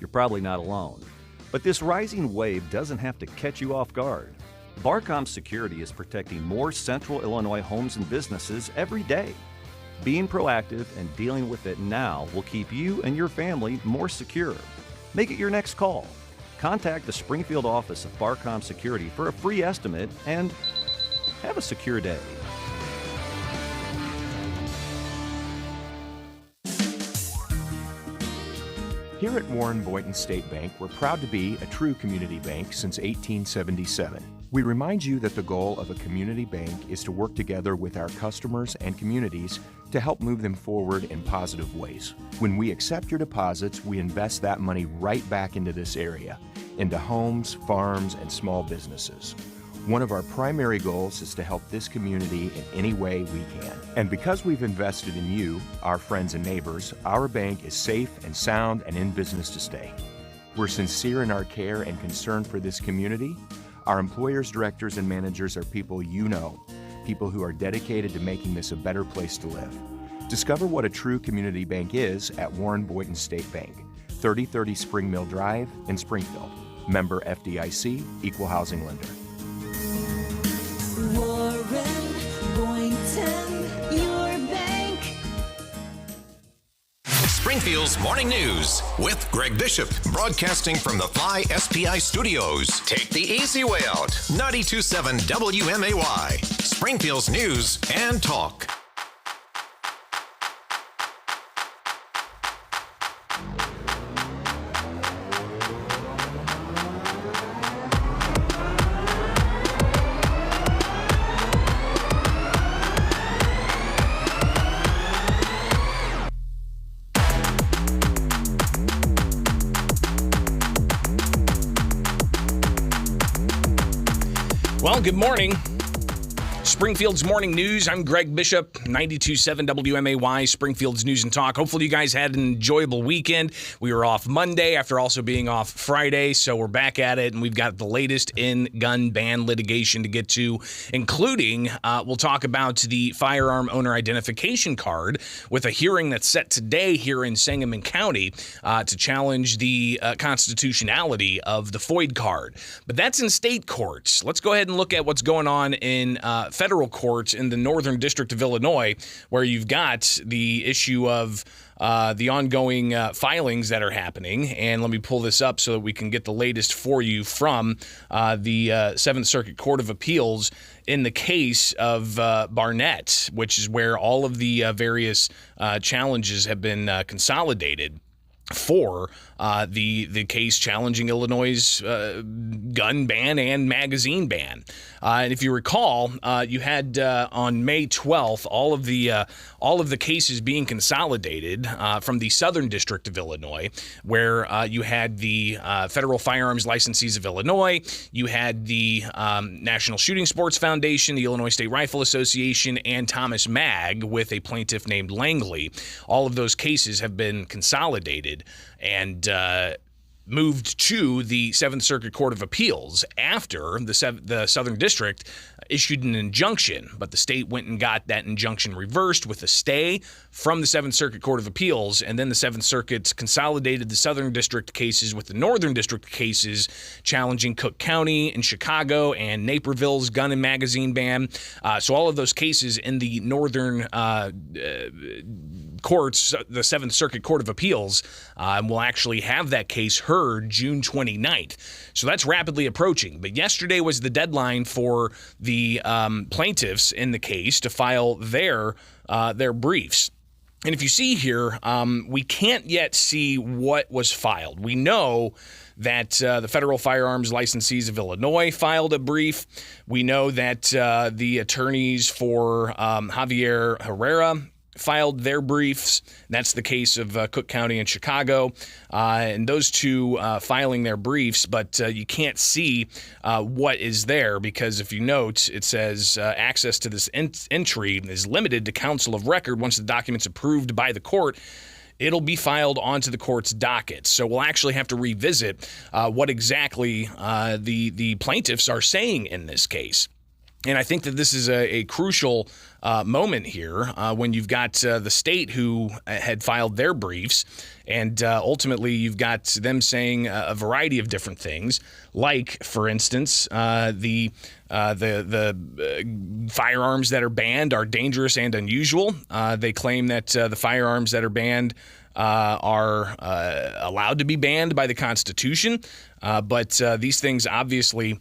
you're probably not alone. But this rising wave doesn't have to catch you off guard. Barcom Security is protecting more Central Illinois homes and businesses every day. Being proactive and dealing with it now will keep you and your family more secure. Make it your next call. Contact the Springfield office of Barcom Security for a free estimate and have a secure day. Here at Warren Boynton State Bank, we're proud to be a true community bank since 1877. We remind you that the goal of a community bank is to work together with our customers and communities to help move them forward in positive ways. When we accept your deposits, we invest that money right back into this area, into homes, farms, and small businesses. One of our primary goals is to help this community in any way we can. And because we've invested in you, our friends and neighbors, our bank is safe and sound and in business to stay. We're sincere in our care and concern for this community. Our employers, directors, and managers are people you know, people who are dedicated to making this a better place to live. Discover what a true community bank is at Warren Boynton State Bank, 3030 Spring Mill Drive in Springfield. Member FDIC, Equal Housing Lender. Warren Boynton, your bank. Springfield's Morning News with Greg Bishop, broadcasting from the Fly SPI studios. Take the easy way out. 92.7 WMAY, Springfield's News and Talk. Well, good morning. Springfield's Morning News. I'm Greg Bishop, 92.7 WMAY, Springfield's News and Talk. Hopefully you guys had an enjoyable weekend. We were off Monday after also being off Friday, so we're back at it, and we've got the latest in gun ban litigation to get to, including we'll talk about the firearm owner identification card with a hearing that's set today here in Sangamon County to challenge the constitutionality of the FOID card. But that's in state courts. Let's go ahead and look at what's going on in federal courts in the Northern District of Illinois, where you've got the issue of the ongoing filings that are happening. And let me pull this up so that we can get the latest for you from the Seventh Circuit Court of Appeals in the case of Barnett, which is where all of the various challenges have been consolidated for the case challenging Illinois' gun ban and magazine ban. And if you recall, you had on May 12th all of the cases being consolidated from the Southern District of Illinois, where you had the Federal Firearms Licensees of Illinois, you had the National Shooting Sports Foundation, the Illinois State Rifle Association, and Thomas Mag with a plaintiff named Langley. All of those cases have been consolidated and moved to the Seventh Circuit Court of Appeals after the Southern District issued an injunction, but the state went and got that injunction reversed with a stay from the Seventh Circuit Court of Appeals, and then the Seventh Circuit consolidated the Southern District cases with the Northern District cases challenging Cook County and Chicago and Naperville's gun and magazine ban. So all of those cases in the Northern courts, the Seventh Circuit Court of Appeals, will actually have that case heard June 29th. So that's rapidly approaching. But yesterday was the deadline for the plaintiffs in the case to file their briefs. And if you see here, we can't yet see what was filed. We know that the Federal Firearms Licensees of Illinois filed a brief. We know that the attorneys for Javier Herrera filed their briefs. That's the case of Cook County and Chicago, and those two filing their briefs, but you can't see what is there because if you note, it says access to this entry is limited to counsel of record. Once the document's approved by the court, it'll be filed onto the court's docket. So we'll actually have to revisit what exactly the plaintiffs are saying in this case. And I think that this is a crucial moment here when you've got the state who had filed their briefs, and ultimately you've got them saying a variety of different things, like, for instance, the firearms that are banned are dangerous and unusual. They claim that the firearms that are banned are allowed to be banned by the Constitution, but these things obviously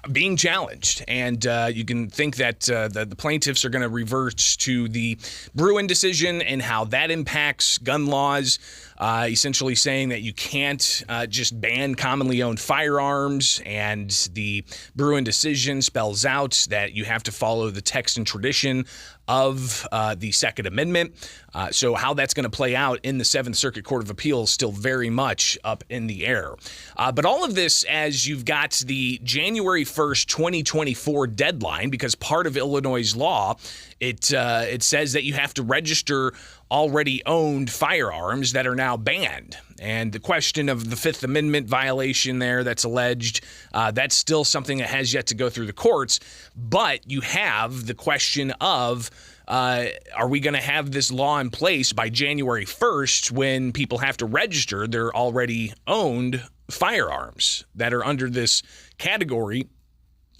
being challenged, and you can think that the plaintiffs are going to revert to the Bruin decision and how that impacts gun laws, essentially saying that you can't just ban commonly owned firearms, and the Bruin decision spells out that you have to follow the text and tradition of the Second Amendment. So how that's going to play out in the Seventh Circuit Court of Appeals still very much up in the air. But all of this as you've got the January 1st, 2024 deadline, because part of Illinois' law, it says that you have to register already owned firearms that are now banned. And the question of the Fifth Amendment violation there that's alleged, that's still something that has yet to go through the courts. But you have the question of, are we going to have this law in place by January 1st when people have to register their already owned firearms that are under this category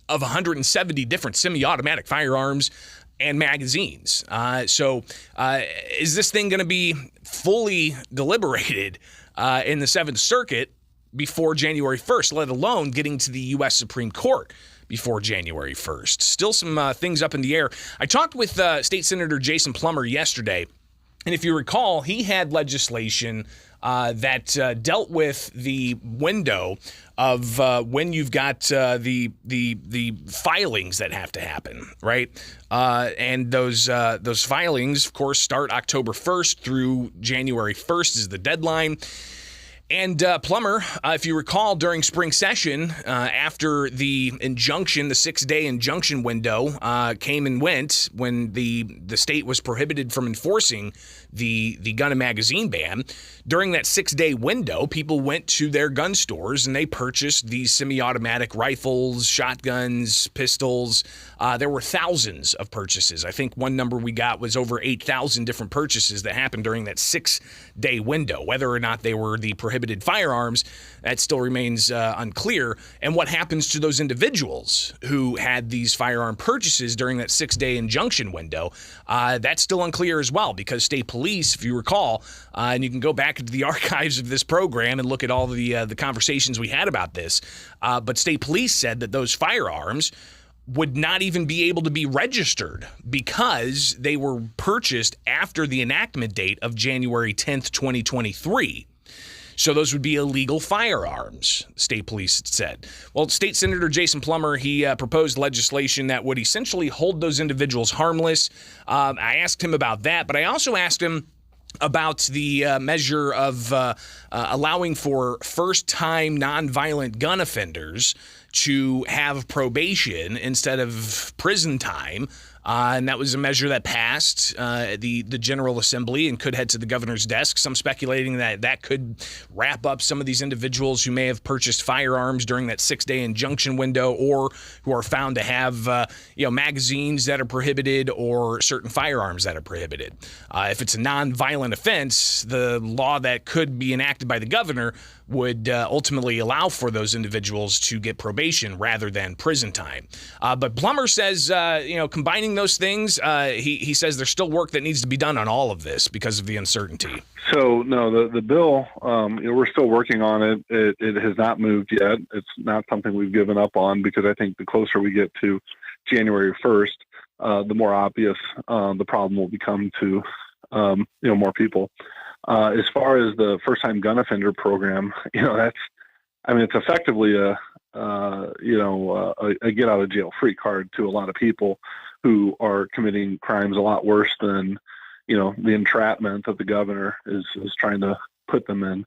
of 170 different semi-automatic firearms and magazines? So is this thing going to be fully deliberated in the Seventh Circuit before January 1st, let alone getting to the U.S. Supreme Court before January 1st? Still some things up in the air. I talked with State Senator Jason Plummer yesterday, and if you recall, he had legislation that dealt with the window of when you've got the filings that have to happen, right? And those filings, of course, start October 1st through January 1st is the deadline. And Plummer, if you recall, during spring session, after the injunction, the 6-day injunction window came and went when the state was prohibited from enforcing the gun and magazine ban, during that 6-day window, people went to their gun stores and they purchased these semi-automatic rifles, shotguns, pistols. There were thousands of purchases. I think one number we got was over 8,000 different purchases that happened during that 6-day window. Whether or not they were the prohibited firearms, that still remains unclear. And what happens to those individuals who had these firearm purchases during that 6-day injunction window, that's still unclear as well, because state police, if you recall, and you can go back into the archives of this program and look at all the conversations we had about this, but state police said that those firearms would not even be able to be registered because they were purchased after the enactment date of January 10th, 2023. So those would be illegal firearms, state police said. Well, State Senator Jason Plummer, he proposed legislation that would essentially hold those individuals harmless. I asked him about that, but I also asked him about the measure of allowing for first-time nonviolent gun offenders to have probation instead of prison time. And that was a measure that passed the General Assembly and could head to the governor's desk. Some speculating that that could wrap up some of these individuals who may have purchased firearms during that 6-day injunction window, or who are found to have magazines that are prohibited or certain firearms that are prohibited. If it's a nonviolent offense, the law that could be enacted by the governor would ultimately allow for those individuals to get probation rather than prison time. But Plummer says, combining those things, he says there's still work that needs to be done on all of this because of the uncertainty. So, no, the bill, we're still working on it. It has not moved yet. It's not something we've given up on, because I think the closer we get to January 1st, the more obvious the problem will become to more people. As far as the first-time gun offender program, it's effectively a get out of jail free card to a lot of people who are committing crimes a lot worse than, the entrapment that the governor is trying to put them in.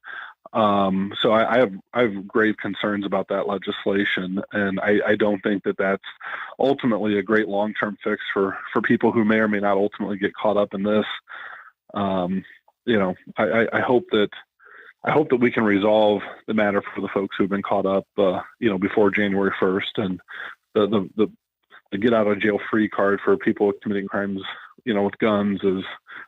So I have grave concerns about that legislation, and I don't think that that's ultimately a great long-term fix for people who may or may not ultimately get caught up in this. I hope that we can resolve the matter for the folks who've been caught up, before January 1st. And the the get out of jail free card for people committing crimes, with guns is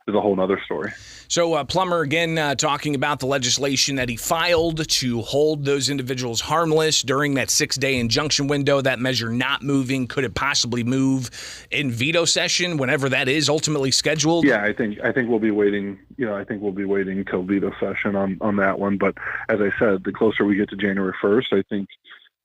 a whole other story. So Plummer, again, talking about the legislation that he filed to hold those individuals harmless during that 6-day injunction window, that measure not moving. Could it possibly move in veto session whenever that is ultimately scheduled? Yeah, I think we'll be waiting. I think we'll be waiting till veto session on that one. But as I said, the closer we get to January 1st, I think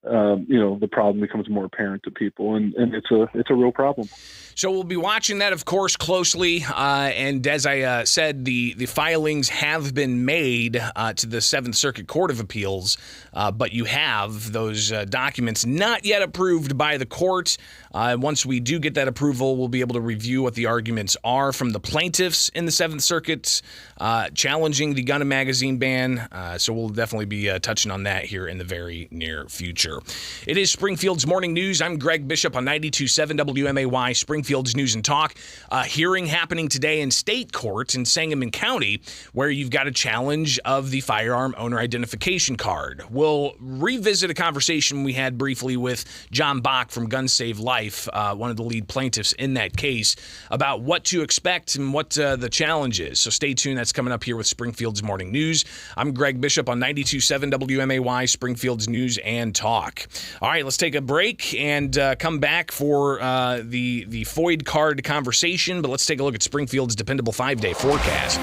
the problem becomes more apparent to people, and it's a real problem. So we'll be watching that, of course, closely. And as I said, the filings have been made to the 7th Circuit Court of Appeals, but you have those documents not yet approved by the court. Once we do get that approval, we'll be able to review what the arguments are from the plaintiffs in the 7th Circuit challenging the gun and magazine ban. So we'll definitely be touching on that here in the very near future. It is Springfield's Morning News. I'm Greg Bishop on 92.7 WMAY, Springfield's News and Talk. Hearing happening today in state court in Sangamon County, where you've got a challenge of the firearm owner identification card. We'll revisit a conversation we had briefly with John Bach from Gun Save Life, one of the lead plaintiffs in that case, about what to expect and what the challenge is. So stay tuned. That's coming up here with Springfield's Morning News. I'm Greg Bishop on 92.7 WMAY, Springfield's News and Talk. All right, let's take a break and come back for the FOID card conversation, but let's take a look at Springfield's dependable 5-day forecast,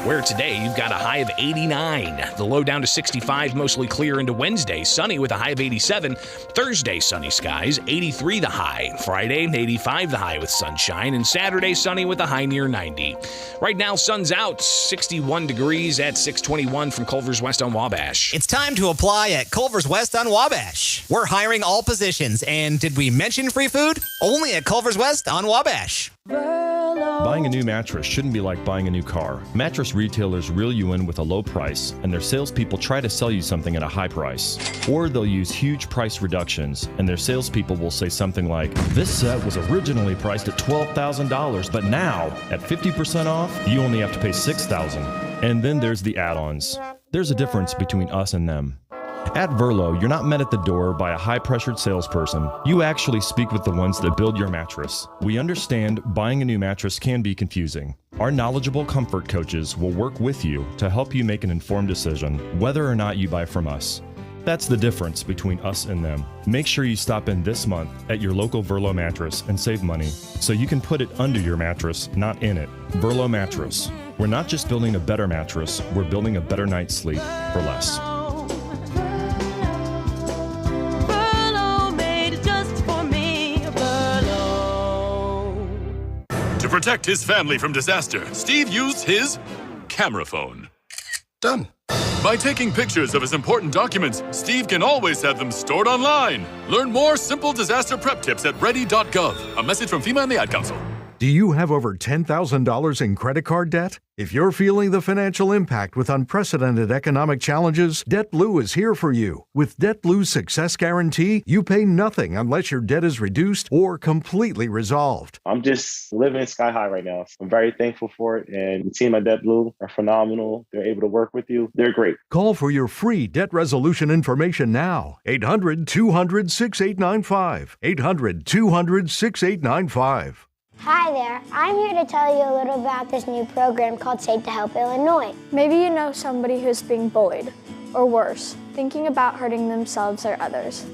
where today you've got a high of 89, the low down to 65, mostly clear into Wednesday, sunny with a high of 87, Thursday sunny skies, 83 the high, Friday 85 the high with sunshine, and Saturday sunny with a high near 90. Right now, sun's out, 61 degrees at 621 from Culver's West on Wabash. It's time to apply at Culver's West on Wabash. We're hiring all positions, and did we mention free food? Only at Culver's West on Wabash. Buying a new mattress shouldn't be like buying a new car. Mattress retailers reel you in with a low price, and their salespeople try to sell you something at a high price. Or they'll use huge price reductions, and their salespeople will say something like, "This set was originally priced at $12,000, but now, at 50% off, you only have to pay $6,000. And then there's the add-ons. There's a difference between us and them. At Verlo, you're not met at the door by a high-pressured salesperson. You actually speak with the ones that build your mattress. We understand buying a new mattress can be confusing. Our knowledgeable comfort coaches will work with you to help you make an informed decision, whether or not you buy from us. That's the difference between us and them. Make sure you stop in this month at your local Verlo mattress and save money, so you can put it under your mattress, not in it. Verlo Mattress. We're not just building a better mattress, we're building a better night's sleep for less. To protect his family from disaster, Steve used his camera phone. Done. By taking pictures of his important documents, Steve can always have them stored online. Learn more simple disaster prep tips at ready.gov. A message from FEMA and the Ad Council. Do you have over $10,000 in credit card debt? If you're feeling the financial impact with unprecedented economic challenges, DebtBlue is here for you. With DebtBlue's Success Guarantee, you pay nothing unless your debt is reduced or completely resolved. I'm just living sky high right now. I'm very thankful for it, and the team at DebtBlue are phenomenal. They're able to work with you. They're great. Call for your free debt resolution information now. 800-200-6895. 800-200-6895. Hi there, I'm here to tell you a little about this new program called Safe to Help Illinois. Maybe you know somebody who's being bullied, or worse, thinking about hurting themselves or others.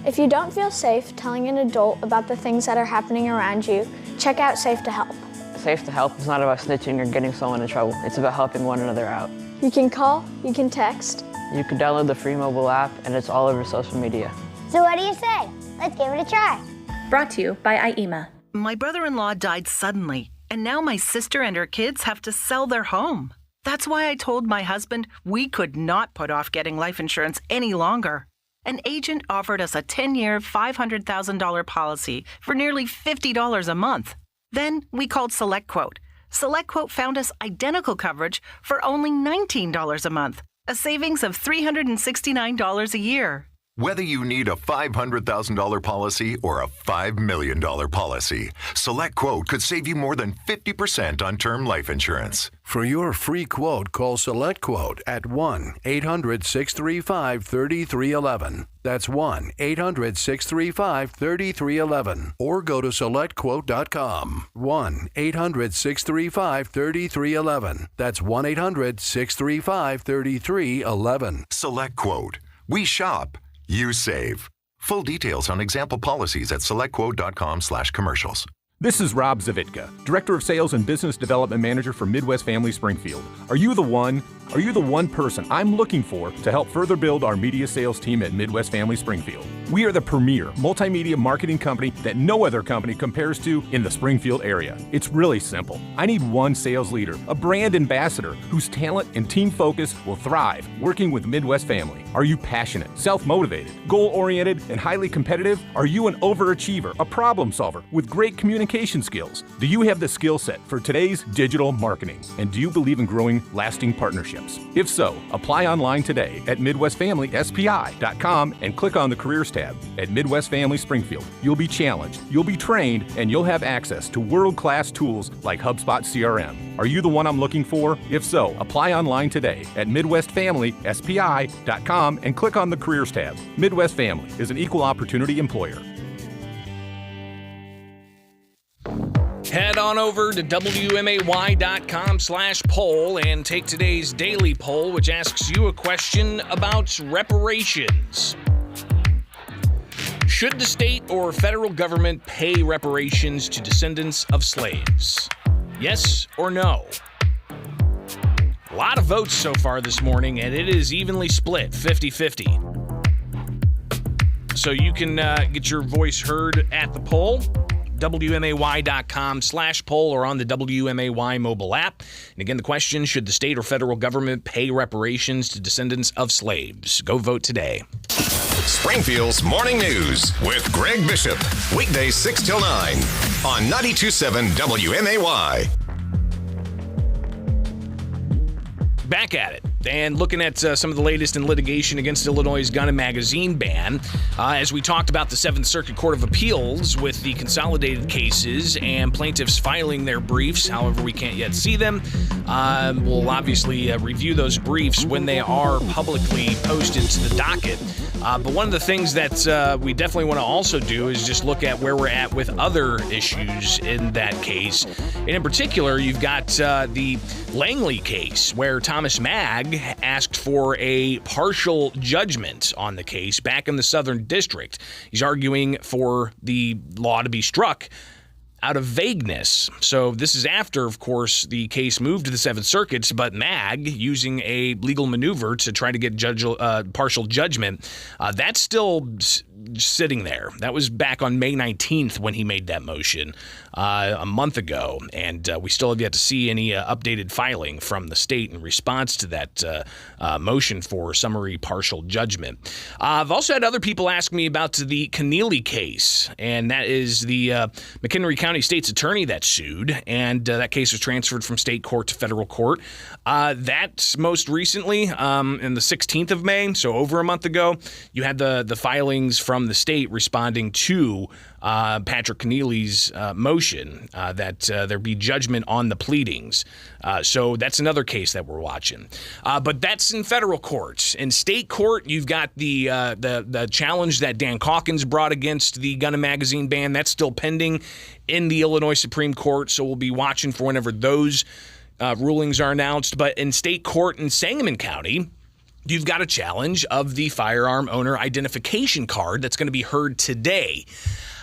If you don't feel safe telling an adult about the things that are happening around you, check out Safe to Help. Safe to Help is not about snitching or getting someone in trouble. It's about helping one another out. You can call, you can text. You can download the free mobile app, and it's all over social media. So what do you say? Let's give it a try. Brought to you by IEMA. My brother-in-law died suddenly, and now my sister and her kids have to sell their home. That's why I told my husband we could not put off getting life insurance any longer. An agent offered us a 10-year, $500,000 policy for nearly $50 a month. Then we called SelectQuote. SelectQuote found us identical coverage for only $19 a month, a savings of $369 a year. Whether you need a $500,000 policy or a $5 million policy, SelectQuote could save you more than 50% on term life insurance. For your free quote, call SelectQuote at 1-800-635-3311. That's 1-800-635-3311. Or go to SelectQuote.com. 1-800-635-3311. That's 1-800-635-3311. SelectQuote. We shop. You save. Full details on example policies at selectquote.com/commercials. This is Rob Zavitka, Director of Sales and Business Development Manager for Midwest Family Springfield. Are you the one person I'm looking for to help further build our media sales team at Midwest Family Springfield? We are the premier multimedia marketing company that no other company compares to in the Springfield area. It's really simple. I need one sales leader, a brand ambassador whose talent and team focus will thrive working with Midwest Family. Are you passionate, self-motivated, goal-oriented, and highly competitive? Are you an overachiever, a problem solver with great communication skills? Do you have the skill set for today's digital marketing? And do you believe in growing lasting partnerships? If so, apply online today at MidwestFamilySPI.com and click on the Careers tab. At Midwest Family Springfield, you'll be challenged, you'll be trained, and you'll have access to world-class tools like HubSpot CRM. Are you the one I'm looking for? If so, apply online today at MidwestFamilySPI.com and click on the Careers tab. Midwest Family is an equal opportunity employer. Head on over to WMAY.com/poll and take today's daily poll, which asks you a question about reparations. Should the state or federal government pay reparations to descendants of slaves? Yes or no? A lot of votes so far this morning, and it is evenly split, 50-50. So you can get your voice heard at the poll. WMAY.com/poll or on the WMAY mobile app. And again, the question, should the state or federal government pay reparations to descendants of slaves? Go vote today. Springfield's Morning News with Greg Bishop. Weekdays 6 till 9 on 92.7 WMAY. Back at it. And looking at some of the latest in litigation against Illinois' gun and magazine ban, as we talked about the 7th Circuit Court of Appeals with the consolidated cases and plaintiffs filing their briefs. However, we can't yet see them. We'll obviously review those briefs when they are publicly posted to the docket. But one of the things that we definitely want to also do is just look at where we're at with other issues in that case. And in particular, you've got the Langley case where Thomas Magg asked for a partial judgment on the case back in the Southern District. He's arguing for the law to be struck out of vagueness. So this is after, of course, the case moved to the 7th Circuit, but Magg, using a legal maneuver to try to get partial judgment, that's still sitting there. That was back on May 19th when he made that motion a month ago, and we still have yet to see any updated filing from the state in response to that motion for summary partial judgment. I've also had other people ask me about the Keneally case, and that is the McHenry County State's attorney that sued, and that case was transferred from state court to federal court. That's most recently, in the 16th of May, so over a month ago, you had the filings from the state responding to Patrick Keneally's motion that there be judgment on the pleadings. So that's another case that we're watching. But that's in federal court. In state court, you've got the challenge that Dan Calkins brought against the gun and magazine ban. That's still pending in the Illinois Supreme Court, so we'll be watching for whenever those rulings are announced. But in state court in Sangamon County, you've got a challenge of the firearm owner identification card that's going to be heard today.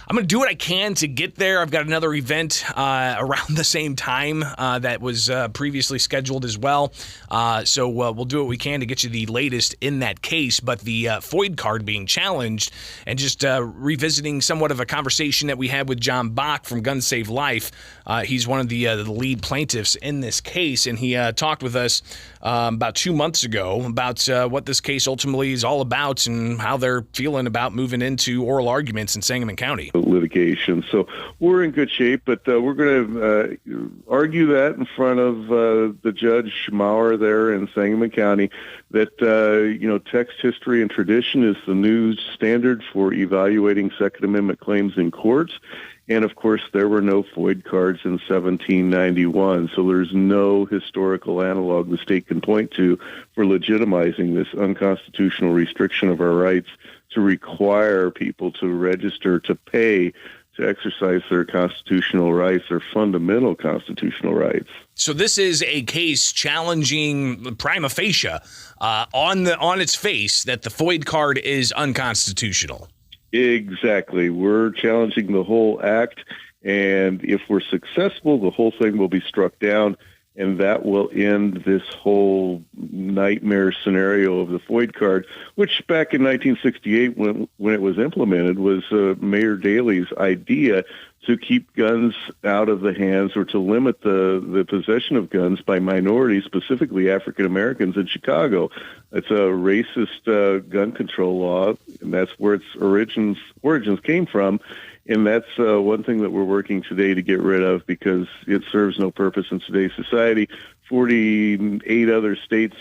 I'm going to do what I can to get there. I've got another event around the same time that was previously scheduled as well. So we'll do what we can to get you the latest in that case. But the FOID card being challenged, and just revisiting somewhat of a conversation that we had with John Bach from Gun Save Life. He's one of the lead plaintiffs in this case, and he talked with us about 2 months ago about what this case ultimately is all about and how they're feeling about moving into oral arguments in Sangamon County. litigation. So we're in good shape, but we're going to argue that in front of the Judge Maurer there in Sangamon County that, text, history, and tradition is the new standard for evaluating Second Amendment claims in courts. And, of course, there were no FOID cards in 1791, so there's no historical analog the state can point to for legitimizing this unconstitutional restriction of our rights to require people to register, to pay, to exercise their constitutional rights, their fundamental constitutional rights. So this is a case challenging prima facie on its face that the FOID card is unconstitutional. Exactly. We're challenging the whole act, and if we're successful, the whole thing will be struck down, and that will end this whole nightmare scenario of the FOID card, which back in 1968, when it was implemented, was Mayor Daley's idea to keep guns out of the hands or to limit the possession of guns by minorities, specifically African Americans in Chicago. It's a racist gun control law, and that's where its origins came from. And that's one thing that we're working today to get rid of because it serves no purpose in today's society. 49 other states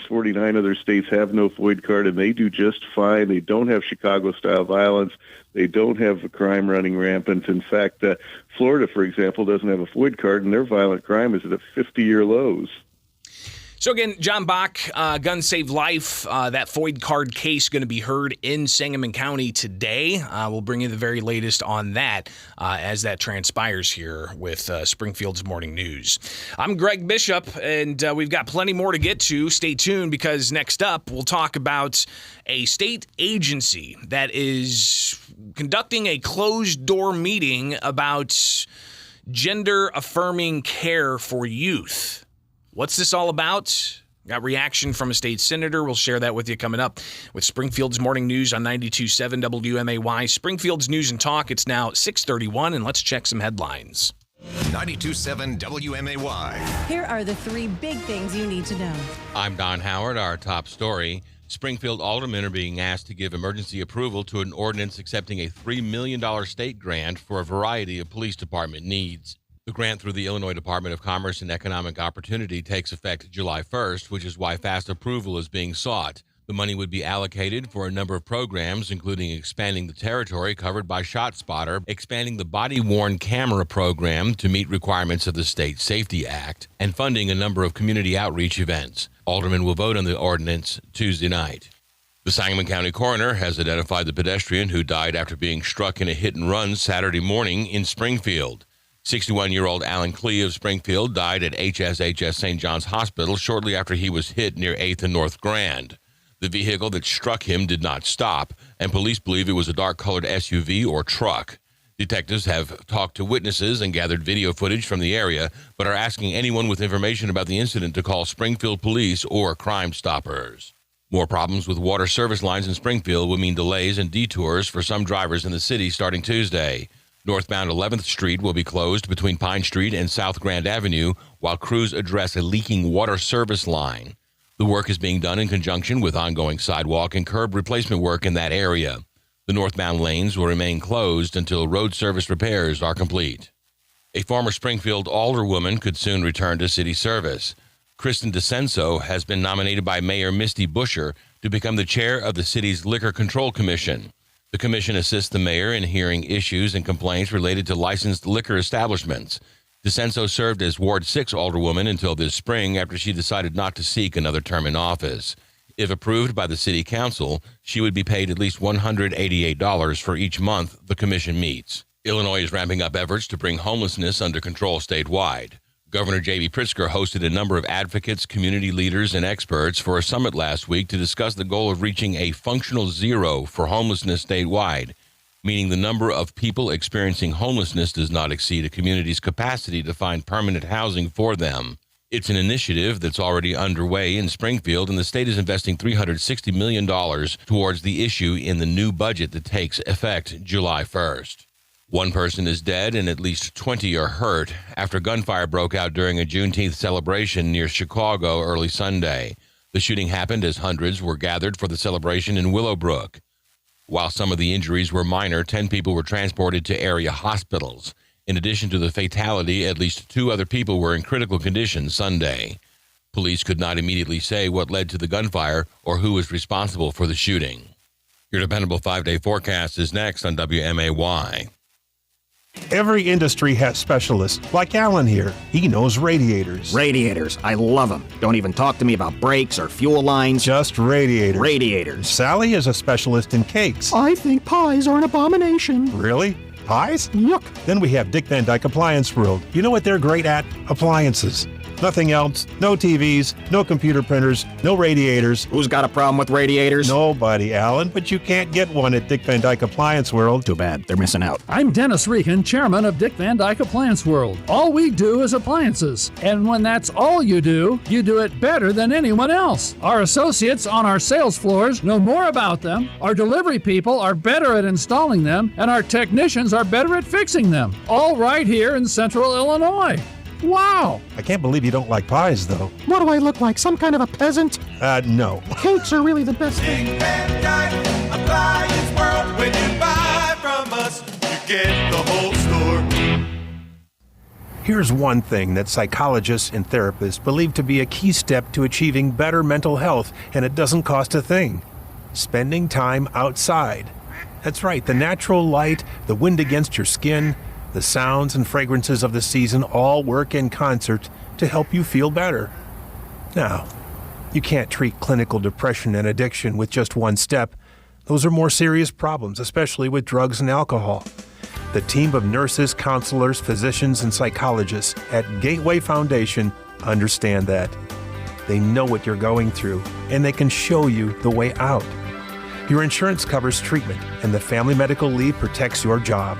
have no FOID card, and they do just fine. They don't have Chicago-style violence. They don't have crime running rampant. In fact, Florida, for example, doesn't have a FOID card, and their violent crime is at 50-year lows. So again, John Bach, Gun Save Life, that FOID card case going to be heard in Sangamon County today. We'll bring you the very latest on that as that transpires here with Springfield's Morning News. I'm Greg Bishop, and we've got plenty more to get to. Stay tuned because next up we'll talk about a state agency that is conducting a closed-door meeting about gender-affirming care for youth. What's this all about? Got reaction from a state senator. We'll share that with you coming up with Springfield's Morning News on 92.7 WMAY. Springfield's News and Talk. It's now 6:31, and let's check some headlines. 92.7 WMAY. Here are the three big things you need to know. I'm Don Howard. Our top story. Springfield aldermen are being asked to give emergency approval to an ordinance accepting a $3 million state grant for a variety of police department needs. The grant through the Illinois Department of Commerce and Economic Opportunity takes effect July 1st, which is why fast approval is being sought. The money would be allocated for a number of programs, including expanding the territory covered by ShotSpotter, expanding the body-worn camera program to meet requirements of the State Safety Act, and funding a number of community outreach events. Aldermen will vote on the ordinance Tuesday night. The Sangamon County coroner has identified the pedestrian who died after being struck in a hit-and-run Saturday morning in Springfield. 61-year-old Alan Klee of Springfield died at HSHS St. John's Hospital shortly after he was hit near 8th and North Grand. The vehicle that struck him did not stop, and police believe it was a dark-colored SUV or truck. Detectives have talked to witnesses and gathered video footage from the area, but are asking anyone with information about the incident to call Springfield Police or Crime Stoppers. More problems with water service lines in Springfield would mean delays and detours for some drivers in the city starting Tuesday. Northbound 11th Street will be closed between Pine Street and South Grand Avenue while crews address a leaking water service line. The work is being done in conjunction with ongoing sidewalk and curb replacement work in that area. The northbound lanes will remain closed until road service repairs are complete. A former Springfield alderwoman could soon return to city service. Kristen DeCenso has been nominated by Mayor Misty Buscher to become the chair of the city's Liquor Control Commission. The commission assists the mayor in hearing issues and complaints related to licensed liquor establishments. DeCenso served as Ward 6 alderwoman until this spring after she decided not to seek another term in office. If approved by the city council, she would be paid at least $188 for each month the commission meets. Illinois is ramping up efforts to bring homelessness under control statewide. Governor J.B. Pritzker hosted a number of advocates, community leaders, and experts for a summit last week to discuss the goal of reaching a functional zero for homelessness statewide, meaning the number of people experiencing homelessness does not exceed a community's capacity to find permanent housing for them. It's an initiative that's already underway in Springfield, and the state is investing $360 million towards the issue in the new budget that takes effect July 1st. One person is dead and at least 20 are hurt after gunfire broke out during a Juneteenth celebration near Chicago early Sunday. The shooting happened as hundreds were gathered for the celebration in Willowbrook. While some of the injuries were minor, 10 people were transported to area hospitals. In addition to the fatality, at least 2 other people were in critical condition Sunday. Police could not immediately say what led to the gunfire or who was responsible for the shooting. Your dependable 5-day forecast is next on WMAY. Every industry has specialists, like Alan here. He knows radiators. Radiators. I love them. Don't even talk to me about brakes or fuel lines. Just radiators. Radiators. Sally is a specialist in cakes. I think pies are an abomination. Really? Pies? Yuck. Then we have Dick Van Dyke Appliance World. You know what they're great at? Appliances. Nothing else. No TVs, no computer printers, no radiators. Who's got a problem with radiators? Nobody, Alan, but you can't get one at Dick Van Dyke Appliance World. Too bad. They're missing out. I'm Dennis Regan, chairman of Dick Van Dyke Appliance World. All we do is appliances. And when that's all you do it better than anyone else. Our associates on our sales floors know more about them. Our delivery people are better at installing them, and our technicians are better at fixing them. All right here in Central Illinois. Wow! I can't believe you don't like pies, though. What do I look like, some kind of a peasant? No. Cakes are really the best thing. Dick Van Dyke Appliance World. When you buy from us, you get the whole store. Here's one thing that psychologists and therapists believe to be a key step to achieving better mental health, and it doesn't cost a thing. Spending time outside. That's right, the natural light, the wind against your skin, the sounds and fragrances of the season all work in concert to help you feel better. Now, you can't treat clinical depression and addiction with just one step. Those are more serious problems, especially with drugs and alcohol. The team of nurses, counselors, physicians, and psychologists at Gateway Foundation understand that. They know what you're going through, and they can show you the way out. Your insurance covers treatment, and the Family Medical Leave protects your job.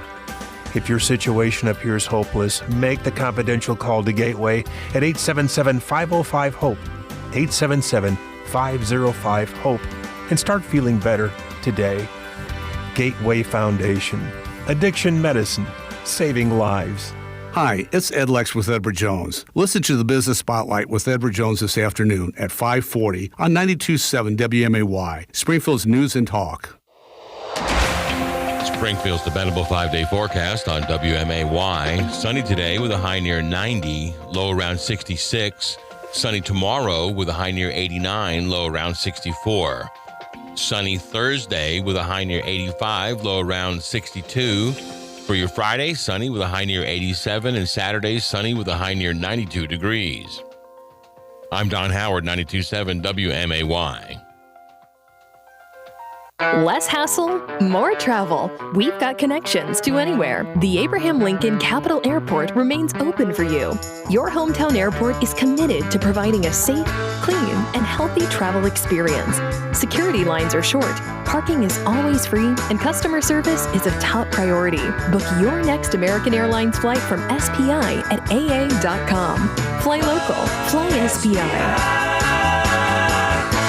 If your situation appears hopeless, make the confidential call to Gateway at 877-505-HOPE, 877-505-HOPE, and start feeling better today. Gateway Foundation. Addiction medicine. Saving lives. Hi, it's Ed Lex with Edward Jones. Listen to the Business Spotlight with Edward Jones this afternoon at 5:40 on 92.7 WMAY, Springfield's News and Talk. Springfield's dependable 5-day forecast on WMAY. Sunny today with a high near 90, low around 66. Sunny tomorrow with a high near 89, low around 64. Sunny Thursday with a high near 85, low around 62. For your Friday, sunny with a high near 87, and Saturday, sunny with a high near 92 degrees. I'm Don Howard, 92.7 WMAY. Less hassle, more travel. We've got connections to anywhere. The Abraham Lincoln Capital Airport remains open for you. Your hometown airport is committed to providing a safe, clean, and healthy travel experience. Security lines are short, parking is always free, and customer service is a top priority. Book your next American Airlines flight from SPI at aa.com. Fly local, fly SPI.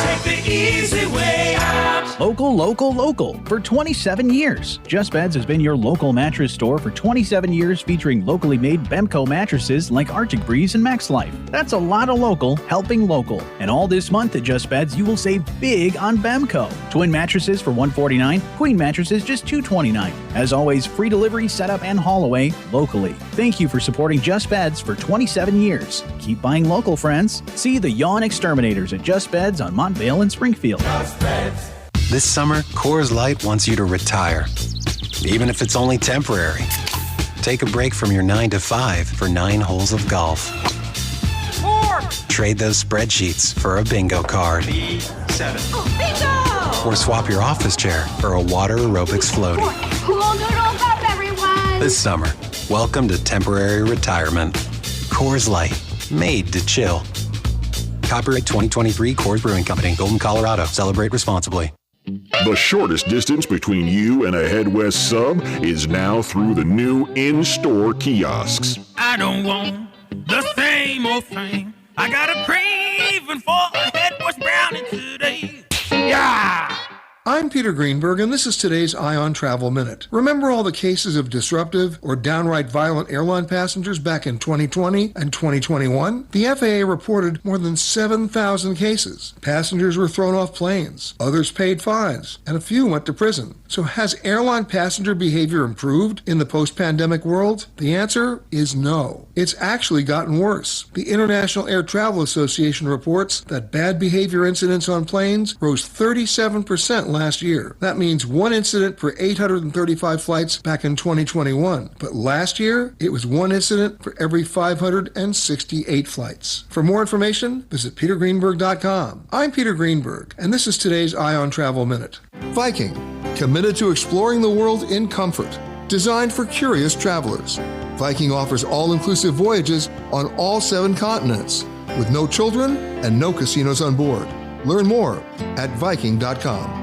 Take the easy way out. Local, local, local. For 27 years. Just Beds has been your local mattress store for 27 years, featuring locally made Bemco mattresses like Arctic Breeze and Max Life. That's a lot of local helping local. And all this month at Just Beds, you will save big on Bemco. Twin mattresses for $149, queen mattresses just $229. As always, free delivery, setup, and haul away locally. Thank you for supporting Just Beds for 27 years. Keep buying local, friends. See the Yawn Exterminators at Just Beds on Montvale and Springfield. Just Beds. This summer, Coors Light wants you to retire, even if it's only temporary. Take a break from your 9 to 5 for 9 holes of golf. More! Trade those spreadsheets for a bingo card. B7. Oh, bingo! Or swap your office chair for a water aerobics floaty. Cool doodles up, everyone! This summer, welcome to temporary retirement. Coors Light, made to chill. Copyright 2023 Coors Brewing Company, Golden, Colorado. Celebrate responsibly. The shortest distance between you and a Head West sub is now through the new in-store kiosks. I don't want the same old thing. I got a craving for a Head West brownie today. Yeah! I'm Peter Greenberg, and this is today's Eye on Travel Minute. Remember all the cases of disruptive or downright violent airline passengers back in 2020 and 2021? The FAA reported more than 7,000 cases. Passengers were thrown off planes, others paid fines, and a few went to prison. So has airline passenger behavior improved in the post-pandemic world? The answer is no. It's actually gotten worse. The International Air Travel Association reports that bad behavior incidents on planes rose 37% last year. That means one incident per 835 flights back in 2021. But last year, it was one incident for every 568 flights. For more information, visit petergreenberg.com. I'm Peter Greenberg, and this is today's Eye on Travel Minute. Viking, committed to exploring the world in comfort. Designed for curious travelers. Viking offers all-inclusive voyages on all 7 continents, with no children and no casinos on board. Learn more at Viking.com.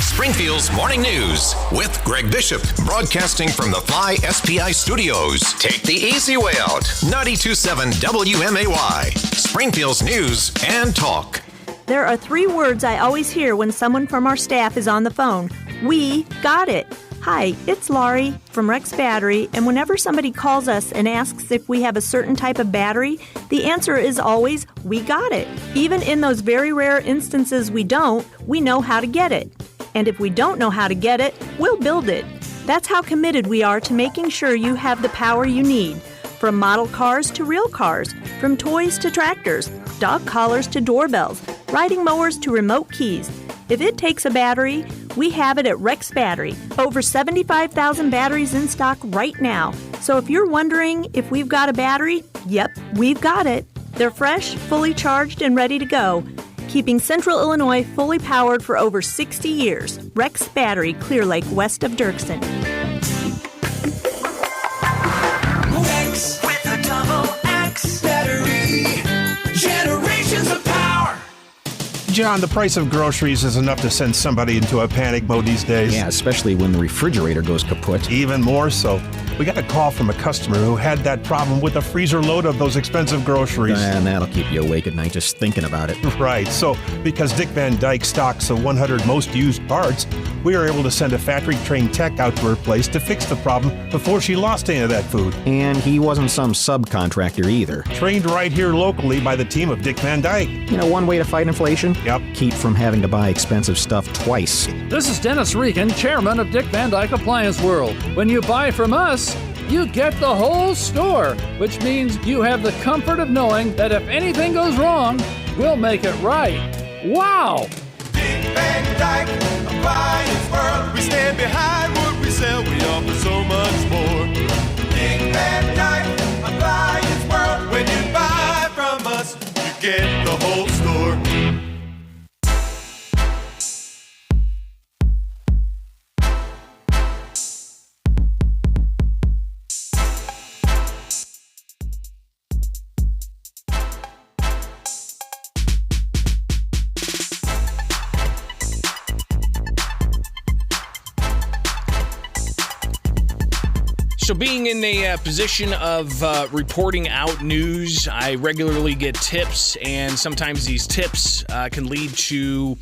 Springfield's Morning News with Greg Bishop, broadcasting from the Fly SPI studios. Take the easy way out. 92.7 WMAY, Springfield's News and Talk. There are 3 words I always hear when someone from our staff is on the phone. We got it. Hi, it's Laurie from Rex Battery, and whenever somebody calls us and asks if we have a certain type of battery, the answer is always, we got it. Even in those very rare instances we don't, we know how to get it. And if we don't know how to get it, we'll build it. That's how committed we are to making sure you have the power you need. From model cars to real cars, from toys to tractors, dog collars to doorbells, riding mowers to remote keys. If it takes a battery, we have it at Rex Battery. Over 75,000 batteries in stock right now. So if you're wondering if we've got a battery, yep, we've got it. They're fresh, fully charged, and ready to go. Keeping Central Illinois fully powered for over 60 years. Rex Battery, Clear Lake, west of Dirksen. X with a double X battery. Generations of power. John, the price of groceries is enough to send somebody into a panic mode these days. Yeah, especially when the refrigerator goes kaput. Even more so. We got a call from a customer who had that problem with a freezer load of those expensive groceries. And that'll keep you awake at night just thinking about it. Right. So, because Dick Van Dyke stocks the 100 most used parts, we were able to send a factory-trained tech out to her place to fix the problem before she lost any of that food. And he wasn't some subcontractor either. Trained right here locally by the team of Dick Van Dyke. You know, one way to fight inflation? Yep. Keep from having to buy expensive stuff twice. This is Dennis Regan, chairman of Dick Van Dyke Appliance World. When you buy from us, you get the whole store, which means you have the comfort of knowing that if anything goes wrong, we'll make it right. Wow! Dick Van Dyke Appliance World. We stand behind what we sell. We offer so much more. Dick Van Dyke Appliance World. When you buy from us, you get the whole store. So being in a position of reporting out news, I regularly get tips, and sometimes these tips can lead to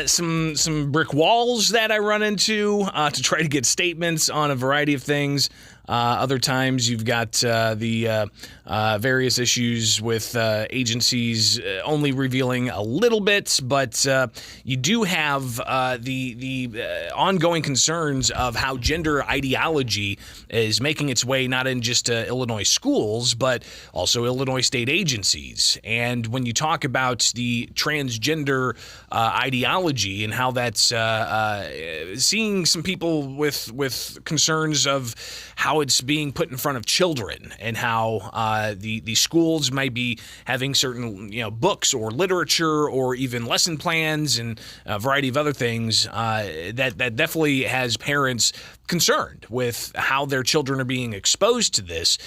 some brick walls that I run into to try to get statements on a variety of things. Other times you've got the various issues with agencies only revealing a little bit, but you do have the ongoing concerns of how gender ideology is making its way not in just Illinois schools, but also Illinois state agencies. And when you talk about the transgender ideology and how that's seeing some people with concerns of how it's being put in front of children and how the schools might be having certain books or literature or even lesson plans and a variety of other things that definitely has parents concerned with how their children are being exposed to this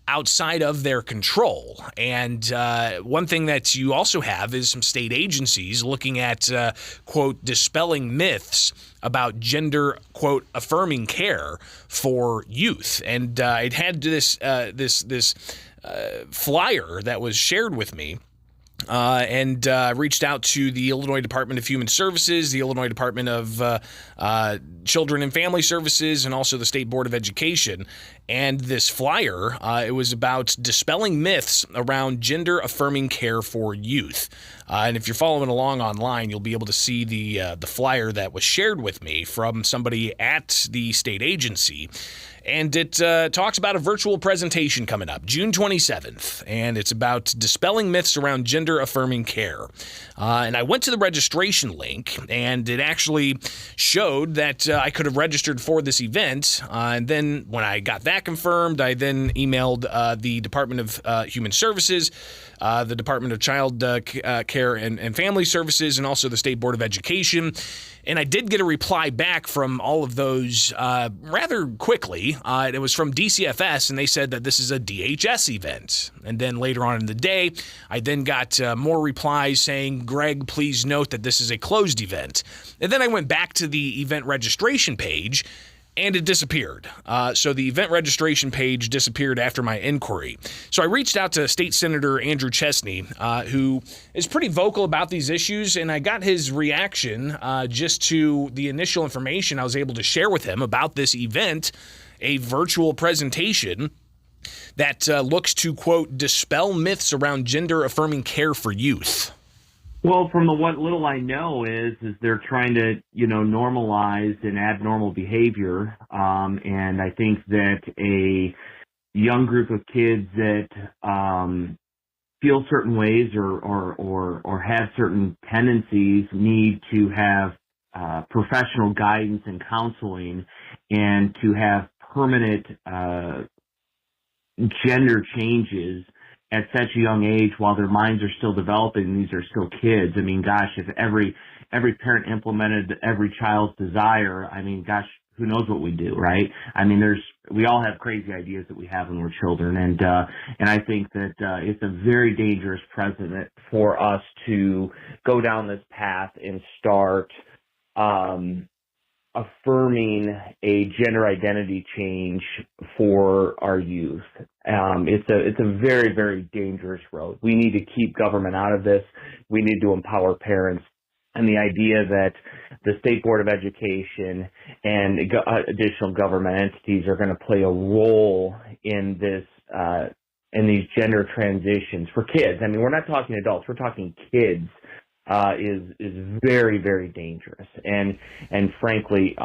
outside of their control. And one thing that you also have is some state agencies looking at, quote, dispelling myths about gender, quote, affirming care for youth. And I had this flyer that was shared with me and reached out to the Illinois Department of Human Services, the Illinois Department of Children and Family Services, and also the State Board of Education. And this flyer, it was about dispelling myths around gender-affirming care for youth. And if you're following along online, you'll be able to see the flyer that was shared with me from somebody at the state agency. And it talks about a virtual presentation coming up, June 27th, and it's about dispelling myths around gender-affirming care. And I went to the registration link, and it actually showed that I could have registered for this event. And then when I got that confirmed, I then emailed the Department of Human Services, the Department of Child Care and Family Services, and also the State Board of Education. And I did get a reply back from all of those rather quickly. It was from DCFS, and they said that this is a DHS event. And then later on in the day, I then got more replies saying, Greg, please note that this is a closed event. And then I went back to the event registration page, and it disappeared. So the event registration page disappeared after my inquiry. So I reached out to State Senator Andrew Chesney, who is pretty vocal about these issues, and I got his reaction just to the initial information I was able to share with him about this event, a virtual presentation that looks to, quote, dispel myths around gender-affirming care for youth. Well, from what little I know is they're trying to, normalize and abnormal behavior. And I think that a young group of kids that feel certain ways or have certain tendencies need to have professional guidance and counseling, and to have permanent gender changes at such a young age while their minds are still developing. These are still kids. I mean, gosh, if every parent implemented every child's desire, I mean, gosh, who knows what we do, right? I mean, we all have crazy ideas that we have when we're children, and I think that it's a very dangerous precedent for us to go down this path and start affirming a gender identity change for our youth. It's a very, very dangerous road. We need to keep government out of this. We need to empower parents. And the idea that the State Board of Education and additional government entities are going to play a role in this, in these gender transitions for kids. I mean, we're not talking adults, we're talking kids. Is very, very dangerous and frankly,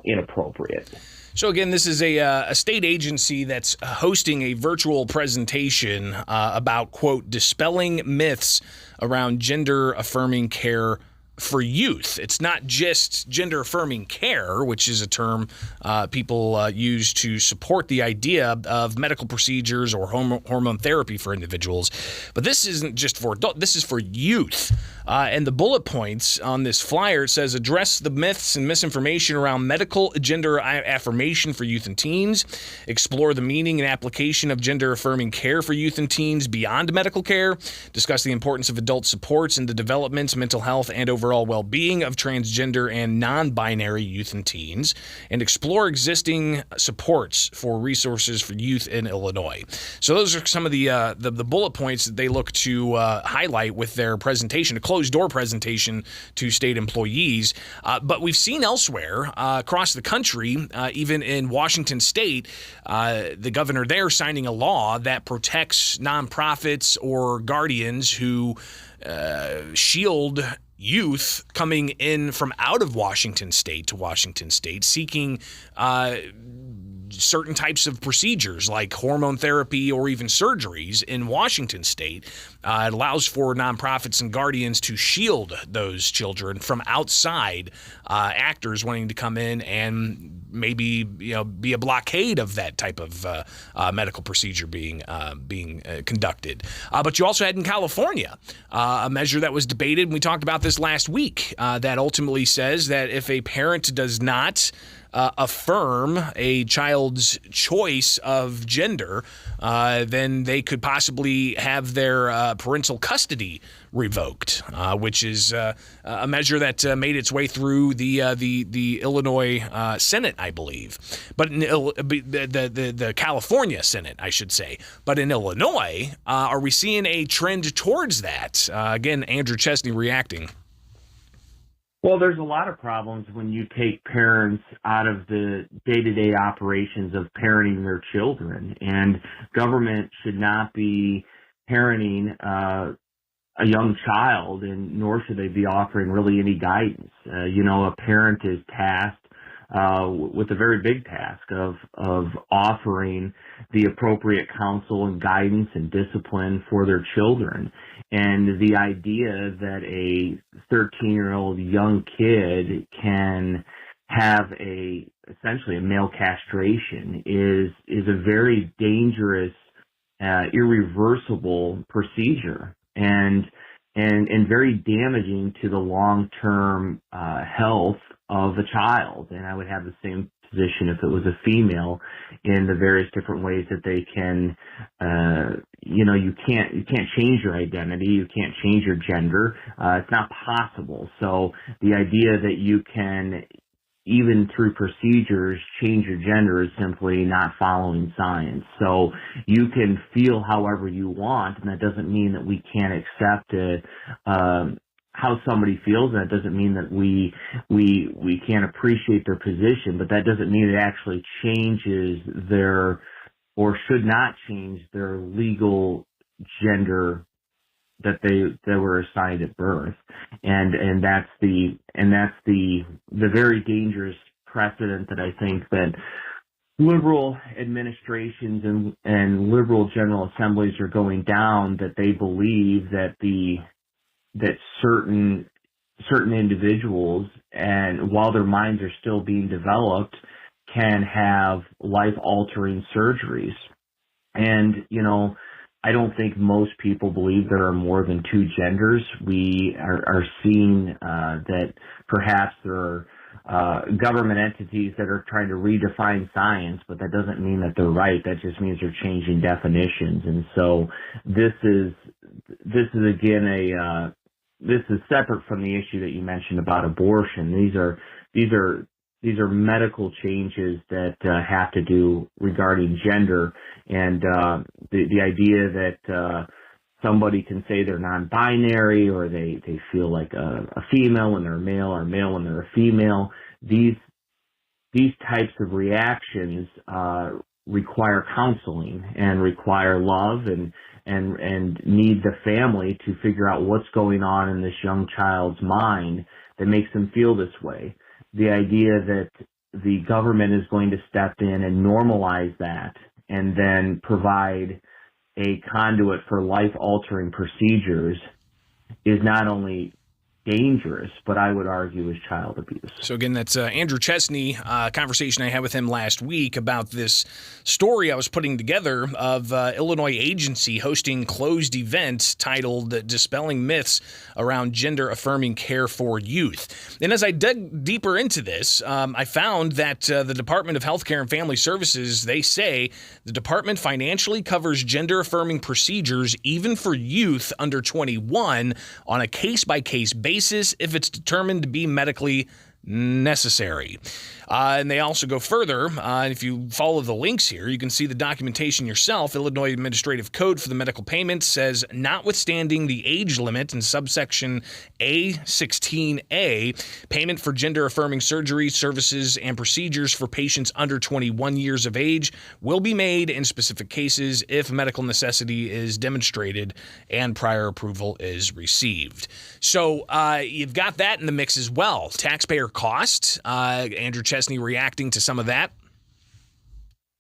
inappropriate. So again, this is a state agency that's hosting a virtual presentation about, quote, dispelling myths around gender-affirming care for youth. It's not just gender-affirming care, which is a term people use to support the idea of medical procedures or hormone therapy for individuals. But this isn't just for adults. This is for youth. And the bullet points on this flyer says, address the myths and misinformation around medical gender affirmation for youth and teens, explore the meaning and application of gender-affirming care for youth and teens beyond medical care, discuss the importance of adult supports in the development, mental health, and overall well-being of transgender and non-binary youth and teens, and explore existing supports for resources for youth in Illinois. So those are some of the bullet points that they look to highlight with their presentation, a closed-door presentation to state employees. But we've seen elsewhere across the country, even in Washington State, the governor there signing a law that protects nonprofits or guardians who shield youth coming in from out of Washington State to Washington State seeking certain types of procedures like hormone therapy or even surgeries in Washington State. It allows for nonprofits and guardians to shield those children from outside actors wanting to come in and maybe be a blockade of that type of medical procedure being conducted. But you also had in California a measure that was debated, and we talked about this last week, that ultimately says that if a parent does not affirm a child's choice of gender, then they could possibly have their parental custody revoked, which is a measure that made its way through the Illinois Senate, I believe, but in the California Senate, I should say. But in Illinois, are we seeing a trend towards that? Again, Andrew Chesney reacting. Well, there's a lot of problems when you take parents out of the day-to-day operations of parenting their children, and government should not be parenting a young child, and nor should they be offering really any guidance. A parent is tasked with a very big task of offering the appropriate counsel and guidance and discipline for their children. And the idea that a 13-year-old young kid can have essentially a male castration is a very dangerous, irreversible procedure and very damaging to the long-term health of a child. And I would have the same position if it was a female, in the various different ways that they can, you can't change your identity, you can't change your gender. It's not possible. So the idea that you can, even through procedures, change your gender is simply not following science. So you can feel however you want, and that doesn't mean that we can't accept how somebody feels, and that doesn't mean that we can't appreciate their position, but that doesn't mean it actually changes their, or should not change their legal gender that they were assigned at birth. And that's the very dangerous precedent that I think that liberal administrations and liberal general assemblies are going down, that they believe that certain individuals, and while their minds are still being developed, can have life-altering surgeries. And, I don't think most people believe there are more than two genders. We are seeing that perhaps there are government entities that are trying to redefine science, but that doesn't mean that they're right. That just means they're changing definitions. And so this is again this is separate from the issue that you mentioned about abortion. These are medical changes that have to do regarding gender, and the idea that somebody can say they're non-binary, or they feel like a female when they're a male, or male when they're a female. These types of reactions require counseling and require love and need the family to figure out what's going on in this young child's mind that makes them feel this way. The idea that the government is going to step in and normalize that and then provide a conduit for life-altering procedures is not only dangerous, but I would argue is child abuse. So again, that's Andrew Chesney, conversation I had with him last week about this story I was putting together of Illinois agency hosting closed event titled Dispelling Myths Around Gender-Affirming Care for Youth. And as I dug deeper into this, I found that the Department of Healthcare and Family Services, they say the department financially covers gender-affirming procedures even for youth under 21 on a case-by-case basis if it's determined to be medically necessary. And they also go further. If you follow the links here, you can see the documentation yourself. Illinois Administrative Code for the medical payments says, notwithstanding the age limit in subsection A16A, payment for gender-affirming surgery, services, and procedures for patients under 21 years of age will be made in specific cases if medical necessity is demonstrated and prior approval is received. So you've got that in the mix as well. Taxpayer cost. Andrew Chesney reacting to some of that.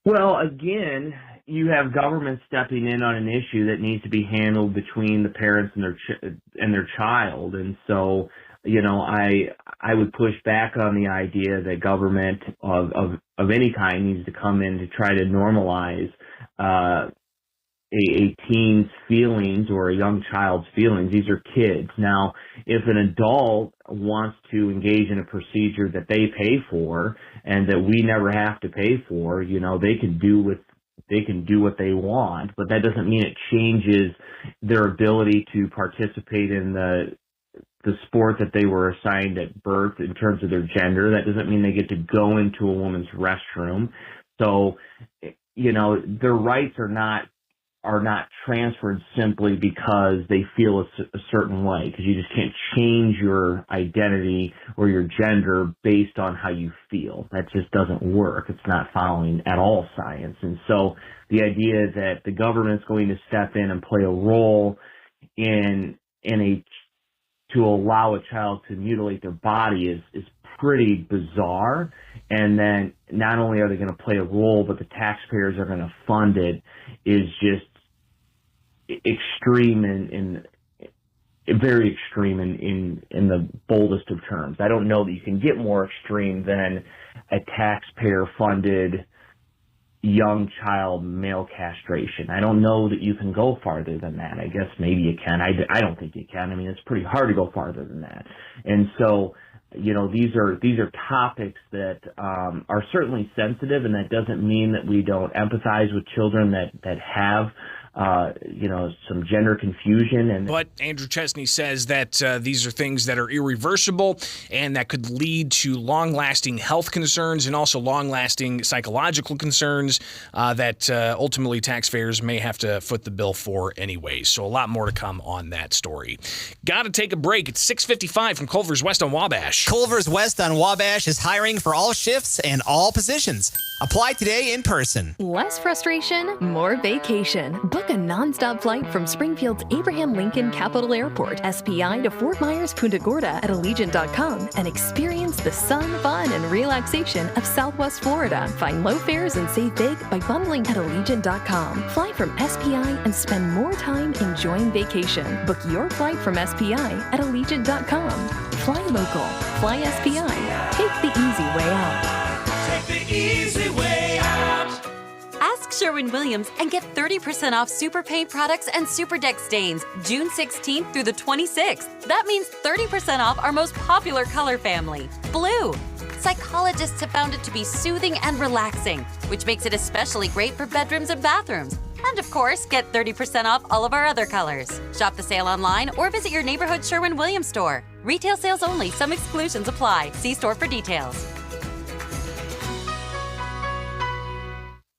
Well, again, you have government stepping in on an issue that needs to be handled between the parents and their child, and so I would push back on the idea that government of any kind needs to come in to try to normalize a teen's feelings or a young child's feelings. These are kids. Now, if an adult wants to engage in a procedure that they pay for and that we never have to pay for, they can do do what they want, but that doesn't mean it changes their ability to participate in the sport that they were assigned at birth in terms of their gender. That doesn't mean they get to go into a woman's restroom. So, their rights are not transferred simply because they feel a certain way, because you just can't change your identity or your gender based on how you feel. That just doesn't work. It's not following at all science. And so the idea that the government's going to step in and play a role to allow a child to mutilate their body is pretty bizarre. And then not only are they going to play a role, but the taxpayers are going to fund it, is just extreme and very extreme in the boldest of terms. I don't know that you can get more extreme than a taxpayer-funded young child male castration. I don't know that you can go farther than that. I guess maybe you can. I don't think you can. I mean, it's pretty hard to go farther than that. And so, these are topics that are certainly sensitive, and that doesn't mean that we don't empathize with children that have some gender confusion. But Andrew Chesney says that these are things that are irreversible and that could lead to long-lasting health concerns and also long-lasting psychological concerns that ultimately taxpayers may have to foot the bill for anyway. So a lot more to come on that story. Got to take a break. It's 6:55 from Culver's West on Wabash. Culver's West on Wabash is hiring for all shifts and all positions. Apply today in person. Less frustration, more vacation. Book a nonstop flight from Springfield's Abraham Lincoln Capital Airport, SPI, to Fort Myers, Punta Gorda at Allegiant.com and experience the sun, fun, and relaxation of Southwest Florida. Find low fares and save big by bundling at Allegiant.com. Fly from SPI and spend more time enjoying vacation. Book your flight from SPI at Allegiant.com. Fly local. Fly SPI. Take the easy way out. Take the easy way out. Ask Sherwin-Williams and get 30% off Super Paint products and Super Deck stains June 16th through the 26th. That means 30% off our most popular color family, blue. Psychologists have found it to be soothing and relaxing, which makes it especially great for bedrooms and bathrooms. And of course, get 30% off all of our other colors. Shop the sale online or visit your neighborhood Sherwin-Williams store. Retail sales only. Some exclusions apply. See store for details.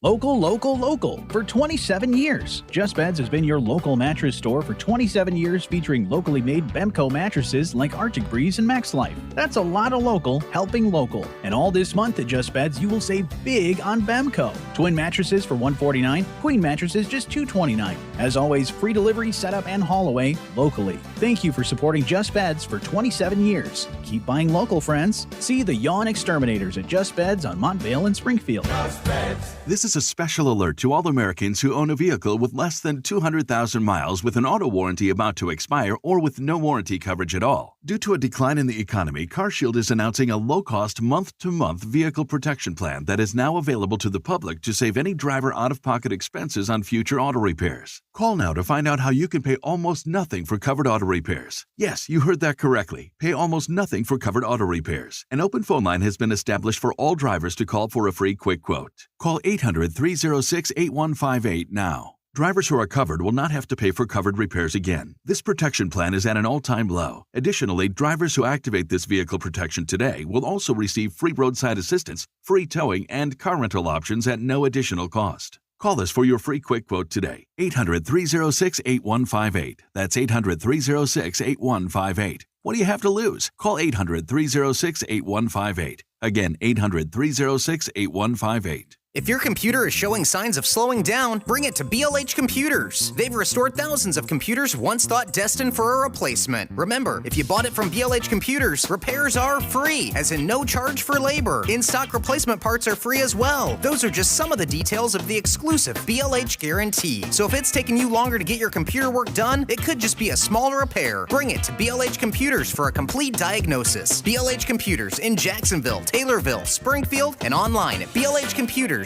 Local, local, local for 27 years. Just Beds has been your local mattress store for 27 years, featuring locally made Bemco mattresses like Arctic Breeze and Max Life. That's a lot of local helping local. And all this month at Just Beds, you will save big on Bemco. Twin mattresses for $149, queen mattresses just $229. As always, free delivery, setup, and haul away locally. Thank you for supporting Just Beds for 27 years. Keep buying local, friends. See the Yawn Exterminators at Just Beds on Montvale and Springfield. Just Beds. This is a special alert to all Americans who own a vehicle with less than 200,000 miles with an auto warranty about to expire or with no warranty coverage at all. Due to a decline in the economy, CarShield is announcing a low-cost month-to-month vehicle protection plan that is now available to the public to save any driver out-of-pocket expenses on future auto repairs. Call now to find out how you can pay almost nothing for covered auto repairs. Yes, you heard that correctly. Pay almost nothing for covered auto repairs. An open phone line has been established for all drivers to call for a free quick quote. Call 800-306-8158 now. Drivers who are covered will not have to pay for covered repairs again. This protection plan is at an all-time low. Additionally, drivers who activate this vehicle protection today will also receive free roadside assistance, free towing, and car rental options at no additional cost. Call us for your free quick quote today. 800-306-8158. That's 800-306-8158. What do you have to lose? Call 800-306-8158. Again, 800-306-8158. If your computer is showing signs of slowing down, bring it to BLH Computers. They've restored thousands of computers once thought destined for a replacement. Remember, if you bought it from BLH Computers, repairs are free, as in no charge for labor. In-stock replacement parts are free as well. Those are just some of the details of the exclusive BLH guarantee. So if it's taking you longer to get your computer work done, it could just be a small repair. Bring it to BLH Computers for a complete diagnosis. BLH Computers in Jacksonville, Taylorville, Springfield, and online at blhcomputers.com.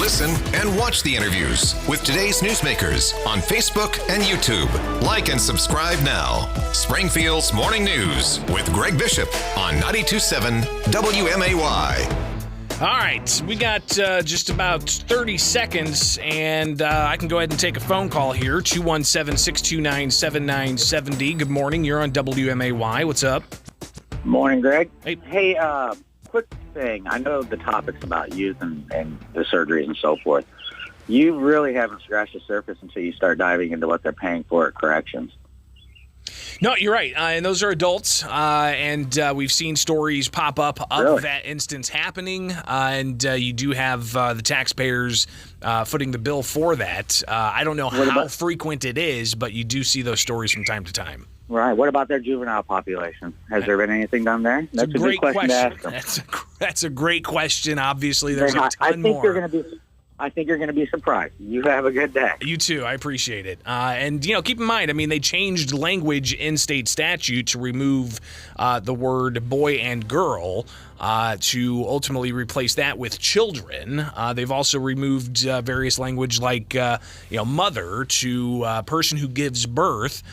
Listen and watch the interviews with today's newsmakers on Facebook and YouTube. Like and subscribe now. Springfield's Morning News with Greg Bishop on 92.7 WMAY. All right, we got just about 30 seconds, and I can go ahead and take a phone call here, 217-629-7970. Good morning, you're on WMAY. What's up? Morning, Greg. Hey, quick thing. I know the topic's about youth and the surgeries and so forth. You really haven't scratched the surface until you start diving into what they're paying for at corrections. No, you're right. And those are adults, and we've seen stories pop up of Really? that instance happening, and you do have the taxpayers footing the bill for that. I don't know how frequent it is, but you do see those stories from time to time. Right. What about their juvenile population? Has there been anything done there? That's a good question to ask them. That's a great question. Obviously, there's a ton I think more. I think you're going to be surprised. You have a good day. You too. I appreciate it. And, keep in mind, they changed language in state statute to remove the word boy and girl to ultimately replace that with children. They've also removed various language like, mother to person who gives birth.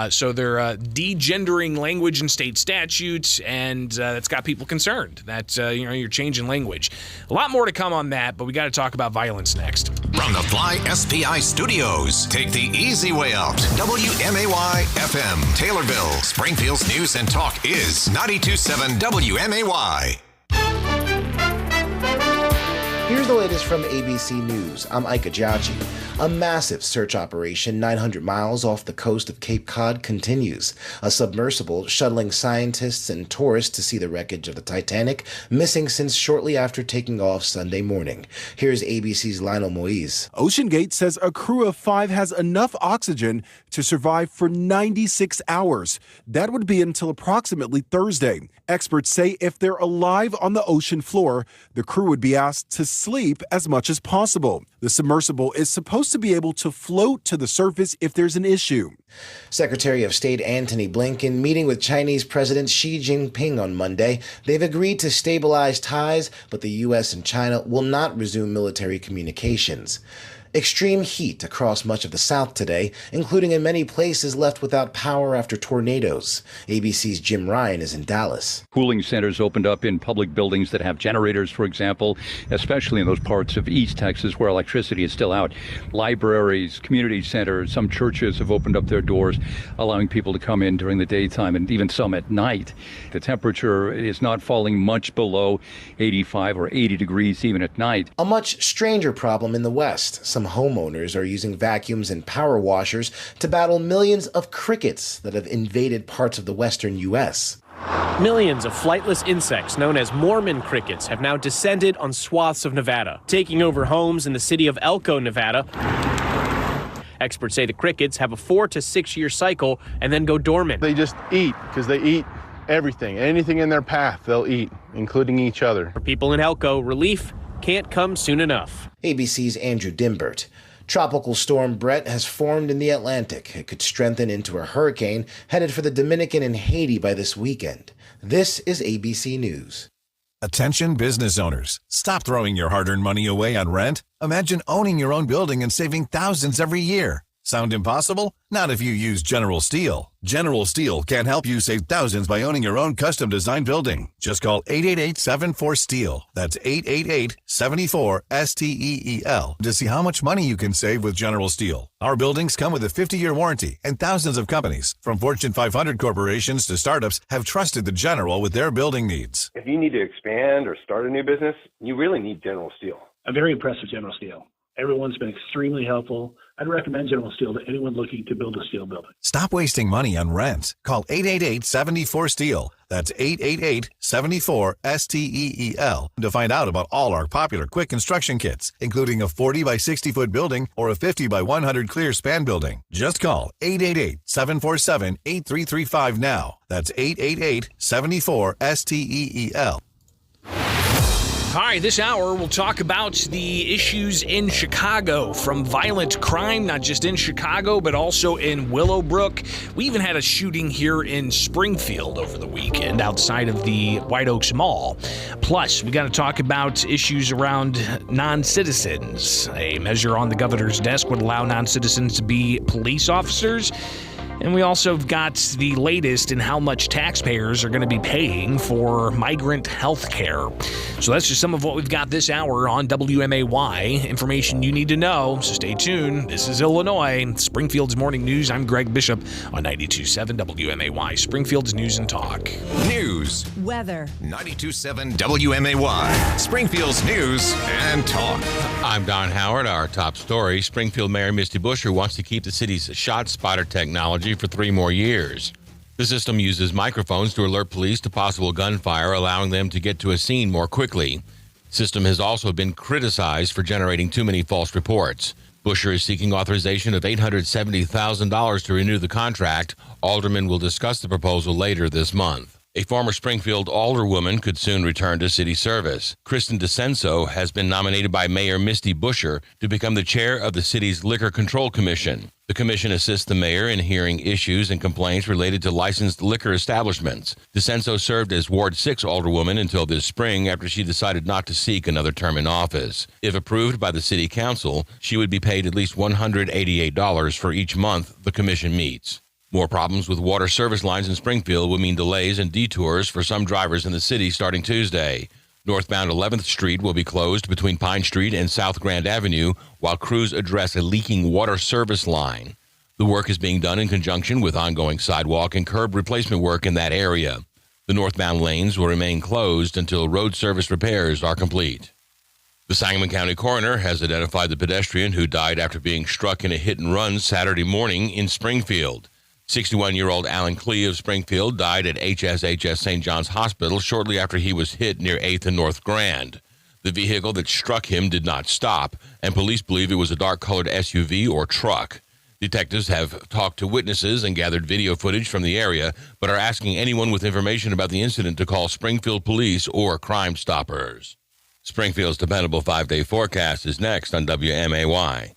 So they're degendering language in state statutes, and that's got people concerned that, you're changing language. A lot more to come on that, but we got to talk about violence next. From the Fly SPI studios, take the easy way out. WMAY FM, Taylorville, Springfield's News and Talk is 92.7 WMAY. Here's the latest from ABC News. I'm Ika Giachi. A massive search operation 900 miles off the coast of Cape Cod continues. A submersible shuttling scientists and tourists to see the wreckage of the Titanic, missing since shortly after taking off Sunday morning. Here's ABC's Lionel Moise. OceanGate says a crew of 5 has enough oxygen to survive for 96 hours. That would be until approximately Thursday. Experts say if they're alive on the ocean floor, the crew would be asked to sleep as much as possible. The submersible is supposed to be able to float to the surface if there's an issue. Secretary of State Antony Blinken meeting with Chinese President Xi Jinping on Monday. They've agreed to stabilize ties, but the U.S. and China will not resume military communications. Extreme heat across much of the South today, including in many places left without power after tornadoes. ABC's Jim Ryan is in Dallas. Cooling centers opened up in public buildings that have generators, for example, especially in those parts of East Texas where electricity is still out. Libraries, community centers, some churches have opened up their doors, allowing people to come in during the daytime and even some at night. The temperature is not falling much below 85 or 80 degrees even at night. A much stranger problem in the West. Some homeowners are using vacuums and power washers to battle millions of crickets that have invaded parts of the western U.S. Millions of flightless insects known as Mormon crickets have now descended on swaths of Nevada, taking over homes in the city of Elko, Nevada. Experts say the crickets have a 4 to 6 year cycle and then go dormant. They just eat because they eat everything. Anything in their path, they'll eat, including each other. For people in Elko, relief can't come soon enough. ABC's Andrew Dimbert. Tropical storm Brett has formed in the Atlantic. It could strengthen into a hurricane headed for the Dominican and Haiti by this weekend. This is ABC News. Attention business owners. Stop throwing your hard-earned money away on rent. Imagine owning your own building and saving thousands every year. Sound impossible? Not if you use General Steel. General Steel can help you save thousands by owning your own custom-designed building. Just call 888-74-STEEL. That's 888-74-STEEL to see how much money you can save with General Steel. Our buildings come with a 50-year warranty, and thousands of companies, from Fortune 500 corporations to startups, have trusted the General with their building needs. If you need to expand or start a new business, you really need General Steel. I'm very impressed with General Steel. Everyone's been extremely helpful. I'd recommend General Steel to anyone looking to build a steel building. Stop wasting money on rent. Call 888-74-STEEL. That's 888-74-STEEL to find out about all our popular quick construction kits, including a 40 by 60 foot building or a 50 by 100 clear span building. Just call 888-747-8335 now. That's 888-74-STEEL. All right, this hour we'll talk about the issues in Chicago, from violent crime, not just in Chicago, but also in Willowbrook. We even had a shooting here in Springfield over the weekend outside of the White Oaks Mall. Plus, we got to talk about issues around non-citizens. A measure on the governor's desk would allow non-citizens to be police officers. And we also got the latest in how much taxpayers are going to be paying for migrant health care. So that's just some of what we've got this hour on WMAY. Information you need to know, so stay tuned. This is Illinois, Springfield's Morning News. I'm Greg Bishop on 92.7 WMAY, Springfield's News and Talk. News. Weather. 92.7 WMAY, Springfield's News and Talk. I'm Don Howard. Our top story, Springfield Mayor Misty Buscher wants to keep the city's shot spotter technology for 3 more years. The system uses microphones to alert police to possible gunfire, allowing them to get to a scene more quickly. The system has also been criticized for generating too many false reports. Buscher is seeking authorization of $870,000 to renew the contract. Aldermen will discuss the proposal later this month. A former Springfield alderwoman could soon return to city service. Kristen DeCenso has been nominated by Mayor Misty Buscher to become the chair of the city's Liquor Control Commission. The commission assists the mayor in hearing issues and complaints related to licensed liquor establishments. DeCenso served as Ward 6 alderwoman until this spring after she decided not to seek another term in office. If approved by the city council, she would be paid at least $188 for each month the commission meets. More problems with water service lines in Springfield would mean delays and detours for some drivers in the city starting Tuesday. Northbound 11th Street will be closed between Pine Street and South Grand Avenue while crews address a leaking water service line. The work is being done in conjunction with ongoing sidewalk and curb replacement work in that area. The northbound lanes will remain closed until road service repairs are complete. The Sangamon County coroner has identified the pedestrian who died after being struck in a hit-and-run Saturday morning in Springfield. 61-year-old Alan Klee of Springfield died at HSHS St. John's Hospital shortly after he was hit near 8th and North Grand. The vehicle that struck him did not stop, and police believe it was a dark-colored SUV or truck. Detectives have talked to witnesses and gathered video footage from the area, but are asking anyone with information about the incident to call Springfield Police or Crime Stoppers. Springfield's dependable 5-day forecast is next on WMAY.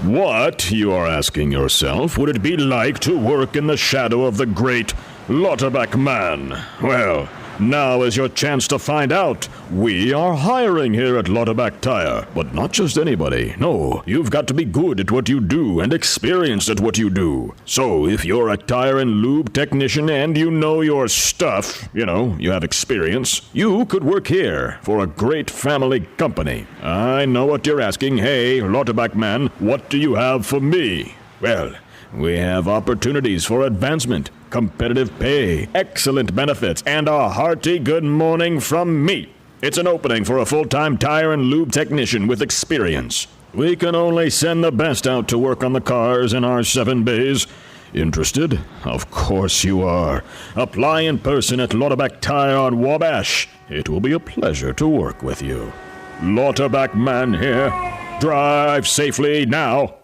What, you are asking yourself, would it be like to work in the shadow of the great Lauterbach man? Well, now is your chance to find out. We are hiring here at Lauterbach Tire, but not just anybody. No, you've got to be good at what you do and experienced at what you do. So if you're a tire and lube technician and you know your stuff, you have experience, you could work here for a great family company. I know what you're asking. Hey, Lauterbach man, what do you have for me? Well, we have opportunities for advancement, competitive pay, excellent benefits, and a hearty good morning from me. It's an opening for a full-time tire and lube technician with experience. We can only send the best out to work on the cars in our 7 bays. Interested? Of course you are. Apply in person at Lauterbach Tire on Wabash. It will be a pleasure to work with you. Lauterbach man here. Drive safely now.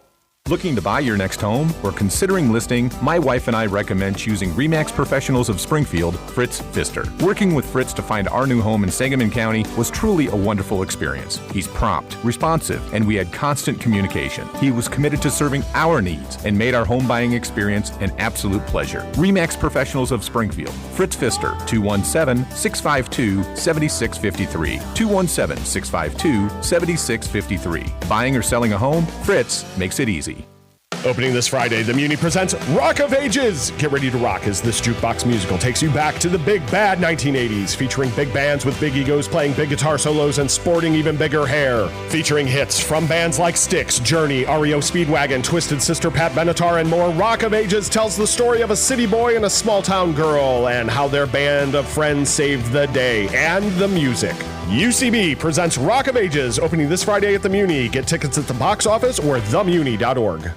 Looking to buy your next home or considering listing? My wife and I recommend choosing RE/MAX Professionals of Springfield, Fritz Pfister. Working with Fritz to find our new home in Sangamon County was truly a wonderful experience. He's prompt, responsive, and we had constant communication. He was committed to serving our needs and made our home buying experience an absolute pleasure. RE/MAX Professionals of Springfield, Fritz Pfister, 217-652-7653. 217-652-7653. Buying or selling a home? Fritz makes it easy. Opening this Friday, the Muni presents Rock of Ages. Get ready to rock as this jukebox musical takes you back to the big bad 1980s, featuring big bands with big egos playing big guitar solos and sporting even bigger hair. Featuring hits from bands like Styx, Journey, REO Speedwagon, Twisted Sister, Pat Benatar, and more, Rock of Ages tells the story of a city boy and a small-town girl and how their band of friends saved the day, and the music. UCB presents Rock of Ages, opening this Friday at the Muni. Get tickets at the box office or themuni.org.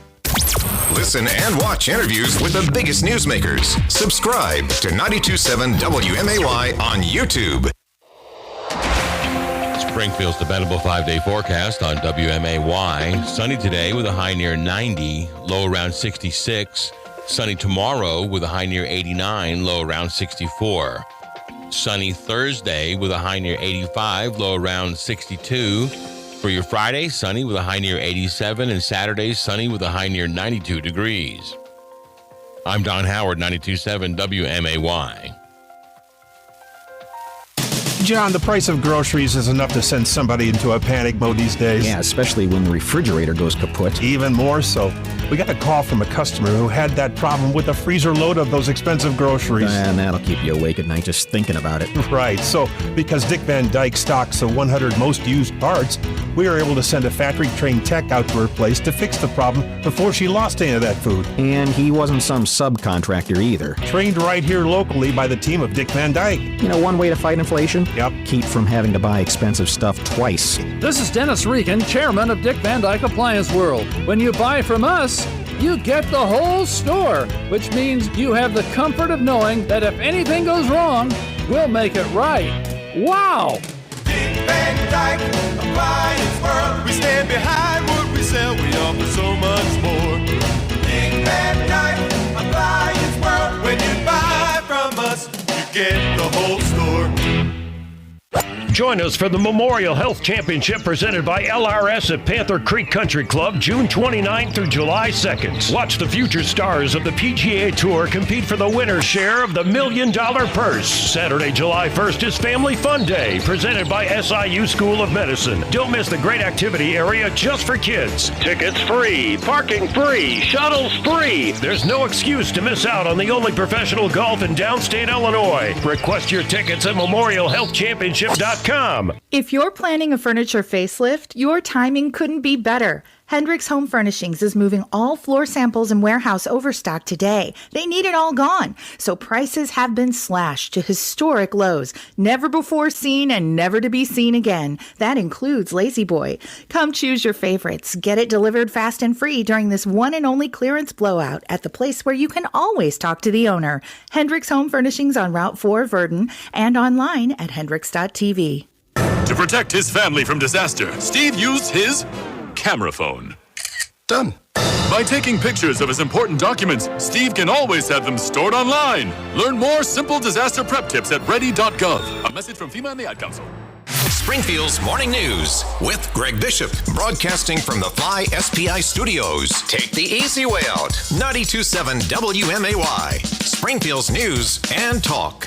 Listen and watch interviews with the biggest newsmakers. Subscribe to 92.7 WMAY on YouTube. Springfield's dependable 5-day forecast on WMAY. Sunny today with a high near 90, low around 66. Sunny tomorrow with a high near 89, low around 64. Sunny Thursday with a high near 85, low around 62. For your Friday, sunny with a high near 87, and Saturday, sunny with a high near 92 degrees. I'm Don Howard, 92.7 WMAY. John, the price of groceries is enough to send somebody into a panic mode these days. Yeah, especially when the refrigerator goes kaput. Even more so. We got a call from a customer who had that problem with a freezer load of those expensive groceries. And that'll keep you awake at night just thinking about it. Right. So, because Dick Van Dyke stocks the 100 most used parts, we were able to send a factory-trained tech out to her place to fix the problem before she lost any of that food. And he wasn't some subcontractor either. Trained right here locally by the team of Dick Van Dyke. You know one way to fight inflation? Yep. Keep from having to buy expensive stuff twice. This is Dennis Regan, chairman of Dick Van Dyke Appliance World. When you buy from us, you get the whole store, which means you have the comfort of knowing that if anything goes wrong, we'll make it right. Wow! Dick Van Dyke Appliance World. We stand behind what we sell. We offer so much more. Dick Van Dyke Appliance World. When you buy from us, you get the whole store. Join us for the Memorial Health Championship presented by LRS at Panther Creek Country Club, June 29th through July 2nd. Watch the future stars of the PGA Tour compete for the winner's share of the $1 million purse. Saturday, July 1st is Family Fun Day, presented by SIU School of Medicine. Don't miss the great activity area just for kids. Tickets free, parking free, shuttles free. There's no excuse to miss out on the only professional golf in downstate Illinois. Request your tickets at memorialhealthchampionship.com. If you're planning a furniture facelift, your timing couldn't be better. Hendricks Home Furnishings is moving all floor samples and warehouse overstock today. They need it all gone. So prices have been slashed to historic lows, never before seen and never to be seen again. That includes Lazy Boy. Come choose your favorites. Get it delivered fast and free during this one and only clearance blowout at the place where you can always talk to the owner. Hendricks Home Furnishings on Route 4, Verdon, and online at hendricks.tv. To protect his family from disaster, Steve used his camera phone. Done. By taking pictures of his important documents, Steve can always have them stored online. Learn more simple disaster prep tips at ready.gov. A message from FEMA and the Ad Council. Springfield's Morning News with Greg Bishop, broadcasting from the Fly SPI studios. Take the easy way out. 92.7 WMAY, Springfield's News and Talk.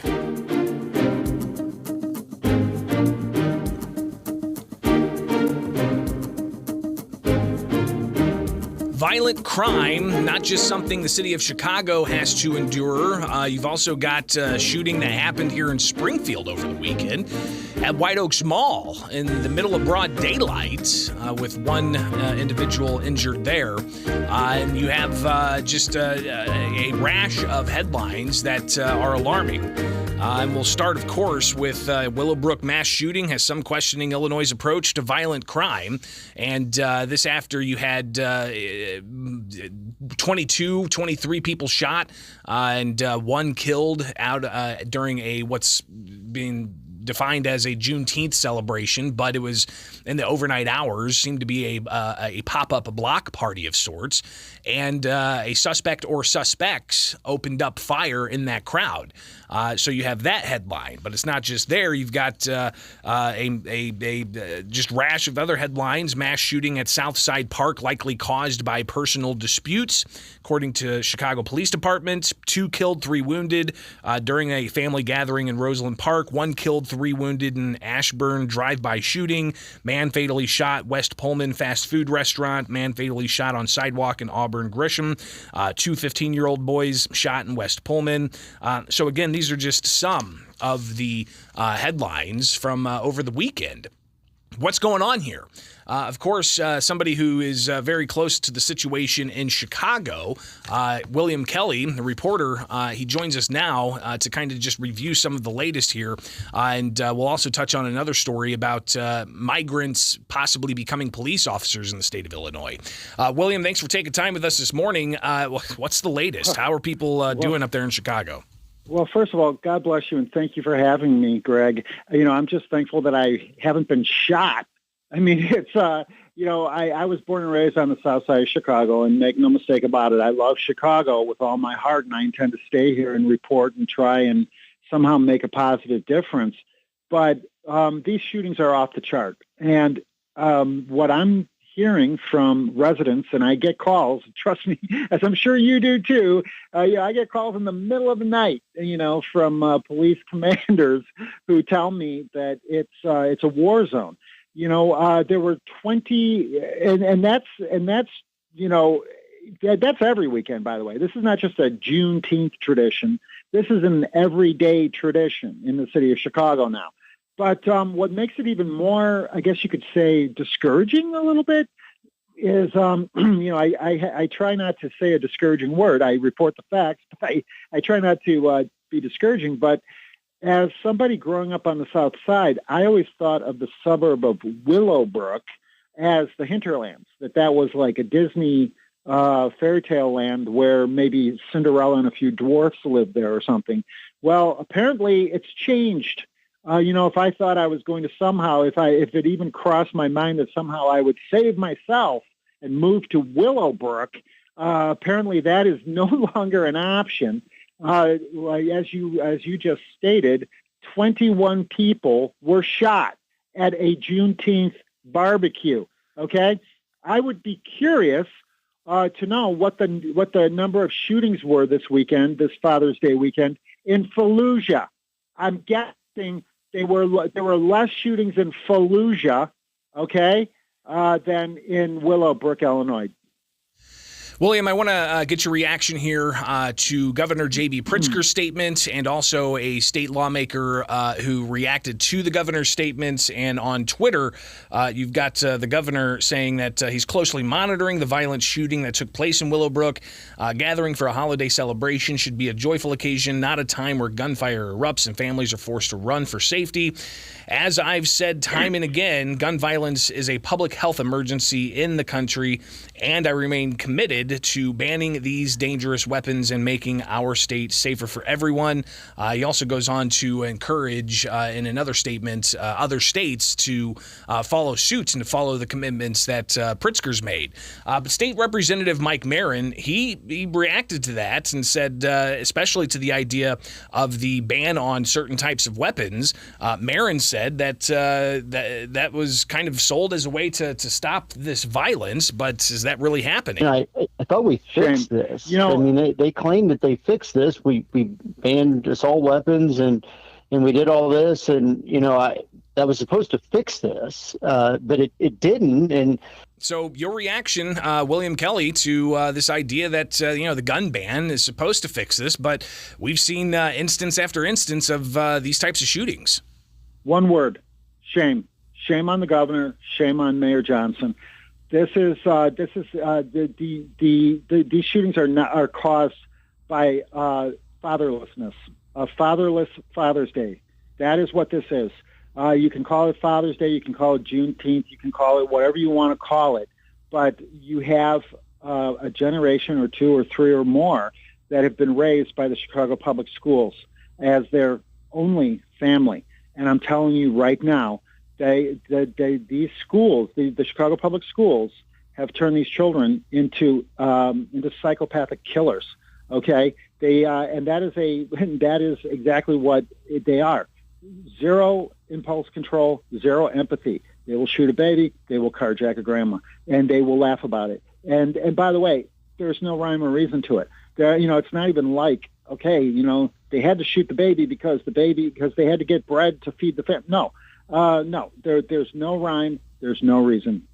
Violent crime, not just something the city of Chicago has to endure. You've also got a shooting that happened here in Springfield over the weekend at White Oaks Mall in the middle of broad daylight with one individual injured there. And you have just a rash of headlines that are alarming. And we'll start, of course, with Willowbrook mass shooting has some questioning Illinois' approach to violent crime. And this after you had 23 people shot and one killed out during what's being defined as a Juneteenth celebration, but it was in the overnight hours, seemed to be a pop-up block party of sorts, and a suspect or suspects opened up fire in that crowd. So you have that headline, but it's not just there. You've got a just rash of other headlines. Mass shooting at Southside Park likely caused by personal disputes. According to Chicago Police Department, 2 killed, 3 wounded during a family gathering in Roseland Park. 1 killed, 3 wounded in Ashburn drive-by shooting. Man fatally shot West Pullman fast food restaurant. Man fatally shot on sidewalk in Auburn Grisham. 2 15-year-old boys shot in West Pullman. So again, these are just some of the headlines from over the weekend. What's going on here? Of course, somebody who is very close to the situation in Chicago, William Kelly, the reporter, he joins us now to kind of just review some of the latest here. And we'll also touch on another story about migrants possibly becoming police officers in the state of Illinois. William, thanks for taking time with us this morning. What's the latest? How are people doing up there in Chicago? Well, first of all, God bless you, and thank you for having me, Greg. I'm just thankful that I haven't been shot. I mean, it's, I was born and raised on the south side of Chicago, and make no mistake about it, I love Chicago with all my heart, and I intend to stay here and report and try and somehow make a positive difference. But these shootings are off the chart. And what I'm hearing from residents, and I get calls, trust me, as I'm sure you do too, I get calls in the middle of the night, from police commanders who tell me that it's a war zone. There were 20, and that's that's every weekend, by the way. This is not just a Juneteenth tradition. This is an everyday tradition in the city of Chicago now. But what makes it even more, I guess you could say, discouraging a little bit is, I try not to say a discouraging word. I report the facts, but I try not to be discouraging. But as somebody growing up on the South Side, I always thought of the suburb of Willowbrook as the hinterlands, that was like a Disney fairy tale land where maybe Cinderella and a few dwarfs lived there or something. Well, apparently it's changed. If I thought I was going to somehow, if it even crossed my mind that somehow I would save myself and move to Willowbrook, apparently that is no longer an option. As you just stated, 21 people were shot at a Juneteenth barbecue. Okay, I would be curious to know what the number of shootings were this Father's Day weekend in Fallujah. I'm guessing there were less shootings in Fallujah, okay, than in Willowbrook, Illinois. William, I want to get your reaction here to Governor J.B. Pritzker's statement and also a state lawmaker who reacted to the governor's statements. And on Twitter, you've got the governor saying that he's closely monitoring the violent shooting that took place in Willowbrook. Gathering for a holiday celebration should be a joyful occasion, not a time where gunfire erupts and families are forced to run for safety. As I've said time and again, gun violence is a public health emergency in the country, and I remain committed to banning these dangerous weapons and making our state safer for everyone. He also goes on to encourage, in another statement, other states to follow suit and to follow the commitments that Pritzker's made. But State Representative Mike Marin, he reacted to that and said, especially to the idea of the ban on certain types of weapons, Marin said that was kind of sold as a way to stop this violence, but is that really happening? I thought we fixed this. They claim that they fixed this. We banned assault weapons and we did all this, and that was supposed to fix this, but it didn't. And so your reaction, William Kelly, to this idea that the gun ban is supposed to fix this, but we've seen instance after instance of these types of shootings. One word: shame. Shame on the governor. Shame on Mayor Johnson. These shootings are caused by fatherlessness, a fatherless Father's Day. That is what this is. You can call it Father's Day, you can call it Juneteenth, you can call it whatever you want to call it, but you have a generation or two or three or more that have been raised by the Chicago Public Schools as their only family. And I'm telling you right now, these schools, the Chicago Public Schools, have turned these children into psychopathic killers. Okay, and that is exactly what they are. Zero impulse control, zero empathy. They will shoot a baby, they will carjack a grandma, and they will laugh about it. And by the way, there's no rhyme or reason to it. It's not even like, okay, they had to shoot the baby because they had to get bread to feed the family. No, there's no rhyme, there's no reason.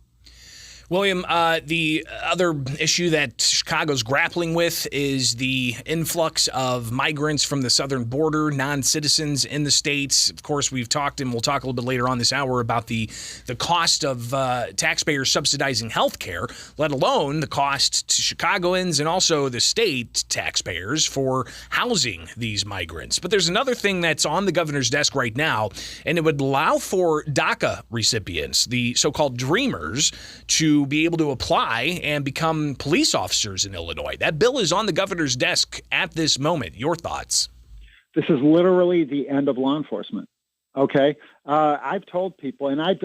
William, the other issue that Chicago's grappling with is the influx of migrants from the southern border, non-citizens in the states. Of course, we've talked, and we'll talk a little bit later on this hour, about the cost of taxpayers subsidizing health care, let alone the cost to Chicagoans and also the state taxpayers for housing these migrants. But there's another thing that's on the governor's desk right now, and it would allow for DACA recipients, the so-called Dreamers, to be able to apply and become police officers in Illinois. That bill is on the governor's desk at this moment. Your thoughts? This is literally the end of law enforcement. Okay, I've told people, and I've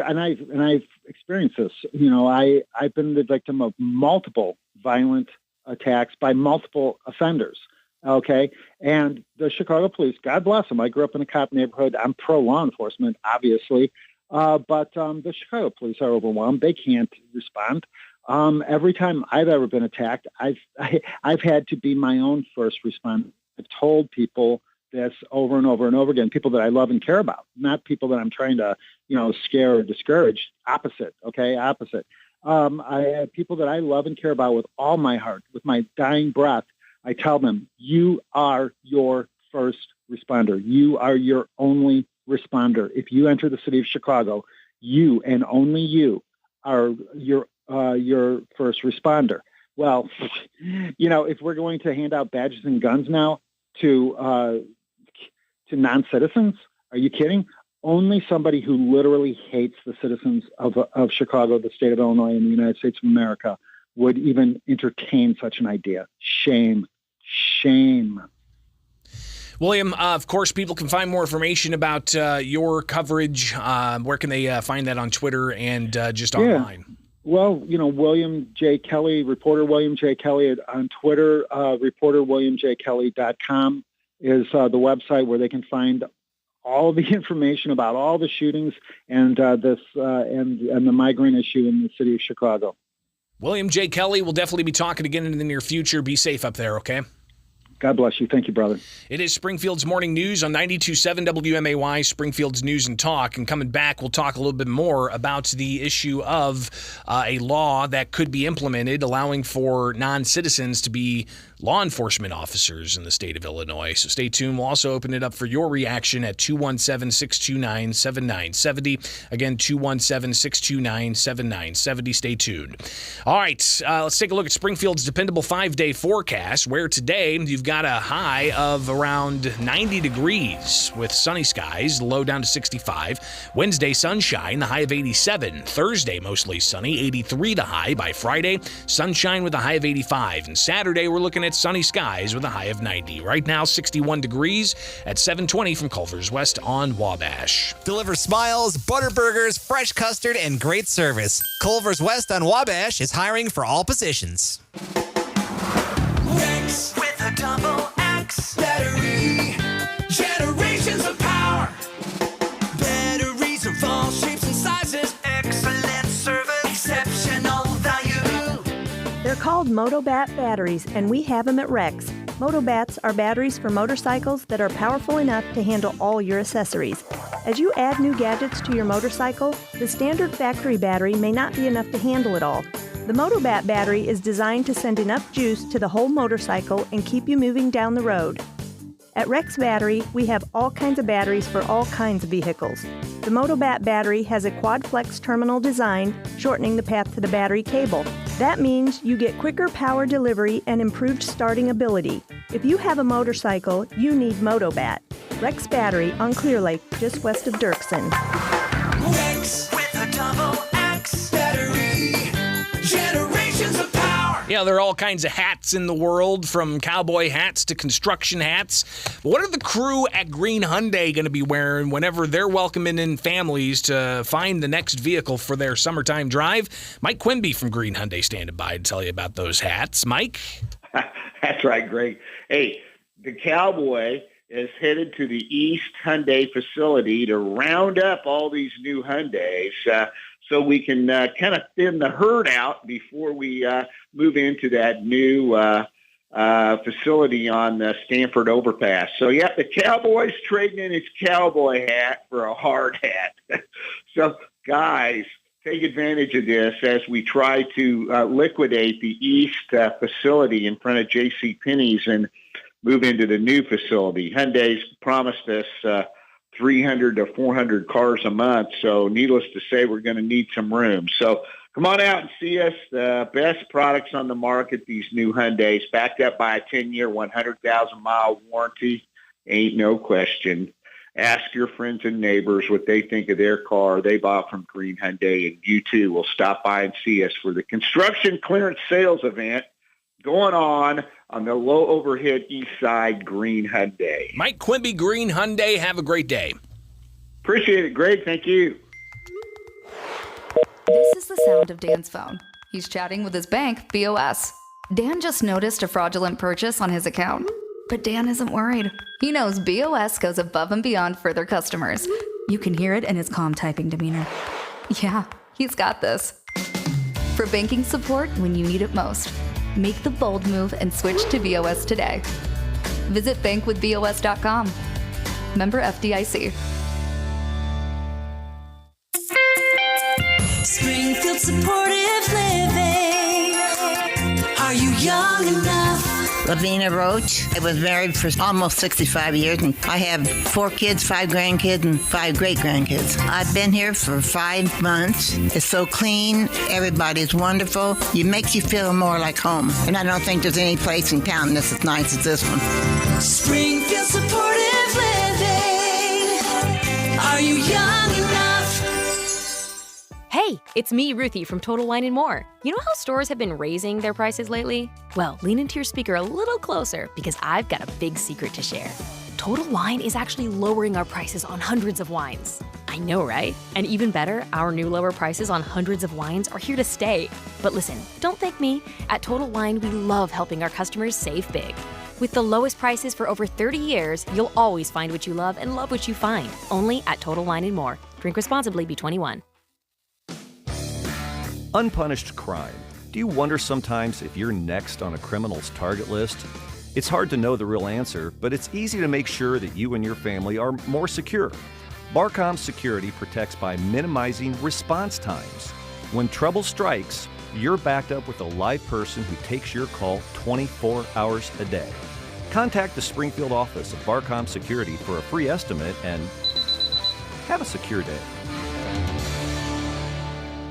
experienced this. I've been the victim of multiple violent attacks by multiple offenders. Okay, and the Chicago police, God bless them. I grew up in a cop neighborhood. I'm pro law enforcement, obviously. But the Chicago police are overwhelmed. They can't respond. Every time I've ever been attacked, I've had to be my own first responder. I've told people this over and over and over again, people that I love and care about, not people that I'm trying to, scare or discourage. Opposite, okay, opposite. People that I love and care about with all my heart, with my dying breath, I tell them, you are your first responder. You are your only responder. If you enter the city of Chicago, you and only you are your first responder. Well, if we're going to hand out badges and guns now to non-citizens, are you kidding? Only somebody who literally hates the citizens of Chicago, the state of Illinois, and the United States of America would even entertain such an idea. Shame. Shame. William, of course, people can find more information about your coverage. Where can they find that on Twitter and just online? Well, William J. Kelly, reporter William J. Kelly on Twitter, reporterwilliamjkelly.com is the website where they can find all the information about all the shootings and and the migrant issue in the city of Chicago. William J. Kelly, will definitely be talking again in the near future. Be safe up there, okay? God bless you. Thank you, brother. It is Springfield's Morning News on 92.7 WMAY, Springfield's News and Talk. And coming back, we'll talk a little bit more about the issue of a law that could be implemented allowing for non-citizens to be law enforcement officers in the state of Illinois. So stay tuned. We'll also open it up for your reaction at 217-629-7970. Again, 217-629-7970. Stay tuned. All right, let's take a look at Springfield's dependable 5-day forecast, where today you've got a high of around 90 degrees with sunny skies, the low down to 65. Wednesday, sunshine, the high of 87. Thursday, mostly sunny, 83 the high. By Friday, sunshine with a high of 85. And Saturday, we're looking at sunny skies with a high of 90. Right now, 61 degrees at 720 from Culver's West on Wabash. Deliver smiles, butter burgers, fresh custard, and great service. Culver's West on Wabash is hiring for all positions. Rex with a double X battery. Generations of power. Batteries of all shapes and sizes. Excellent service. Exceptional value. They're called Motobat batteries, and we have them at Rex. Motobats are batteries for motorcycles that are powerful enough to handle all your accessories. As you add new gadgets to your motorcycle, the standard factory battery may not be enough to handle it all. The Motobat battery is designed to send enough juice to the whole motorcycle and keep you moving down the road. At Rex Battery, we have all kinds of batteries for all kinds of vehicles. The Motobat battery has a quad flex terminal design, shortening the path to the battery cable. That means you get quicker power delivery and improved starting ability. If you have a motorcycle, you need Motobat. Rex Battery on Clear Lake, just west of Dirksen. Rex with a double X battery. Generations of power. Yeah, there are all kinds of hats in the world, from cowboy hats to construction hats. But what are the crew at Green Hyundai going to be wearing whenever they're welcoming in families to find the next vehicle for their summertime drive? Mike Quimby from Green Hyundai standing by to tell you about those hats. Mike? That's right, Greg. Hey, the cowboy is headed to the East Hyundai facility to round up all these new Hyundais so we can kind of thin the herd out before we move into that new facility on the Stanford Overpass. So, yeah, the cowboy's trading in his cowboy hat for a hard hat. So, guys, take advantage of this as we try to liquidate the East facility in front of JCPenney's and move into the new facility. Hyundai's promised us 300 to 400 cars a month, so needless to say, we're going to need some room. So come on out and see us. The best products on the market, these new Hyundais, backed up by a 10-year, 100,000-mile warranty. Ain't no question. Ask your friends and neighbors what they think of their car they bought from Green Hyundai, and you too will stop by and see us for the construction clearance sales event going on the low overhead east side Green Hyundai. Mike Quimby, Green Hyundai. Have a great day. Appreciate it, Greg. Thank you. This is the sound of Dan's phone. He's chatting with his bank, BOS. Dan just noticed a fraudulent purchase on his account. But Dan isn't worried. He knows BOS goes above and beyond for their customers. You can hear it in his calm typing demeanor. Yeah, he's got this. For banking support when you need it most, make the bold move and switch to BOS today. Visit bankwithbos.com. Member FDIC. Springfield supportive Lavina Roach. I was married for almost 65 years, and I have 4 kids, 5 grandkids, and 5 great-grandkids. I've been here for 5 months. It's so clean. Everybody's wonderful. It makes you feel more like home. And I don't think there's any place in town that's as nice as this one. Springfield Supportive Living. Are you young enough? Hey, it's me, Ruthie from Total Wine & More. You know how stores have been raising their prices lately? Well, lean into your speaker a little closer because I've got a big secret to share. Total Wine is actually lowering our prices on hundreds of wines. I know, right? And even better, our new lower prices on hundreds of wines are here to stay. But listen, don't thank me. At Total Wine, we love helping our customers save big. With the lowest prices for over 30 years, you'll always find what you love and love what you find. Only at Total Wine & More. Drink responsibly, be 21. Unpunished crime. Do you wonder sometimes if you're next on a criminal's target list? It's hard to know the real answer, but it's easy to make sure that you and your family are more secure. Barcom Security protects by minimizing response times. When trouble strikes, you're backed up with a live person who takes your call 24 hours a day. Contact the Springfield office of Barcom Security for a free estimate and have a secure day.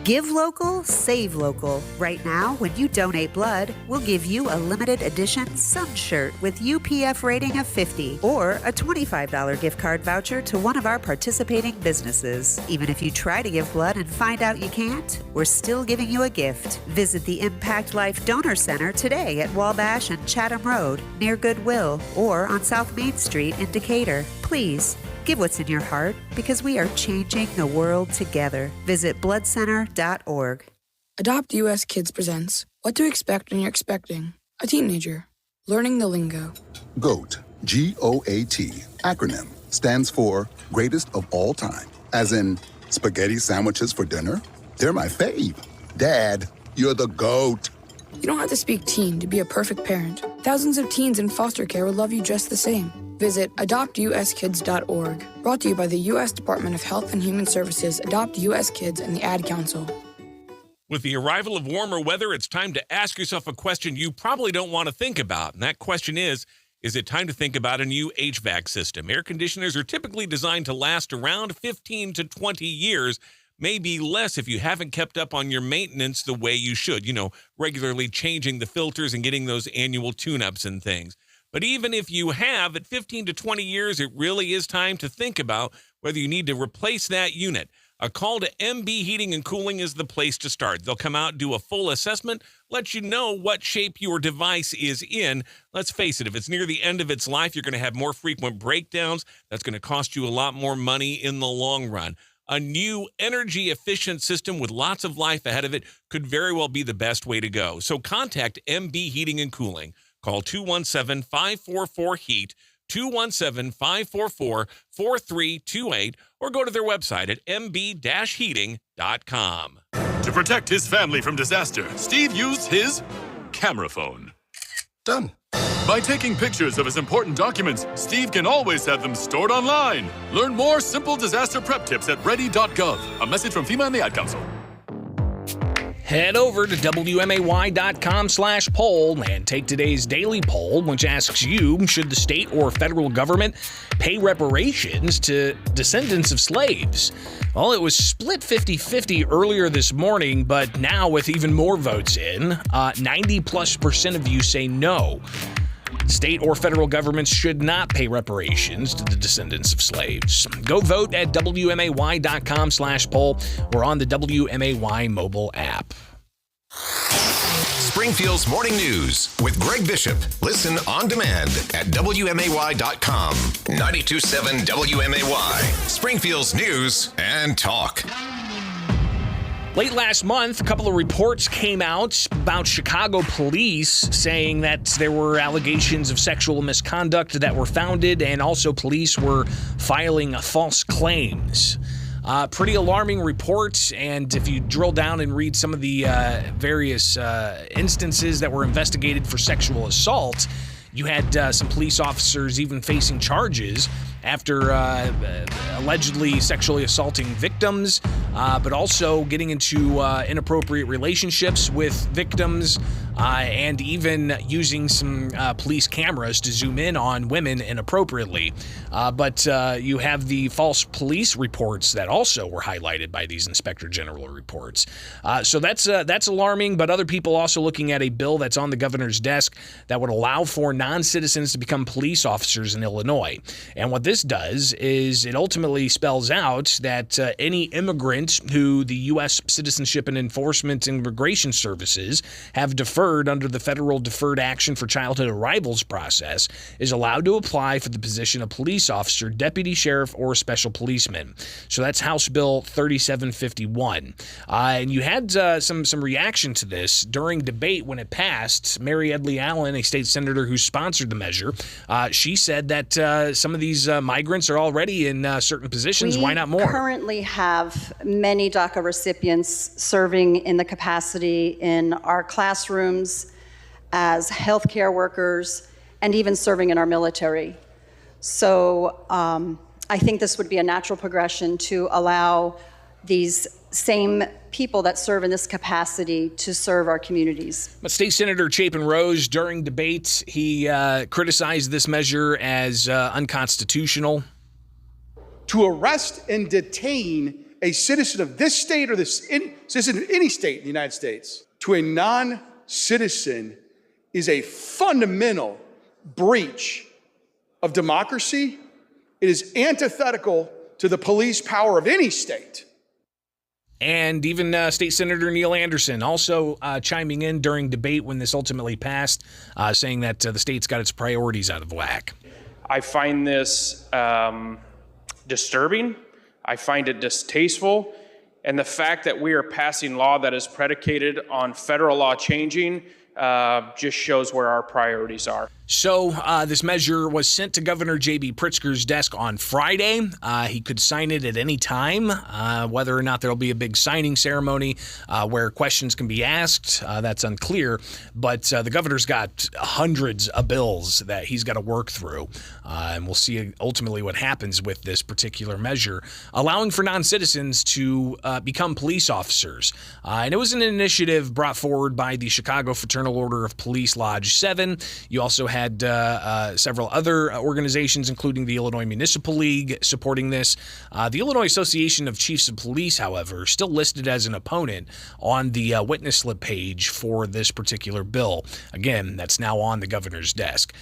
Give local, save local. Right now, when you donate blood, we'll give you a limited edition Sun shirt with UPF rating of 50 or a $25 gift card voucher to one of our participating businesses. Even if you try to give blood and find out you can't, we're still giving you a gift. Visit the Impact Life Donor Center today at Wabash and Chatham Road near Goodwill or on South Main Street in Decatur. Please, give what's in your heart because we are changing the world together. Visit bloodcenter.org. Adopt US Kids presents What to Expect When You're Expecting a Teenager. Learning the lingo. GOAT, G-O-A-T, acronym, stands for Greatest of All Time. As in, spaghetti sandwiches for dinner? They're my fave. Dad, you're the GOAT. You don't have to speak teen to be a perfect parent. Thousands of teens in foster care would love you just the same. Visit adoptuskids.org. Brought to you by the U.S. Department of Health and Human Services, Adopt U.S. Kids, and the Ad Council. With the arrival of warmer weather, it's time to ask yourself a question you probably don't want to think about. And that question is it time to think about a new HVAC system? Air conditioners are typically designed to last around 15 to 20 years, maybe less if you haven't kept up on your maintenance the way you should. You know, regularly changing the filters and getting those annual tune-ups and things. But even if you have, at 15 to 20 years, it really is time to think about whether you need to replace that unit. A call to MB Heating and Cooling is the place to start. They'll come out, do a full assessment, let you know what shape your device is in. Let's face it, if it's near the end of its life, you're going to have more frequent breakdowns. That's going to cost you a lot more money in the long run. A new energy-efficient system with lots of life ahead of it could very well be the best way to go. So contact MB Heating and Cooling. Call 217-544-HEAT, 217-544-4328, or go to their website at mb-heating.com. To protect his family from disaster, Steve used his camera phone. Done. By taking pictures of his important documents, Steve can always have them stored online. Learn more simple disaster prep tips at ready.gov. A message from FEMA and the Ad Council. Head over to WMAY.com/poll and take today's daily poll, which asks you, should the state or federal government pay reparations to descendants of slaves? Well, it was split 50-50 earlier this morning, but now with even more votes in, 90+% of you say no. State or federal governments should not pay reparations to the descendants of slaves. Go vote at WMAY.com/poll or on the WMAY mobile app. Springfield's Morning News with Greg Bishop. Listen on demand at WMAY.com. 92.7 WMAY. Springfield's News and Talk. Late last month, a couple of reports came out about Chicago police saying that there were allegations of sexual misconduct that were founded, and also police were filing false claims. Pretty alarming reports, and if you drill down and read some of the various instances that were investigated for sexual assault, you had some police officers even facing charges after allegedly sexually assaulting victims, but also getting into inappropriate relationships with victims, and even using some police cameras to zoom in on women inappropriately. But you have the false police reports that also were highlighted by these Inspector General reports. So that's alarming, but other people also looking at a bill that's on the governor's desk that would allow for non-citizens to become police officers in Illinois. And what this does is it ultimately spells out that any immigrant who the U.S. Citizenship and Enforcement Immigration Services have deferred under the Federal Deferred Action for Childhood Arrivals process is allowed to apply for the position of police officer, deputy sheriff, or special policeman. So that's House Bill 3751. And you had some reaction to this during debate when it passed. Mary Edley Allen, a state senator who sponsored the measure, she said that some of these migrants are already in certain positions. Why not more? We currently have many DACA recipients serving in the capacity in our classrooms, as healthcare workers, and even serving in our military. So I think this would be a natural progression to allow these same people that serve in this capacity to serve our communities. But State Senator Chapin Rose, during debate, he criticized this measure as unconstitutional. To arrest and detain a citizen of this state or citizen of any state in the United States to a non-citizen is a fundamental breach of democracy. It is antithetical to the police power of any state. And even State Senator Neil Anderson also chiming in during debate when this ultimately passed, saying that the state's got its priorities out of whack. I find this disturbing. I find it distasteful. And the fact that we are passing law that is predicated on federal law changing just shows where our priorities are. So this measure was sent to Governor J.B. Pritzker's desk on Friday. He could sign it at any time. Whether or not there'll be a big signing ceremony where questions can be asked, that's unclear. But the governor's got hundreds of bills that he's got to work through. And we'll see ultimately what happens with this particular measure, allowing for non-citizens to become police officers. And it was an initiative brought forward by the Chicago Fraternal Order of Police Lodge 7. You also had several other organizations, including the Illinois Municipal League, supporting this. The Illinois Association of Chiefs of Police, however, still listed as an opponent on the witness slip page for this particular bill. Again, that's now on the governor's desk.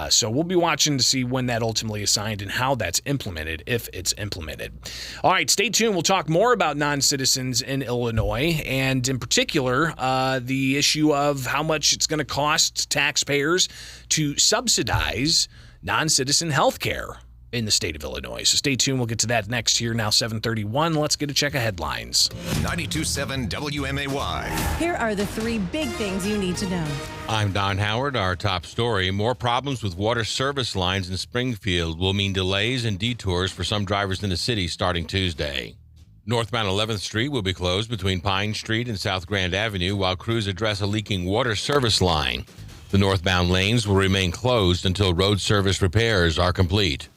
So we'll be watching to see when that ultimately is signed and how that's implemented, if it's implemented. All right, stay tuned. We'll talk more about non-citizens in Illinois, and in particular, the issue of how much it's going to cost taxpayers to subsidize non-citizen health care in the state of Illinois. So stay tuned. We'll get to that next here. Now 7:31. Let's get a check of headlines. 92.7 WMAY. Here are the three big things you need to know. I'm Don Howard. Our top story: more problems with water service lines in Springfield will mean delays and detours for some drivers in the city starting Tuesday. Northbound 11th Street will be closed between Pine Street and South Grand Avenue while crews address a leaking water service line. The northbound lanes will remain closed until road service repairs are complete.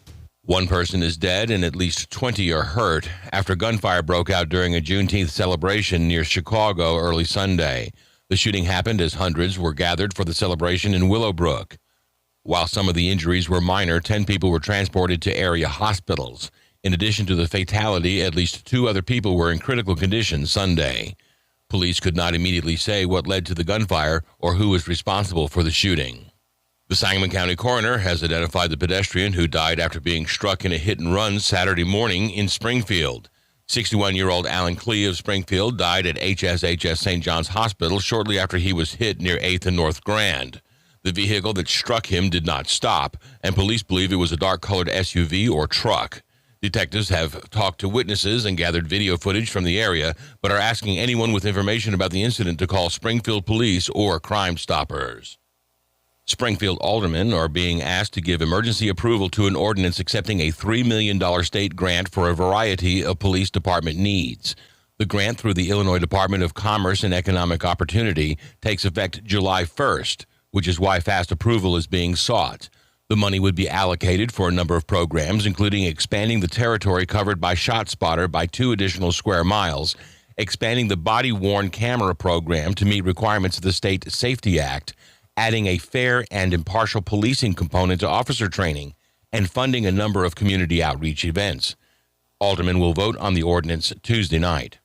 One person is dead and at least 20 are hurt after gunfire broke out during a Juneteenth celebration near Chicago early Sunday. The shooting happened as hundreds were gathered for the celebration in Willowbrook. While some of the injuries were minor, 10 people were transported to area hospitals. In addition to the fatality, at least 2 other people were in critical condition Sunday. Police could not immediately say what led to the gunfire or who was responsible for the shooting. The Sangamon County coroner has identified the pedestrian who died after being struck in a hit-and-run Saturday morning in Springfield. 61-year-old Alan Klee of Springfield died at HSHS St. John's Hospital shortly after he was hit near 8th and North Grand. The vehicle that struck him did not stop, and police believe it was a dark-colored SUV or truck. Detectives have talked to witnesses and gathered video footage from the area, but are asking anyone with information about the incident to call Springfield Police or Crime Stoppers. Springfield aldermen are being asked to give emergency approval to an ordinance accepting a $3 million state grant for a variety of police department needs. The grant, through the Illinois Department of Commerce and Economic Opportunity, takes effect July 1st, which is why fast approval is being sought. The money would be allocated for a number of programs, including expanding the territory covered by ShotSpotter by 2 additional square miles, expanding the body-worn camera program to meet requirements of the State Safety Act, adding a fair and impartial policing component to officer training, and funding a number of community outreach events. Aldermen will vote on the ordinance Tuesday night.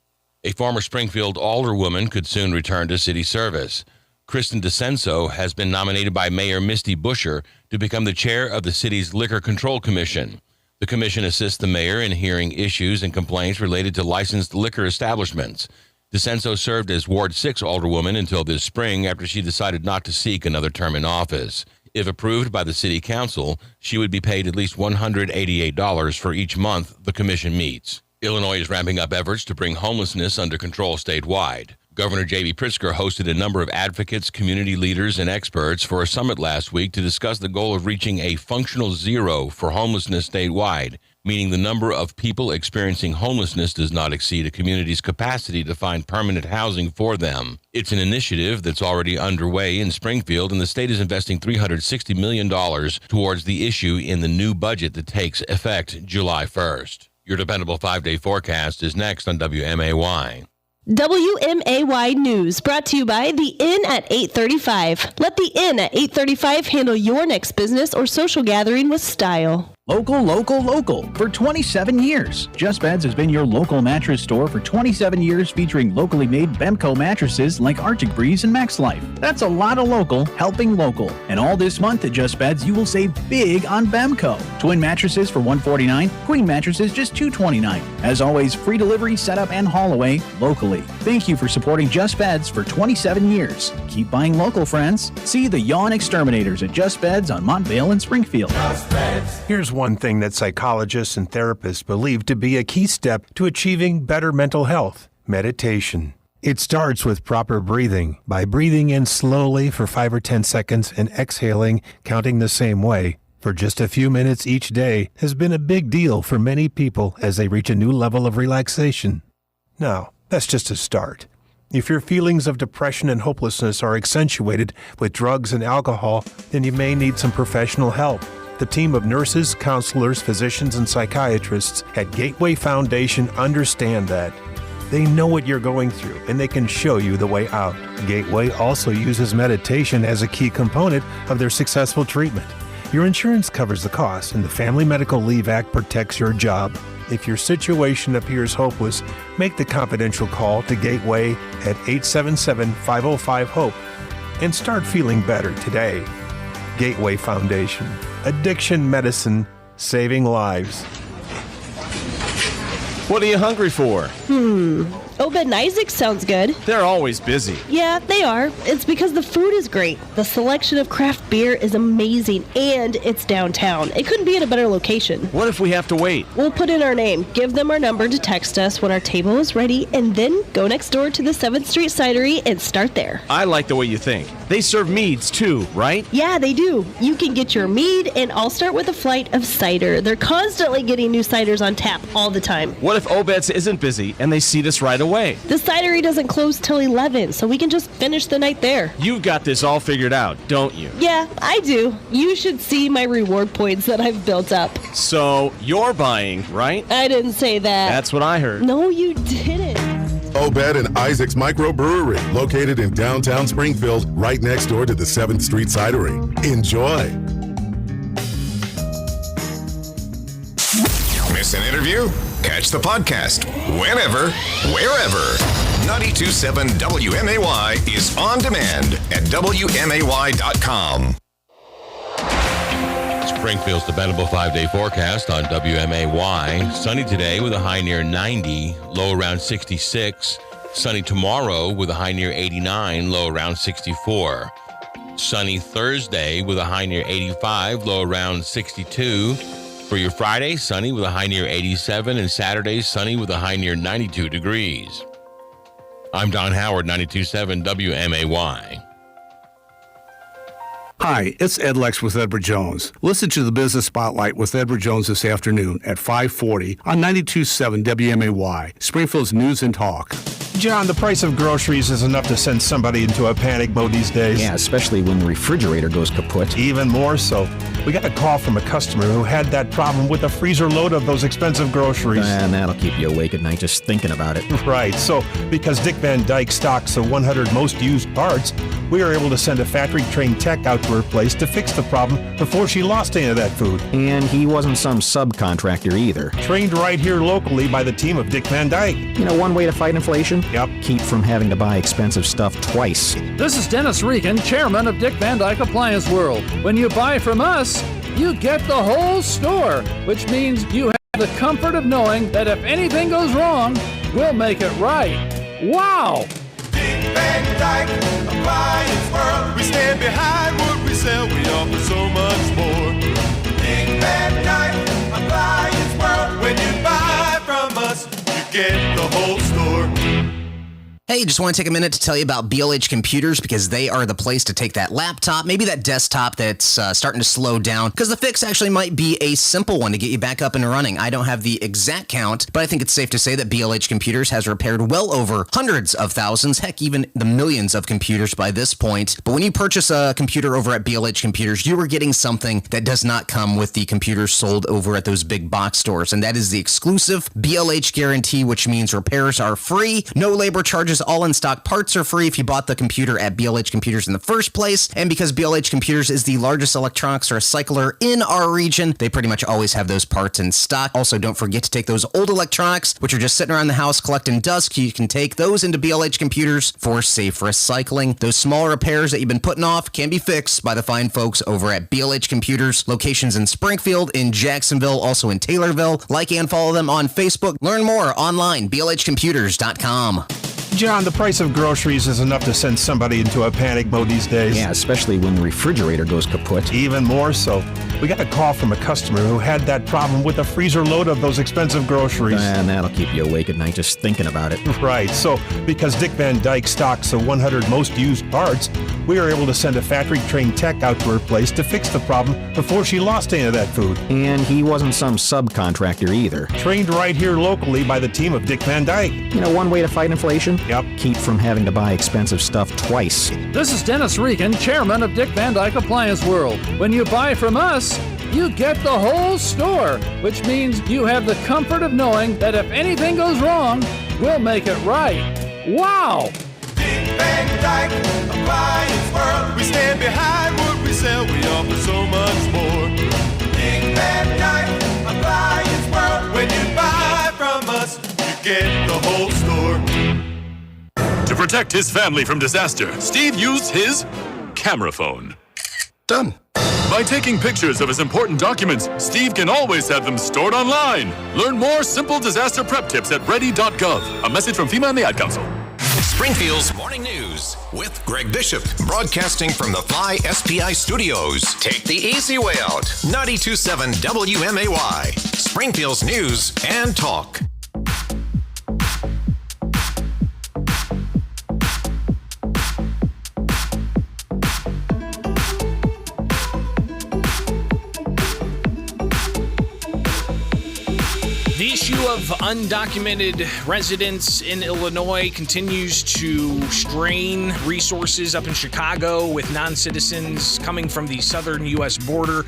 A former Springfield alderwoman could soon return to city service. Kristen DeCenso has been nominated by Mayor Misty Buscher to become the chair of the city's Liquor Control Commission. The commission assists the mayor in hearing issues and complaints related to licensed liquor establishments. DeCenso served as Ward 6 alderwoman until this spring after she decided not to seek another term in office. If approved by the city council, she would be paid at least $188 for each month the commission meets. Illinois is ramping up efforts to bring homelessness under control statewide. Governor J.B. Pritzker hosted a number of advocates, community leaders, and experts for a summit last week to discuss the goal of reaching a functional zero for homelessness statewide, meaning the number of people experiencing homelessness does not exceed a community's capacity to find permanent housing for them. It's an initiative that's already underway in Springfield, and the state is investing $360 million towards the issue in the new budget that takes effect July 1st. Your dependable 5-day forecast is next on WMAY. WMAY News, brought to you by The Inn at 835. Let The Inn at 835 handle your next business or social gathering with style. Local, local, local for 27 years. Just Beds has been your local mattress store for 27 years, featuring locally made Bemco mattresses like Arctic Breeze and Max Life. That's a lot of local helping local. And all this month at Just Beds, you will save big on Bemco. Twin mattresses for $149, queen mattresses just $229. As always, free delivery, setup, and haul away locally. Thank you for supporting Just Beds for 27 years. Keep buying local, friends. See the Yawn Exterminators at Just Beds on Montvale and Springfield. Just Beds. Here's one thing that psychologists and therapists believe to be a key step to achieving better mental health: meditation. It starts with proper breathing. By breathing in slowly for 5 or 10 seconds and exhaling, counting the same way, for just a few minutes each day has been a big deal for many people as they reach a new level of relaxation. Now, that's just a start. If your feelings of depression and hopelessness are accentuated with drugs and alcohol, then you may need some professional help. The team of nurses, counselors, physicians, and psychiatrists at Gateway Foundation understand that. They know what you're going through, and they can show you the way out. Gateway also uses meditation as a key component of their successful treatment. Your insurance covers the cost, and the Family Medical Leave Act protects your job. If your situation appears hopeless, make the confidential call to Gateway at 877-505-HOPE and start feeling better today. Gateway Foundation. Addiction medicine, saving lives. What are you hungry for? Obed and Isaac sounds good. They're always busy. Yeah, they are. It's because the food is great. The selection of craft beer is amazing, and it's downtown. It couldn't be at a better location. What if we have to wait? We'll put in our name, give them our number to text us when our table is ready, and then go next door to the 7th Street Cidery and start there. I like the way you think. They serve meads too, right? Yeah, they do. You can get your mead, and I'll start with a flight of cider. They're constantly getting new ciders on tap all the time. What if Obed's isn't busy and they seat us right away? The cidery doesn't close till 11, so we can just finish the night there. You've got this all figured out, don't you? Yeah, I do. You should see my reward points that I've built up. So, you're buying, right? I didn't say that. That's what I heard. No, you didn't. Obed and Isaac's Microbrewery, located in downtown Springfield, right next door to the 7th Street Cidery. Enjoy. Miss an interview? Catch the podcast whenever, wherever. 92.7 WMAY is on demand at WMAY.com. Springfield's dependable 5-day forecast on WMAY. Sunny today with a high near 90, low around 66. Sunny tomorrow with a high near 89, low around 64. Sunny Thursday with a high near 85, low around 62. For your Friday, sunny with a high near 87, and Saturday, sunny with a high near 92 degrees. I'm Don Howard, 92.7 WMAY. Hi, it's Ed Lex with Edward Jones. Listen to the Business Spotlight with Edward Jones this afternoon at 5:40 on 92.7 WMAY, Springfield's News and Talk. John, the price of groceries is enough to send somebody into a panic mode these days. Yeah, especially when the refrigerator goes kaput. Even more so. We got a call from a customer who had that problem with a freezer load of those expensive groceries. And that'll keep you awake at night just thinking about it. Right. So, because Dick Van Dyke stocks the 100 most used parts, we were able to send a factory-trained tech out to her place to fix the problem before she lost any of that food. And he wasn't some subcontractor either. Trained right here locally by the team of Dick Van Dyke. You know one way to fight inflation? Yep. Keep from having to buy expensive stuff twice. This is Dennis Regan, chairman of Dick Van Dyke Appliance World. When you buy from us, you get the whole store, which means you have the comfort of knowing that if anything goes wrong, we'll make it right. Wow! Dick Van Dyke Appliance World. We stand behind what we sell. We offer so much more. Dick Van Dyke Appliance World. When you buy from us, you get the whole store. Hey, just want to take a minute to tell you about BLH Computers because they are the place to take that laptop, maybe that desktop that's starting to slow down, because the fix actually might be a simple one to get you back up and running. I don't have the exact count, but I think it's safe to say that BLH Computers has repaired well over hundreds of thousands, heck, even the millions of computers by this point. But when you purchase a computer over at BLH Computers, you are getting something that does not come with the computers sold over at those big box stores, and that is the exclusive BLH guarantee, which means repairs are free, no labor charges, all in-stock parts are free if you bought the computer at BLH Computers in the first place. And because BLH Computers is the largest electronics recycler in our region, they pretty much always have those parts in stock. Also, don't forget to take those old electronics, which are just sitting around the house collecting dust. You can take those into BLH Computers for safe recycling. Those small repairs that you've been putting off can be fixed by the fine folks over at BLH Computers. Locations in Springfield, in Jacksonville, also in Taylorville. Like and follow them on Facebook. Learn more online, blhcomputers.com. John, the price of groceries is enough to send somebody into a panic mode these days. Yeah, especially when the refrigerator goes kaput. Even more so. We got a call from a customer who had that problem with a freezer load of those expensive groceries. And that'll keep you awake at night just thinking about it. Right. So, because Dick Van Dyke stocks the 100 most used parts, we were able to send a factory-trained tech out to her place to fix the problem before she lost any of that food. And he wasn't some subcontractor either. Trained right here locally by the team of Dick Van Dyke. You know one way to fight inflation? Yep. Keep from having to buy expensive stuff twice. This is Dennis Regan, chairman of Dick Van Dyke Appliance World. When you buy from us, you get the whole store, which means you have the comfort of knowing that if anything goes wrong, we'll make it right. Wow! Dick Van Dyke Appliance World. We stand behind what we sell. We offer so much more. Dick Van Dyke Appliance World. When you buy from us, you get the whole store. To protect his family from disaster, Steve used his camera phone. Done. By taking pictures of his important documents, Steve can always have them stored online. Learn more simple disaster prep tips at ready.gov. A message from FEMA and the Ad Council. Springfield's Morning News with Greg Bishop, broadcasting from the Fly SPI studios. Take the easy way out. 92.7 WMAY, Springfield's News and Talk. The issue of undocumented residents in Illinois continues to strain resources up in Chicago, with non-citizens coming from the southern U.S. border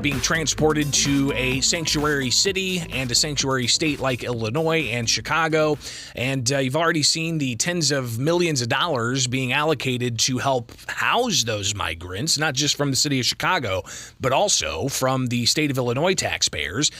being transported to a sanctuary city and a sanctuary state like Illinois and Chicago. And you've already seen the tens of millions of dollars being allocated to help house those migrants, not just from the city of Chicago, but also from the state of Illinois taxpayers.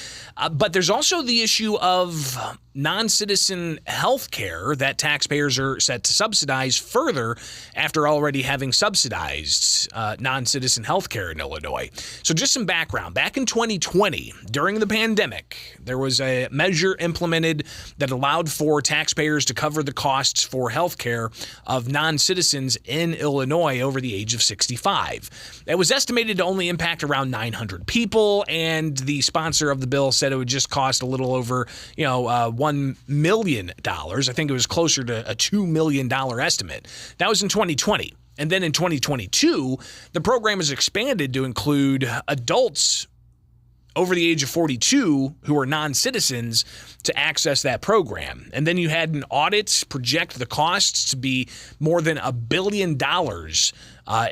But there's also the issue of non-citizen health care that taxpayers are set to subsidize further after already having subsidized non-citizen health care in Illinois. So just some background. Back in 2020, during the pandemic, there was a measure implemented that allowed for taxpayers to cover the costs for health care of non-citizens in Illinois over the age of 65. It was estimated to only impact around 900 people, and the sponsor of the bill said it would just cost a little over, $1 million. I think it was closer to a $2 million estimate. That was in 2020. And then in 2022, the program is expanded to include adults over the age of 42 who are non-citizens to access that program. And then you had an audit project the costs to be more than $1 billion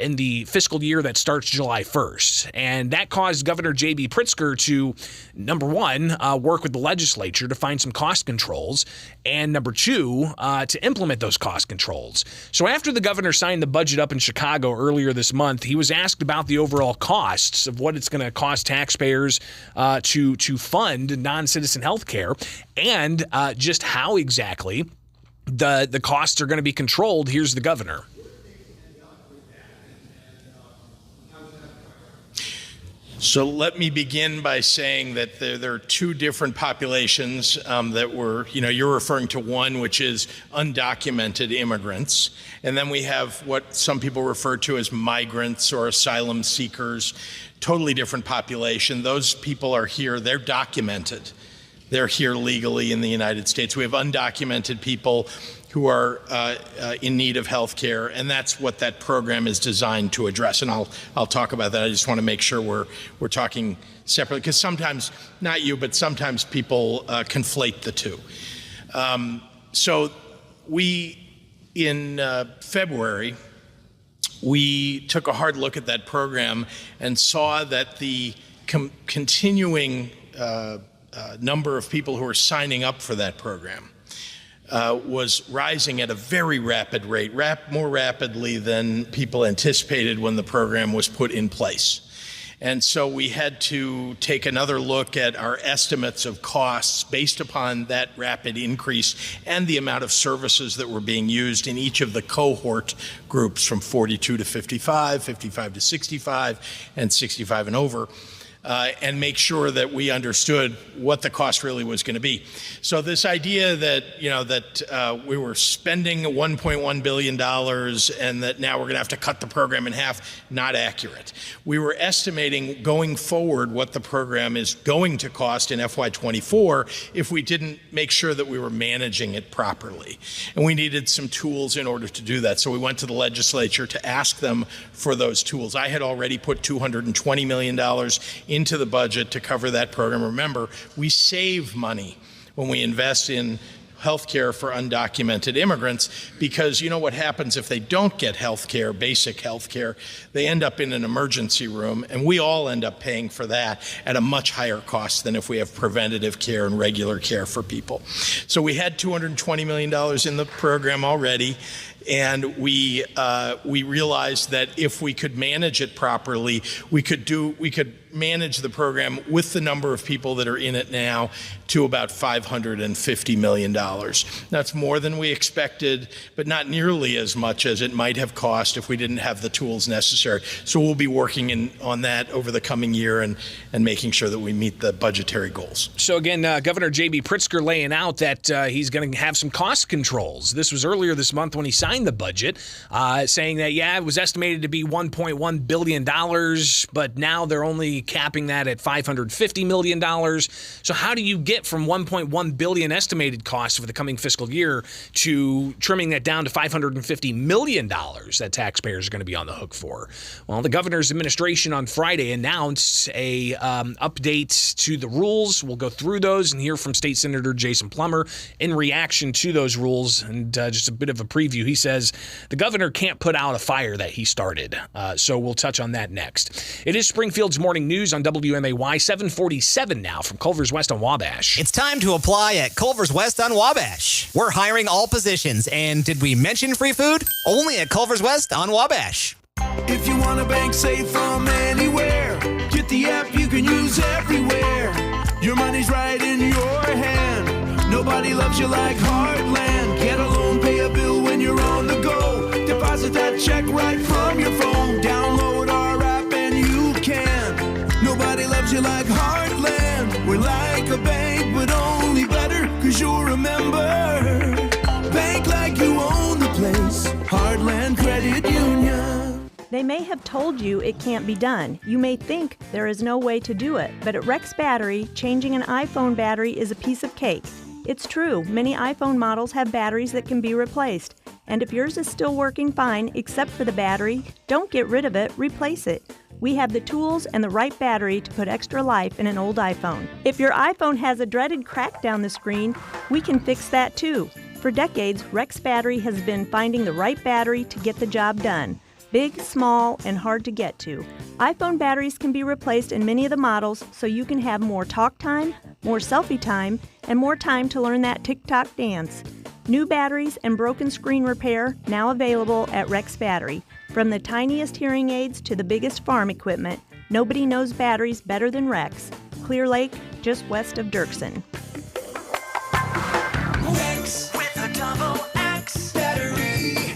in the fiscal year that starts July 1st. And that caused Governor J.B. Pritzker to, number one, work with the legislature to find some cost controls, and number two, to implement those cost controls. So after the governor signed the budget up in Chicago earlier this month, he was asked about the overall costs of what it's going to cost taxpayers to fund non-citizen health care, and just how exactly the costs are going to be controlled. Here's the governor. So let me begin by saying that there are two different populations that were, you're referring to one, which is undocumented immigrants. And then we have what some people refer to as migrants or asylum seekers, totally different population. Those people are here, they're documented. They're here legally in the United States. We have undocumented people who are in need of health care, and that's what that program is designed to address. And I'll talk about that. I just want to make sure we're talking separately, because sometimes, not you, but sometimes people conflate the two. So in February, we took a hard look at that program and saw that the continuing number of people who are signing up for that program was rising at a very rapid rate, more rapidly than people anticipated when the program was put in place. And so we had to take another look at our estimates of costs based upon that rapid increase and the amount of services that were being used in each of the cohort groups from 42 to 55, 55 to 65, and 65 and over. And make sure that we understood what the cost really was going to be. So this idea that we were spending $1.1 billion and that now we're going to have to cut the program in half, not accurate. We were estimating going forward what the program is going to cost in FY24 if we didn't make sure that we were managing it properly. And we needed some tools in order to do that. So we went to the legislature to ask them for those tools. I had already put $220 million into the budget to cover that program. Remember, we save money when we invest in health care for undocumented immigrants, because you know what happens if they don't get health care, basic health care? They end up in an emergency room, and we all end up paying for that at a much higher cost than if we have preventative care and regular care for people. So we had $220 million in the program already, and we realized that if we could manage it properly, we could manage the program with the number of people that are in it now to about $550 million. That's more than we expected, but not nearly as much as it might have cost if we didn't have the tools necessary. So we'll be working on that over the coming year and making sure that we meet the budgetary goals. So again, Governor J.B. Pritzker laying out that he's going to have some cost controls. This was earlier this month when he signed the budget, saying that, it was estimated to be $1.1 billion, but now they're only capping that at $550 million. So how do you get from $1.1 billion estimated costs for the coming fiscal year to trimming that down to $550 million that taxpayers are going to be on the hook for? Well, the governor's administration on Friday announced a update to the rules. We'll go through those and hear from State Senator Jason Plummer in reaction to those rules. And just a bit of a preview, he says the governor can't put out a fire that he started. So we'll touch on that next. It is Springfield's Morning News on WMAY, 747 now from Culver's West on Wabash. It's time to apply at Culver's West on Wabash. We're hiring all positions, and did we mention free food? Only at Culver's West on Wabash. If you want to bank safe from anywhere, get the app you can use everywhere. Your money's right in your hand. Nobody loves you like Heartland. Get a loan, pay a bill when you're on the go. Deposit that check right from your phone. Download our app and you can. Nobody loves you like Heartland. We're like a bank, but only better, 'cause you'll remember. Bank like you own the place. Heartland Credit Union. They may have told you it can't be done. You may think there is no way to do it, but at Rex Battery, changing an iPhone battery is a piece of cake. It's true, many iPhone models have batteries that can be replaced. And if yours is still working fine, except for the battery, don't get rid of it, replace it. We have the tools and the right battery to put extra life in an old iPhone. If your iPhone has a dreaded crack down the screen, we can fix that too. For decades, Rex Battery has been finding the right battery to get the job done. Big, small, and hard to get to. iPhone batteries can be replaced in many of the models so you can have more talk time, more selfie time, and more time to learn that TikTok dance. New batteries and broken screen repair now available at Rex Battery. From the tiniest hearing aids to the biggest farm equipment, nobody knows batteries better than Rex. Clear Lake, just west of Dirksen. X with a double X battery.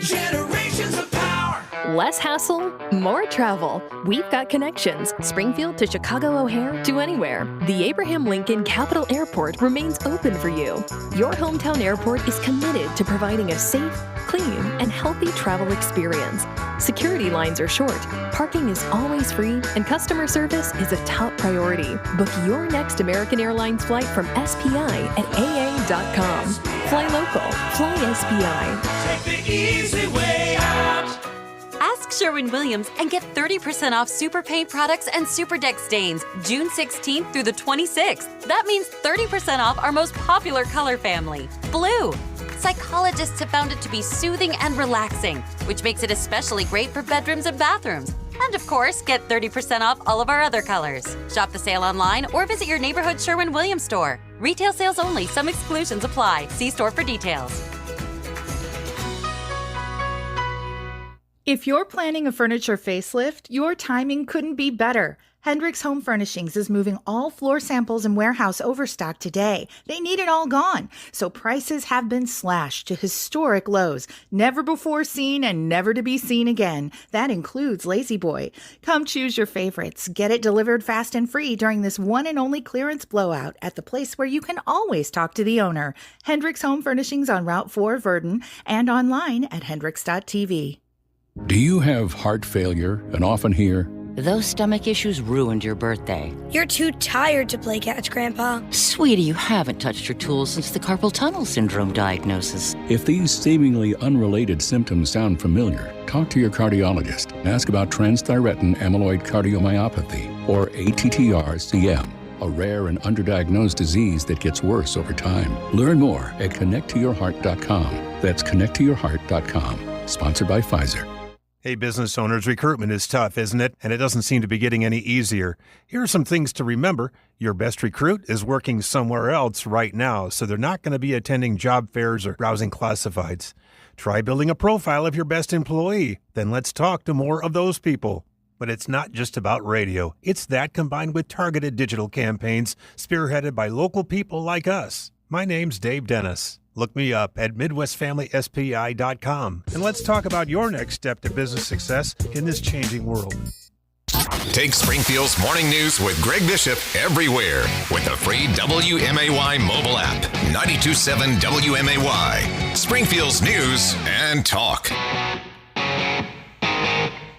Generations of power. Less hassle, more travel. We've got connections. Springfield to Chicago O'Hare to anywhere. The Abraham Lincoln Capital Airport remains open for you. Your hometown airport is committed to providing a safe, clean, and healthy travel experience. Security lines are short, parking is always free, and customer service is a top priority. Book your next American Airlines flight from SPI at aa.com. Fly local, fly SPI. Take the easy way out. Ask Sherwin-Williams and get 30% off Super Paint products and Super Deck stains June 16th through the 26th. That means 30% off our most popular color family, blue. Psychologists have found it to be soothing and relaxing, which makes it especially great for bedrooms and bathrooms. And of course, get 30% off all of our other colors. Shop the sale online or visit your neighborhood Sherwin-Williams store. Retail sales only. Some exclusions apply. See store for details. If you're planning a furniture facelift, your timing couldn't be better. Hendricks Home Furnishings is moving all floor samples and warehouse overstock today. They need it all gone, so prices have been slashed to historic lows, never before seen and never to be seen again. That includes Lazy Boy. Come choose your favorites. Get it delivered fast and free during this one and only clearance blowout at the place where you can always talk to the owner. Hendricks Home Furnishings on Route 4, Verdon, and online at hendricks.tv. Do you have heart failure and often hear, "Those stomach issues ruined your birthday"? "You're too tired to play catch, Grandpa." "Sweetie, you haven't touched your tools since the carpal tunnel syndrome diagnosis." If these seemingly unrelated symptoms sound familiar, talk to your cardiologist. Ask about transthyretin amyloid cardiomyopathy, or ATTR-CM, a rare and underdiagnosed disease that gets worse over time. Learn more at connecttoyourheart.com. That's connecttoyourheart.com. Sponsored by Pfizer. Hey, business owners, recruitment is tough, isn't it? And it doesn't seem to be getting any easier. Here are some things to remember. Your best recruit is working somewhere else right now, so they're not going to be attending job fairs or browsing classifieds. Try building a profile of your best employee. Then let's talk to more of those people. But it's not just about radio. It's that combined with targeted digital campaigns spearheaded by local people like us. My name's Dave Dennis. Look me up at MidwestFamilySPI.com, and let's talk about your next step to business success in this changing world. Take Springfield's morning news with Greg Bishop everywhere with the free WMAY mobile app. 92.7 WMAY, Springfield's news and talk.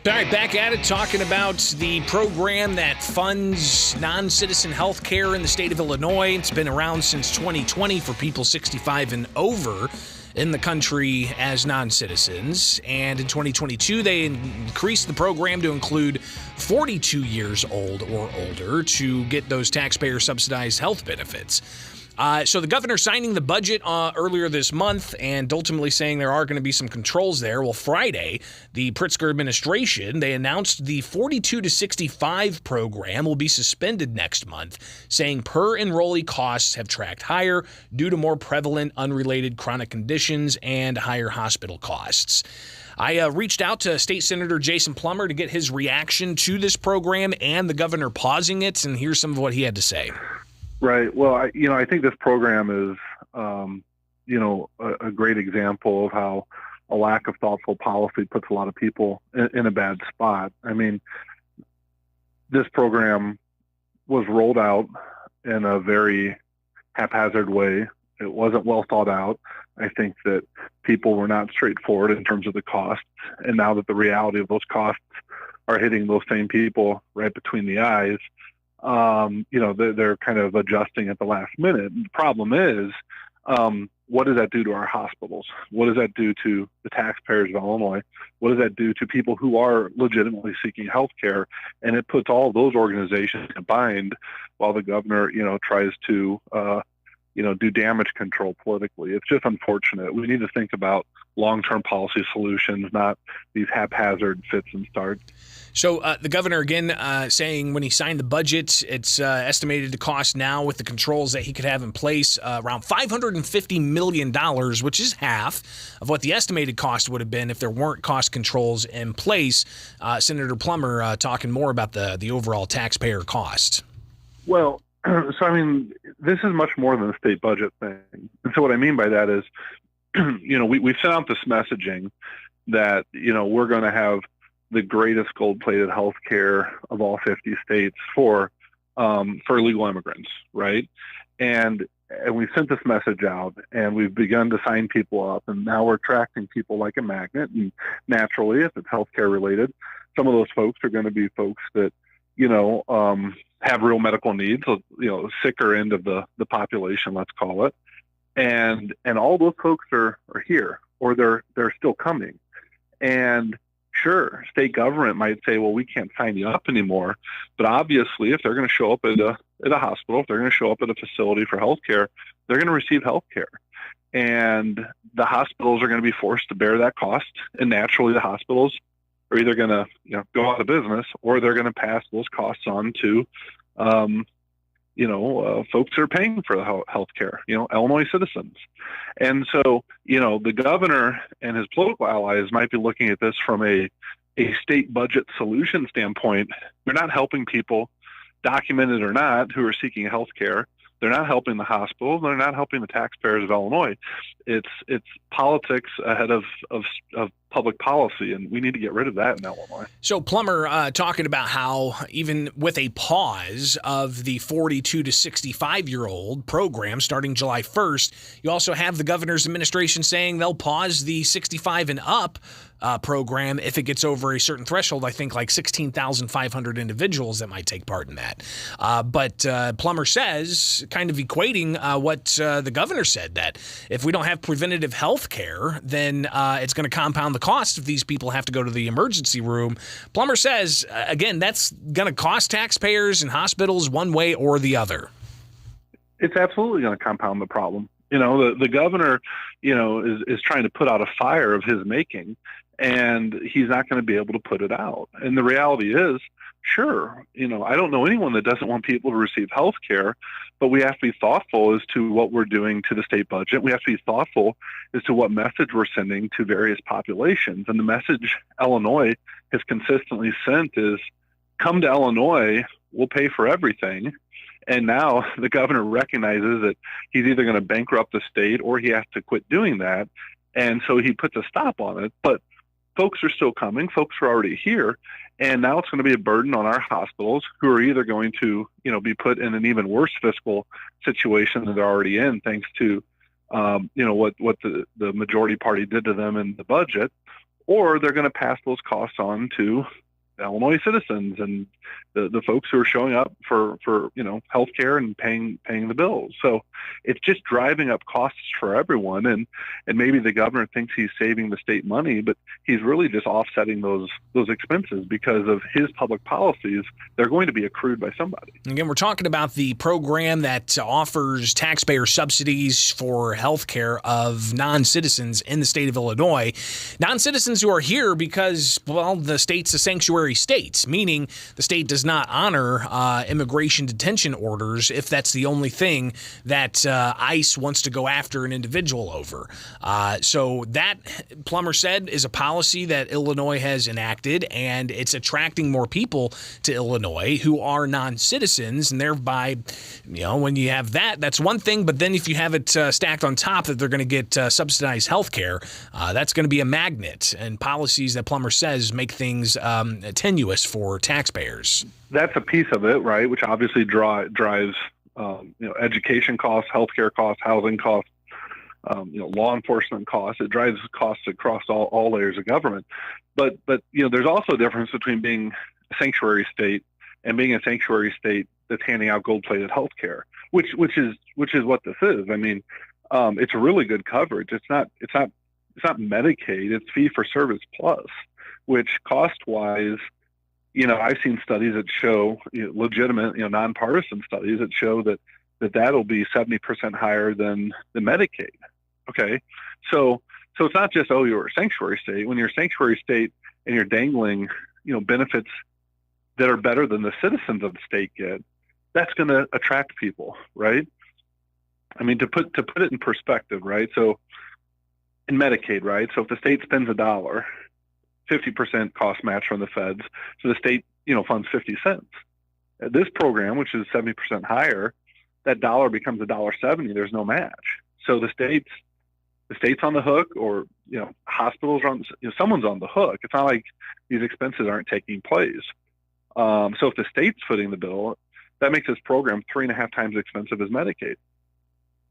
All right, back at it, talking about the program that funds non-citizen health care in the state of Illinois. It's been around since 2020 for people 65 and over in the country as non-citizens. And in 2022, they increased the program to include 42 years old or older to get those taxpayer-subsidized health benefits. So the governor signing the budget earlier this month and ultimately saying there are going to be some controls there. Well, Friday, the Pritzker administration, they announced the 42 to 65 program will be suspended next month, saying per enrollee costs have tracked higher due to more prevalent unrelated chronic conditions and higher hospital costs. I reached out to State Senator Jason Plummer to get his reaction to this program and the governor pausing it, and here's some of what he had to say. Right. Well, I think this program is, a great example of how a lack of thoughtful policy puts a lot of people in a bad spot. I mean, this program was rolled out in a very haphazard way. It wasn't well thought out. I think that people were not straightforward in terms of the costs. And now that the reality of those costs are hitting those same people right between the eyes, they're kind of adjusting at the last minute. The problem is, what does that do to our hospitals? What does that do to the taxpayers of Illinois? What does that do to people who are legitimately seeking health care? And it puts all those organizations combined while the governor, tries to, do damage control politically. It's just unfortunate. We need to think about long-term policy solutions, not these haphazard fits and starts. So the governor, again, saying when he signed the budget, it's estimated to cost now with the controls that he could have in place around $550 million, which is half of what the estimated cost would have been if there weren't cost controls in place. Senator Plummer talking more about the overall taxpayer cost. Well, this is much more than a state budget thing. And so what I mean by that is, we've sent out this messaging that, we're going to have the greatest gold-plated health care of all 50 states for illegal immigrants, right? And we sent this message out, and we've begun to sign people up, and now we're attracting people like a magnet. And naturally, if it's healthcare related, some of those folks are going to be folks that, have real medical needs, sicker end of the population, let's call it. And all those folks are here, or they're still coming. And sure, state government might say, well, we can't sign you up anymore. But obviously, if they're going to show up at a hospital, if they're going to show up at a facility for healthcare, they're going to receive healthcare. And the hospitals are going to be forced to bear that cost. And naturally, the hospitals are either going to go out of business, or they're going to pass those costs on to folks that are paying for the health care, Illinois citizens. And so, the governor and his political allies might be looking at this from a state budget solution standpoint. They're not helping people, documented or not, who are seeking health care. They're not helping the hospitals. They're not helping the taxpayers of Illinois. It's politics ahead of public policy, and we need to get rid of that in Illinois. So Plummer talking about how even with a pause of the 42 to 65-year-old program starting July 1st, you also have the governor's administration saying they'll pause the 65 and up program if it gets over a certain threshold. I think like 16,500 individuals that might take part in that. But Plummer says, kind of equating what the governor said, that if we don't have preventative health care, then it's going to compound the cost if these people have to go to the emergency room. Plummer says, again, that's going to cost taxpayers and hospitals one way or the other. It's absolutely going to compound the problem. The governor, is trying to put out a fire of his making, and he's not going to be able to put it out. And the reality is, sure, I don't know anyone that doesn't want people to receive health care, but we have to be thoughtful as to what we're doing to the state budget. We have to be thoughtful as to what message we're sending to various populations. And the message Illinois has consistently sent is, come to Illinois, we'll pay for everything. And now the governor recognizes that he's either going to bankrupt the state or he has to quit doing that. And so he puts a stop on it. But folks are still coming. Folks are already here. And now it's going to be a burden on our hospitals, who are either going to, be put in an even worse fiscal situation than they're already in, thanks to, what the majority party did to them in the budget, or they're going to pass those costs on to Illinois citizens and the folks who are showing up for health care and paying the bills. So it's just driving up costs for everyone, and maybe the governor thinks he's saving the state money, but he's really just offsetting those expenses because of his public policies. They're going to be accrued by somebody. Again, we're talking about the program that offers taxpayer subsidies for health care of non-citizens in the state of Illinois. Non-citizens who are here because, well, the state's a sanctuary state, meaning the state does not honor immigration detention orders if that's the only thing that ICE wants to go after an individual over. So that, Plummer said, is a policy that Illinois has enacted, and it's attracting more people to Illinois who are non-citizens, and thereby, when you have that, that's one thing, but then if you have it stacked on top that they're going to get subsidized health care, that's going to be a magnet, and policies that Plummer says make things tenuous for taxpayers. That's a piece of it, right, which obviously drives education costs, healthcare costs, housing costs, law enforcement costs. It drives costs across all layers of government. But there's also a difference between being a sanctuary state and being a sanctuary state that's handing out gold-plated health care, which is what this is. I mean, it's really good coverage. It's not Medicaid. It's fee for service plus, which cost wise, I've seen studies that show legitimate, nonpartisan studies that show that'll be 70% higher than the Medicaid. Okay, so it's not just you're a sanctuary state. When you're a sanctuary state and you're dangling, benefits that are better than the citizens of the state get, that's going to attract people, right? I mean, to put it in perspective, right? So in Medicaid, right? So if the state spends $1, 50% cost match from the feds, so the state, funds 50 cents. This program, which is 70% higher, that dollar becomes $1.70. There's no match. So the state's on the hook, or hospitals are on. Someone's on the hook. It's not like these expenses aren't taking place. So if the state's footing the bill, that makes this program 3.5 times expensive as Medicaid.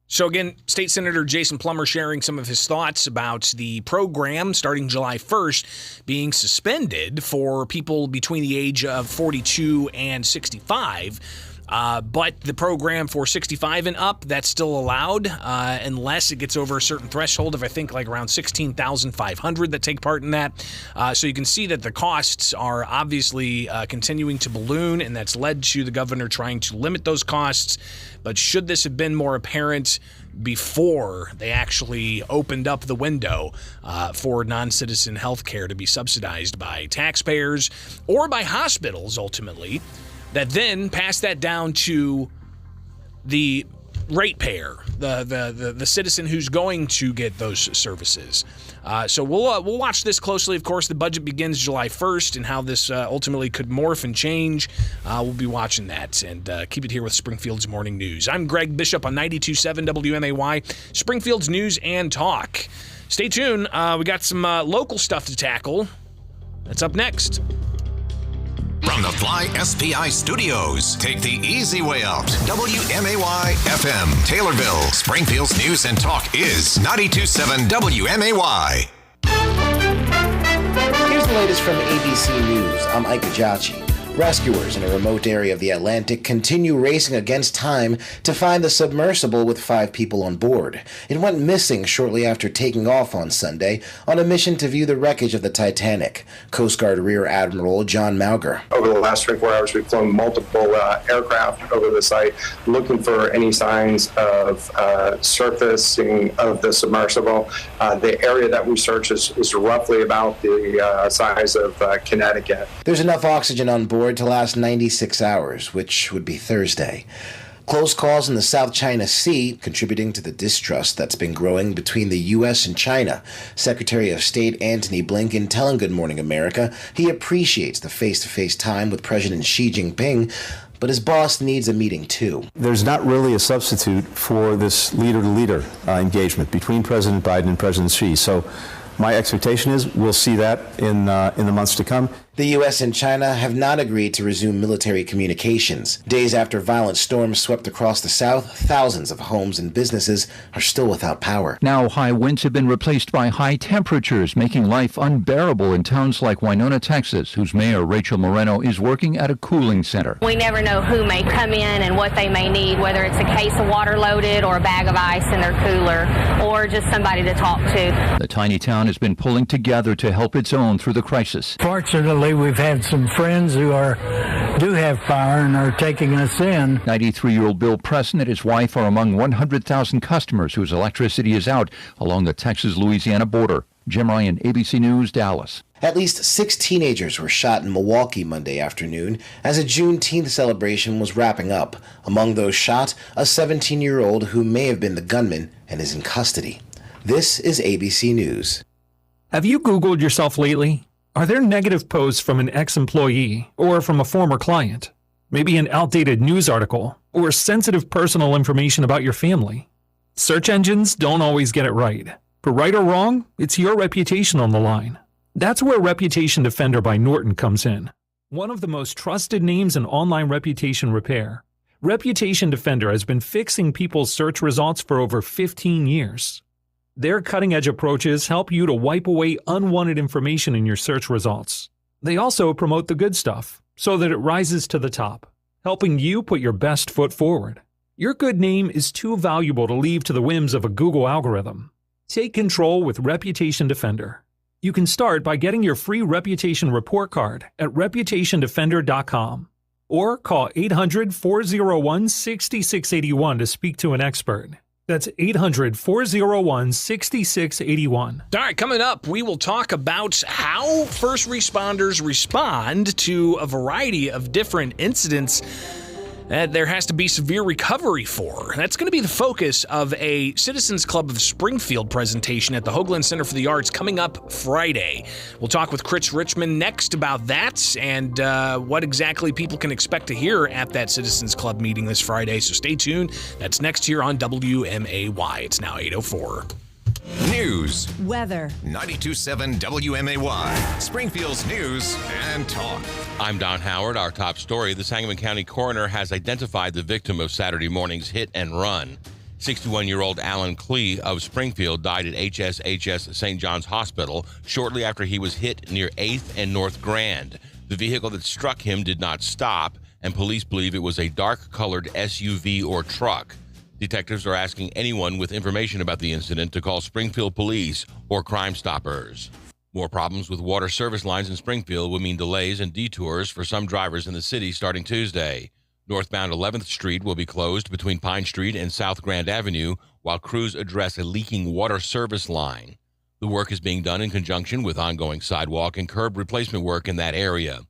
So again, State Senator Jason Plummer sharing some of his thoughts about the program starting July 1st being suspended for people between the age of 42 and 65. But the program for 65 and up, that's still allowed unless it gets over a certain threshold of, I think, like around 16,500 that take part in that. So you can see that the costs are obviously continuing to balloon, and that's led to the governor trying to limit those costs. But should this have been more apparent before they actually opened up the window for non-citizen health care to be subsidized by taxpayers or by hospitals ultimately, that then pass that down to the ratepayer, the citizen who's going to get those services. So we'll watch this closely. Of course, the budget begins July 1st, and how this ultimately could morph and change. We'll be watching that, and keep it here with Springfield's Morning News. I'm Greg Bishop on 92.7 WMAY, Springfield's News and Talk. Stay tuned. We got some local stuff to tackle. That's up next. From the Fly SPI studios, take the easy way out. WMAY FM, Taylorville, Springfield's News and Talk is 92.7 WMAY. Here's the latest from ABC News. I'm Ike Ajachi. Rescuers in a remote area of the Atlantic continue racing against time to find the submersible with 5 people on board. It went missing shortly after taking off on Sunday on a mission to view the wreckage of the Titanic. Coast Guard Rear Admiral John Mauger. Over the last 24 hours, we've flown multiple aircraft over the site looking for any signs of surfacing of the submersible. The area that we search is roughly about the size of Connecticut. There's enough oxygen on board to last 96 hours, which would be Thursday. Close calls in the South China Sea contributing to the distrust that's been growing between the U.S. and China. Secretary of State Antony Blinken telling Good Morning America he appreciates the face-to-face time with President Xi Jinping, but his boss needs a meeting too. There's not really a substitute for this leader-to-leader engagement between President Biden and President Xi. So my expectation is we'll see that in the months to come. The U.S. and China have not agreed to resume military communications. Days after violent storms swept across the South, thousands of homes and businesses are still without power. Now high winds have been replaced by high temperatures, making life unbearable in towns like Winona, Texas, whose mayor, Rachel Moreno, is working at a cooling center. We never know who may come in and what they may need, whether it's a case of water loaded or a bag of ice in their cooler, or just somebody to talk to. The tiny town has been pulling together to help its own through the crisis. Fortunately, we've had some friends who do have power and are taking us in. 93-year-old Bill Preston and his wife are among 100,000 customers whose electricity is out along the Texas-Louisiana border. Jim Ryan, ABC News, Dallas. At least 6 teenagers were shot in Milwaukee Monday afternoon as a Juneteenth celebration was wrapping up. Among those shot, a 17-year-old who may have been the gunman and is in custody. This is ABC News. Have you Googled yourself lately? Are there negative posts from an ex-employee or from a former client? Maybe an outdated news article or sensitive personal information about your family? Search engines don't always get it right. But right or wrong, it's your reputation on the line. That's where Reputation Defender by Norton comes in. One of the most trusted names in online reputation repair. Reputation Defender has been fixing people's search results for over 15 years. Their cutting-edge approaches help you to wipe away unwanted information in your search results. They also promote the good stuff so that it rises to the top, helping you put your best foot forward. Your good name is too valuable to leave to the whims of a Google algorithm. Take control with Reputation Defender. You can start by getting your free reputation report card at reputationdefender.com or call 800-401-6681 to speak to an expert. That's 800-401-6681. All right, coming up, we will talk about how first responders respond to a variety of different incidents that there has to be severe recovery for. That's going to be the focus of a Citizens Club of Springfield presentation at the Hoagland Center for the Arts coming up Friday. We'll talk with Chris Richmond next about that and what exactly people can expect to hear at that Citizens Club meeting this Friday. So stay tuned. That's next here on WMAY. It's now 8:04. News. Weather. 92.7 WMAY. Springfield's news and talk. I'm Don Howard. Our top story, the Sangamon County coroner has identified the victim of Saturday morning's hit and run. 61-year-old Alan Klee of Springfield died at HSHS St. John's Hospital shortly after he was hit near 8th and North Grand. The vehicle that struck him did not stop, and police believe it was a dark-colored SUV or truck. Detectives are asking anyone with information about the incident to call Springfield Police or Crime Stoppers. More problems with water service lines in Springfield will mean delays and detours for some drivers in the city starting Tuesday. Northbound 11th Street will be closed between Pine Street and South Grand Avenue while crews address a leaking water service line. The work is being done in conjunction with ongoing sidewalk and curb replacement work in that area.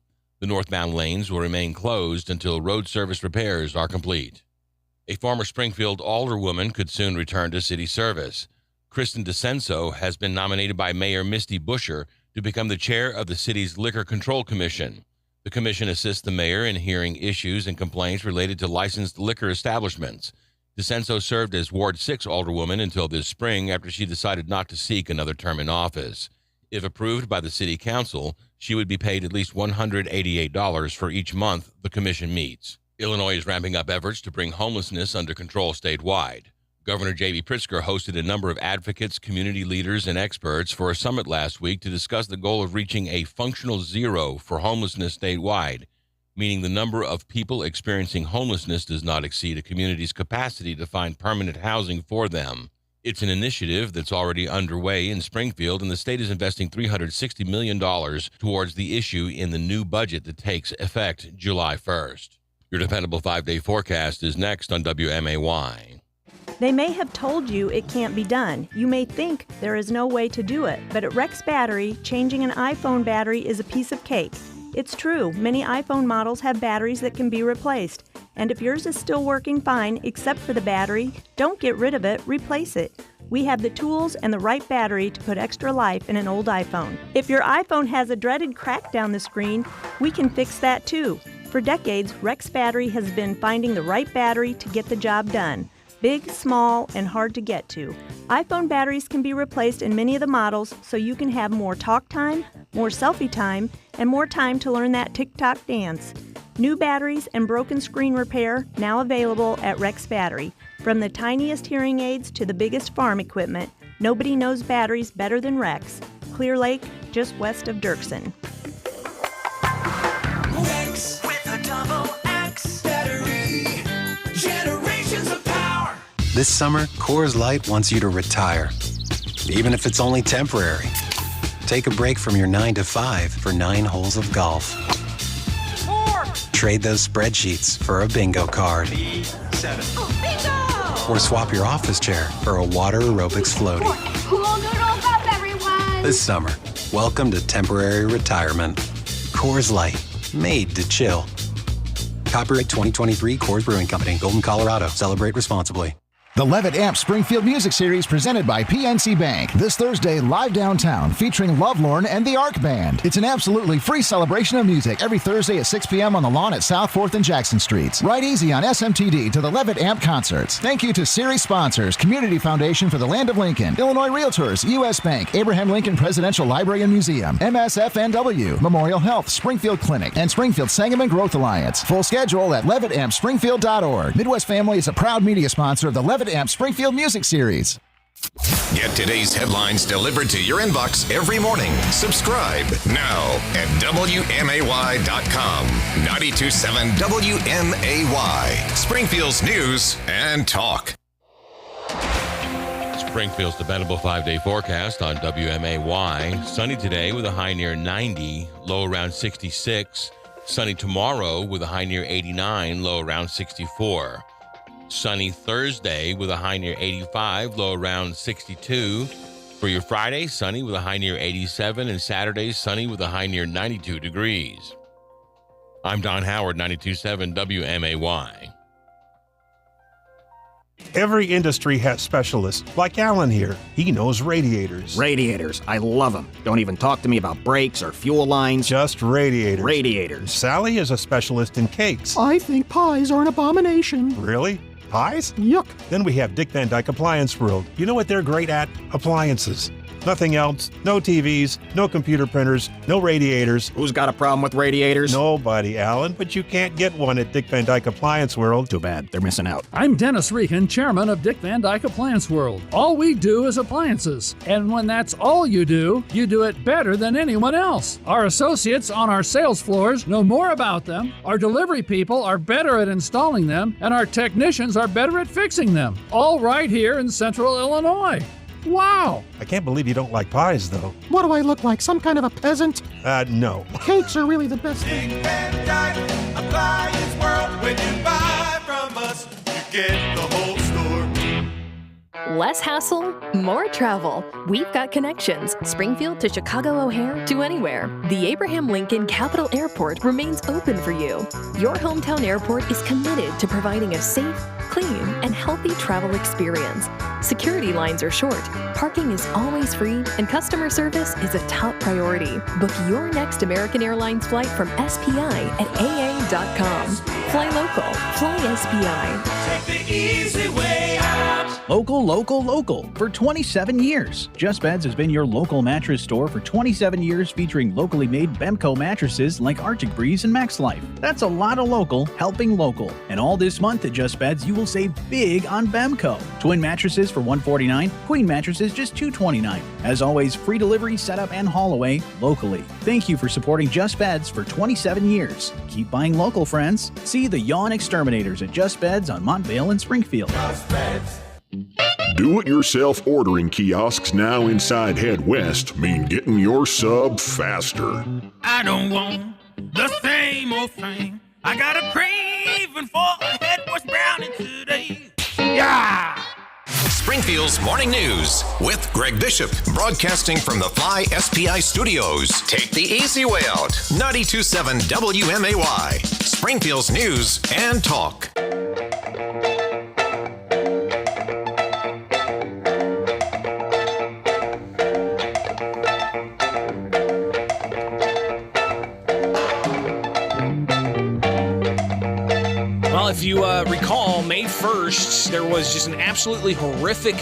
The northbound lanes will remain closed until road service repairs are complete. A former Springfield alderwoman could soon return to city service. Kristen DeCenso has been nominated by Mayor Misty Buscher to become the chair of the city's Liquor Control Commission. The commission assists the mayor in hearing issues and complaints related to licensed liquor establishments. DeCenso served as Ward 6 alderwoman until this spring after she decided not to seek another term in office. If approved by the city council, she would be paid at least $188 for each month the commission meets. Illinois is ramping up efforts to bring homelessness under control statewide. Governor J.B. Pritzker hosted a number of advocates, community leaders, and experts for a summit last week to discuss the goal of reaching a functional zero for homelessness statewide, meaning the number of people experiencing homelessness does not exceed a community's capacity to find permanent housing for them. It's an initiative that's already underway in Springfield, and the state is investing $360 million towards the issue in the new budget that takes effect July 1st. Your dependable 5-day forecast is next on WMAY. They may have told you it can't be done. You may think there is no way to do it, but at Rex Battery, changing an iPhone battery is a piece of cake. It's true, many iPhone models have batteries that can be replaced. And if yours is still working fine except for the battery, don't get rid of it, replace it. We have the tools and the right battery to put extra life in an old iPhone. If your iPhone has a dreaded crack down the screen, we can fix that too. For decades, Rex Battery has been finding the right battery to get the job done. Big, small, and hard to get to. iPhone batteries can be replaced in many of the models so you can have more talk time, more selfie time, and more time to learn that TikTok dance. New batteries and broken screen repair now available at Rex Battery. From the tiniest hearing aids to the biggest farm equipment, nobody knows batteries better than Rex. Clear Lake, just west of Dirksen. Rex with a double X battery. Generations of power. This summer, Coors Light wants you to retire, even if it's only temporary. Take a break from your 9-to-5 for 9 holes of golf. Trade those spreadsheets for a bingo card. B7. Oh, bingo! Or swap your office chair for a water aerobics floaty. Cool noodles up, everyone. This summer, welcome to temporary retirement. Coors Light, made to chill. Copyright 2023 Coors Brewing Company, Golden, Colorado. Celebrate responsibly. The Levitt Amp Springfield Music Series presented by PNC Bank. This Thursday, live downtown, featuring Lovelorn and the Arc Band. It's an absolutely free celebration of music every Thursday at 6 p.m. on the lawn at South 4th and Jackson Streets. Ride easy on SMTD to the Levitt Amp concerts. Thank you to series sponsors, Community Foundation for the Land of Lincoln, Illinois Realtors, U.S. Bank, Abraham Lincoln Presidential Library and Museum, MSFNW, Memorial Health, Springfield Clinic, and Springfield Sangamon Growth Alliance. Full schedule at LevittAmpSpringfield.org. Midwest Family is a proud media sponsor of the Levitt Amp Springfield Music Series. Get today's headlines delivered to your inbox every morning. Subscribe now at WMAY.com. 92.7 WMAY. Springfield's News and Talk. Springfield's dependable 5-day forecast on WMAY. Sunny today with a high near 90, low around 66. Sunny tomorrow with a high near 89, low around 64. Sunny Thursday with a high near 85, low around 62. For your Friday, sunny with a high near 87, and Saturday, sunny with a high near 92 degrees. I'm Don Howard, 92.7 WMAY. Every industry has specialists, like Alan here. He knows radiators. Radiators. I love them. Don't even talk to me about brakes or fuel lines. Just radiators. Radiators. Sally is a specialist in cakes. I think pies are an abomination. Really? Pies? Yuck. Then we have Dick Van Dyke Appliance World. You know what they're great at? Appliances. Nothing else. No TVs, no computer printers, no radiators. Who's got a problem with radiators? Nobody, Alan, but you can't get one at Dick Van Dyke Appliance World. Too bad. They're missing out. I'm Dennis Regan, chairman of Dick Van Dyke Appliance World. All we do is appliances. And when that's all you do it better than anyone else. Our associates on our sales floors know more about them, our delivery people are better at installing them, and our technicians are better at fixing them. All right here in Central Illinois. Wow! I can't believe you don't like pies, though. What do I look like, some kind of a peasant? No. Cakes are really the best thing. Dick Van Dyke Appliance World. When you buy from us, you get the whole store. Less hassle, more travel. We've got connections. Springfield to Chicago O'Hare to anywhere. The Abraham Lincoln Capital Airport remains open for you. Your hometown airport is committed to providing a safe, clean, and healthy travel experience. Security lines are short, parking is always free, and customer service is a top priority. Book your next American Airlines flight from SPI at aa.com. Fly local. Fly SPI. Take the easy way out. Local, local, local. For 27 years. Just Beds has been your local mattress store for 27 years, featuring locally made Bemco mattresses like Arctic Breeze and Max Life. That's a lot of local, helping local. And all this month at Just Beds, you will save big on Bemco. Twin mattresses for $149, queen mattresses just $229. As always, free delivery, setup, and haul away locally. Thank you for supporting Just Beds for 27 years. Keep buying local, friends. See the Yawn Exterminators at Just Beds on Montvale and Springfield. Just Beds. Do-it-yourself ordering kiosks now inside Head West mean getting your sub faster. I don't want the same old thing. I got a craving for a Head West brownie today. Yeah! Springfield's Morning News with Greg Bishop, broadcasting from the Fly SPI Studios. Take the easy way out. 92.7 WMAY. Springfield's News and Talk. Well, if you recall, May 1st, there was just an absolutely horrific,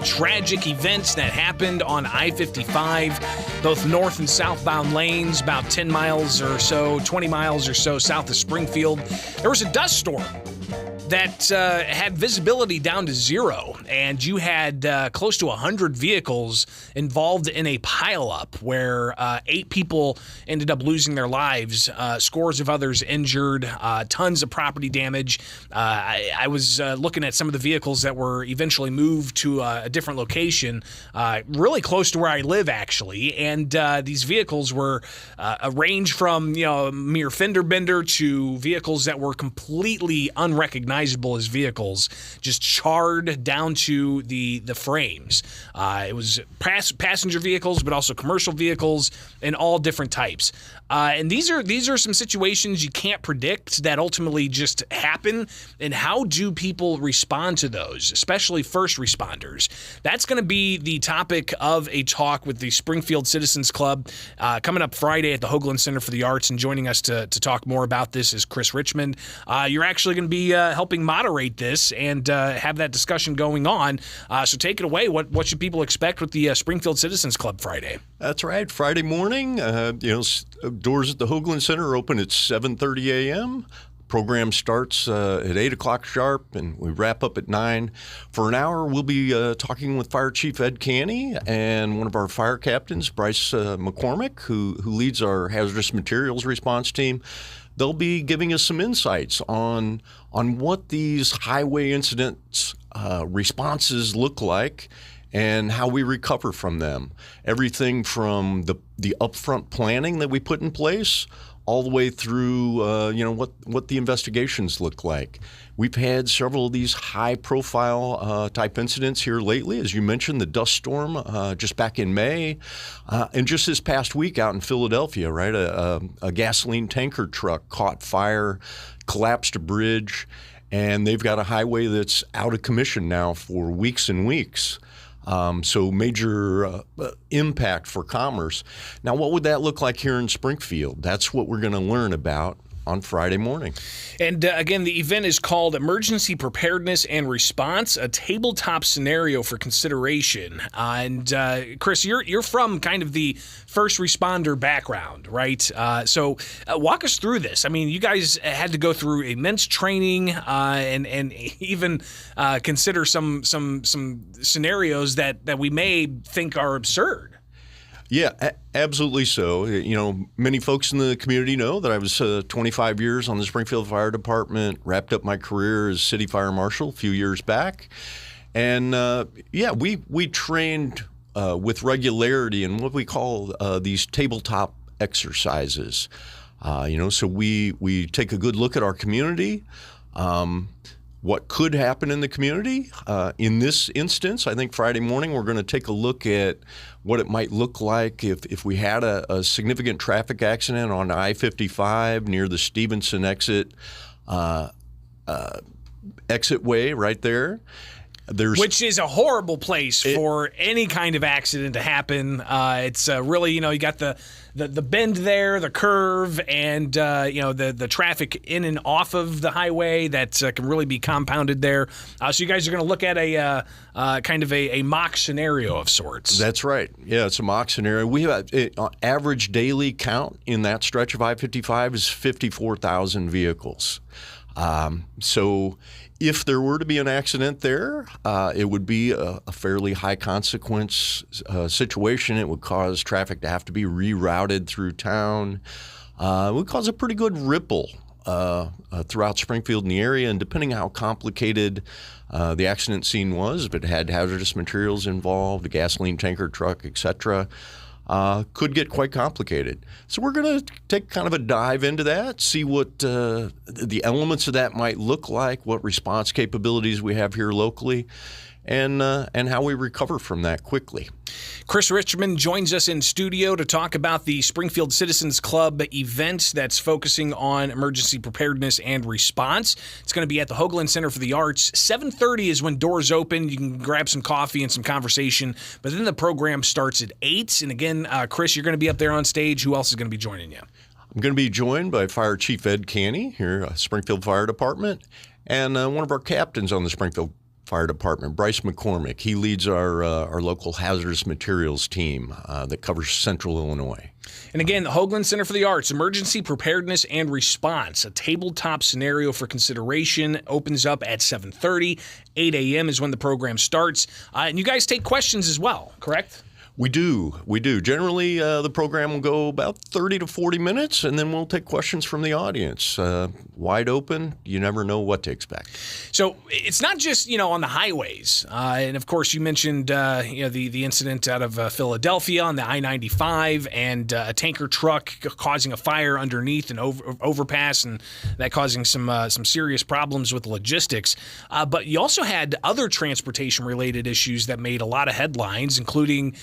tragic event that happened on I-55, both north and southbound lanes, about 10 miles or so, 20 miles or so south of Springfield. There was a dust storm that had visibility down to zero, and you had close to 100 vehicles involved in a pileup where 8 people ended up losing their lives, scores of others injured, tons of property damage. I was looking at some of the vehicles that were eventually moved to a different location, really close to where I live, actually, and these vehicles were a range from mere fender bender to vehicles that were completely unrecognizable as vehicles, just charred down to the frames. It was passenger vehicles, but also commercial vehicles and all different types. And these are some situations you can't predict that ultimately just happen. And how do people respond to those, especially first responders? That's going to be the topic of a talk with the Springfield Citizens Club coming up Friday at the Hoagland Center for the Arts. And joining us to talk more about this is Chris Richmond. You're actually going to be helping moderate this and have that discussion going on. So take it away. What should people expect with the Springfield Citizens Club Friday? That's right. Friday morning, doors at the Hoagland Center are open at 7:30 a.m. Program starts at 8 o'clock sharp, and we wrap up at 9. For an hour, we'll be talking with Fire Chief Ed Canny and one of our fire captains, Bryce McCormick, who leads our hazardous materials response team. They'll be giving us some insights on what these highway incidents responses look like and how we recover from them. Everything from the upfront planning that we put in place all the way through, what the investigations look like. We've had several of these high-profile type incidents here lately. As you mentioned, the dust storm just back in May. And just this past week out in Philadelphia, right, a gasoline tanker truck caught fire, collapsed a bridge, and they've got a highway that's out of commission now for weeks and weeks. So major impact for commerce. Now, what would that look like here in Springfield? That's what we're going to learn about on Friday morning. And again, the event is called Emergency Preparedness and Response, a tabletop scenario for consideration. And Chris, you're from kind of the first responder background, right? So walk us through this. I mean, you guys had to go through immense training and even consider some scenarios that we may think are absurd. Yeah, absolutely so. Many folks in the community know that I was 25 years on the Springfield Fire Department, wrapped up my career as city fire marshal a few years back. And we trained with regularity in what we call these tabletop exercises. So we take a good look at our community, what could happen in the community. In this instance, I think Friday morning we're going to take a look at what it might look like if we had a significant traffic accident on I-55 near the Stevenson exit way right there. Which is a horrible place for any kind of accident to happen. It's really, you got the bend there, the curve, and the traffic in and off of the highway that can really be compounded there. So you guys are going to look at a kind of a mock scenario of sorts. That's right. Yeah, it's a mock scenario. We have average daily count in that stretch of I-55 is 54,000 vehicles. So if there were to be an accident there, it would be a fairly high consequence situation. It would cause traffic to have to be rerouted through town. It would cause a pretty good ripple throughout Springfield and the area. And depending how complicated the accident scene was, if it had hazardous materials involved, a gasoline tanker truck, etc., could get quite complicated. So we're going to take kind of a dive into that, see what the elements of that might look like, what response capabilities we have here locally, and how we recover from that quickly. Chris Richmond joins us in studio to talk about the Springfield Citizens Club event that's focusing on emergency preparedness and response. It's going to be at the Hoagland Center for the Arts. 7:30 is when doors open. You can grab some coffee and some conversation, but then the program starts at 8. And again, Chris, you're going to be up there on stage. Who else is going to be joining you? I'm going to be joined by Fire Chief Ed Canny here at Springfield Fire Department, and one of our captains on the Springfield Fire Department, Bryce McCormick. He leads our local hazardous materials team that covers central Illinois. And again, the Hoagland Center for the Arts, Emergency Preparedness and Response, a tabletop scenario for consideration, opens up at 7:30. 8 a.m. is when the program starts. And you guys take questions as well, correct? We do. Generally, the program will go about 30 to 40 minutes, and then we'll take questions from the audience. Wide open. You never know what to expect. So it's not just, on the highways. And, of course, you mentioned, the incident out of Philadelphia on the I-95 and a tanker truck causing a fire underneath an overpass, and that causing some serious problems with logistics. But you also had other transportation-related issues that made a lot of headlines, including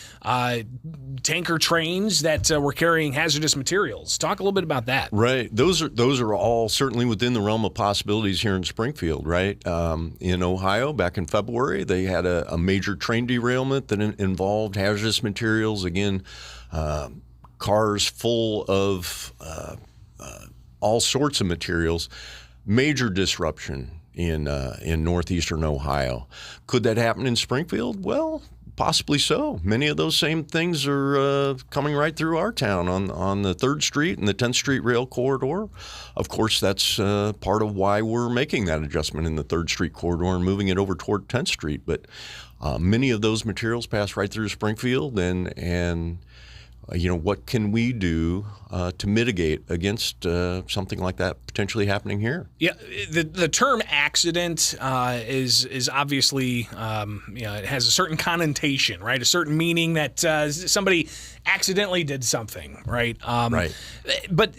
tanker trains that were carrying hazardous materials. Talk a little bit about that. Right. Those are all certainly within the realm of possibilities here in Springfield, right? In Ohio, back in February, they had a major train derailment that involved hazardous materials. Again, cars full of all sorts of materials. Major disruption in northeastern Ohio. Could that happen in Springfield? Well, Possibly so. Many of those same things are coming right through our town on the 3rd Street and the 10th Street rail corridor. Of course, that's part of why we're making that adjustment in the 3rd Street corridor and moving it over toward 10th Street. But many of those materials pass right through Springfield, and what can we do to mitigate against something like that potentially happening here? Yeah, the term accident is obviously it has a certain connotation, right? A certain meaning that somebody accidentally did something, right? Right. But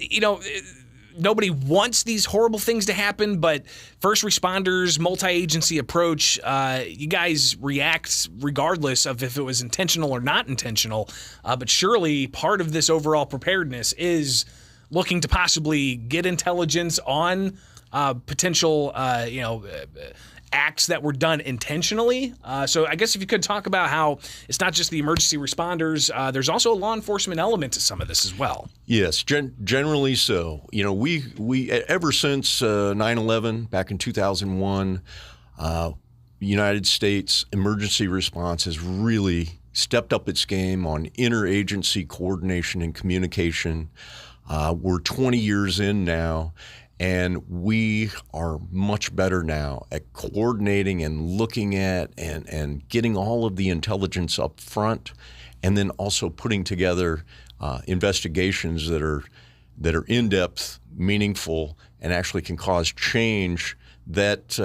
nobody wants these horrible things to happen, but first responders, multi-agency approach, you guys react regardless of if it was intentional or not intentional. But surely part of this overall preparedness is looking to possibly get intelligence on potential, acts that were done intentionally. So I guess if you could talk about how it's not just the emergency responders, there's also a law enforcement element to some of this as well. Yes, generally so. We ever since 9/11 back in 2001, United States emergency response has really stepped up its game on interagency coordination and communication. We're 20 years in now, and we are much better now at coordinating and looking at and getting all of the intelligence up front, and then also putting together investigations that are in-depth, meaningful, and actually can cause change that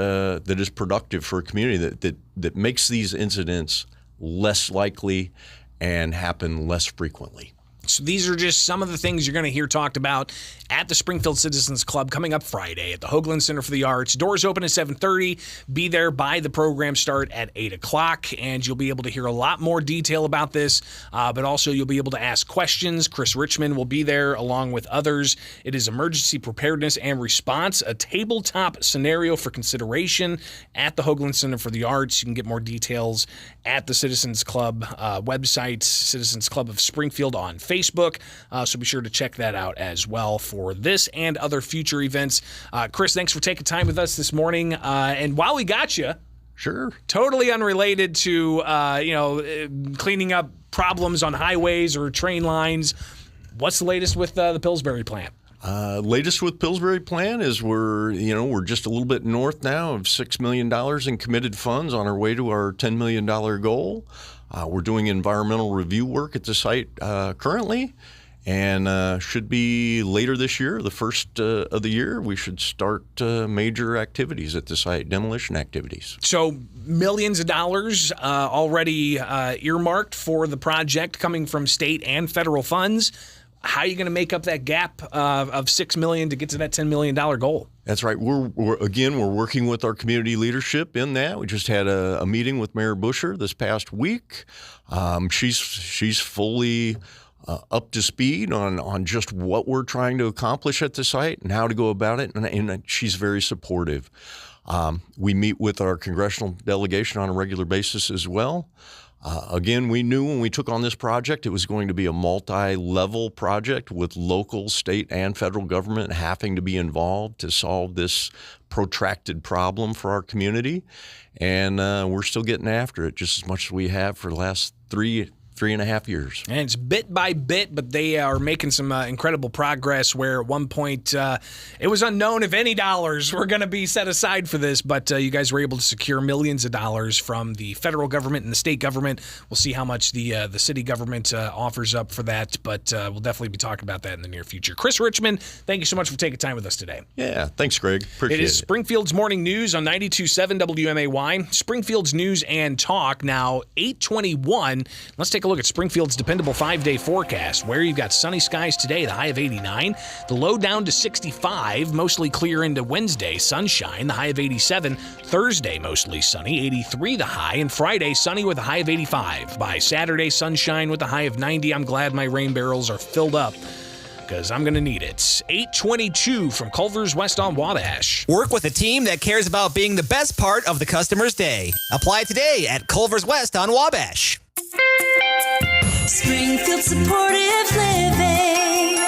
is productive for a community that makes these incidents less likely and happen less frequently. So these are just some of the things you're going to hear talked about at the Springfield Citizens Club coming up Friday at the Hoagland Center for the Arts. Doors open at 7:30. Be there by the program start at 8 o'clock, and you'll be able to hear a lot more detail about this, but also you'll be able to ask questions. Chris Richmond will be there along with others. It is emergency preparedness and response, a tabletop scenario for consideration at the Hoagland Center for the Arts. You can get more details at the Citizens Club website, Citizens Club of Springfield on Facebook, so be sure to check that out as well for this and other future events. Chris, thanks for taking time with us this morning. And while we got you, sure, totally unrelated to cleaning up problems on highways or train lines, what's the latest with the Pillsbury plant? Latest with Pillsbury plant is we're just a little bit north now of $6 million in committed funds on our way to our $10 million goal. We're doing environmental review work at the site currently, and should be later this year, the first of the year, we should start major activities at the site, demolition activities. So millions of dollars already earmarked for the project coming from state and federal funds. How are you going to make up that gap of $6 million to get to that $10 million goal? That's right. We're working with our community leadership in that. We just had a meeting with Mayor Busher this past week. She's fully up to speed on just what we're trying to accomplish at the site and how to go about it, and she's very supportive. We meet with our congressional delegation on a regular basis as well. Again, we knew when we took on this project it was going to be a multi-level project with local, state, and federal government having to be involved to solve this protracted problem for our community. And we're still getting after it just as much as we have for the last 3.5 years. And it's bit by bit, but they are making some incredible progress where at one point it was unknown if any dollars were going to be set aside for this, but you guys were able to secure millions of dollars from the federal government and the state government. We'll see how much the city government offers up for that, but we'll definitely be talking about that in the near future. Chris Richmond, thank you so much for taking time with us today. Yeah, thanks, Greg. Appreciate it. It is Springfield's Morning News on 92.7 WMAY, Springfield's News and Talk, now 8:21. Let's take a look at Springfield's dependable 5-day forecast, where you've got sunny skies today, the high of 89, the low down to 65, mostly clear into Wednesday, sunshine, the high of 87, Thursday mostly sunny, 83 the high, and Friday sunny with a high of 85. By Saturday, sunshine with a high of 90. I'm glad my rain barrels are filled up, because I'm going to need it. 8:22 from Culver's West on Wabash. Work with a team that cares about being the best part of the customer's day. Apply today at Culver's West on Wabash. Springfield Supportive Living.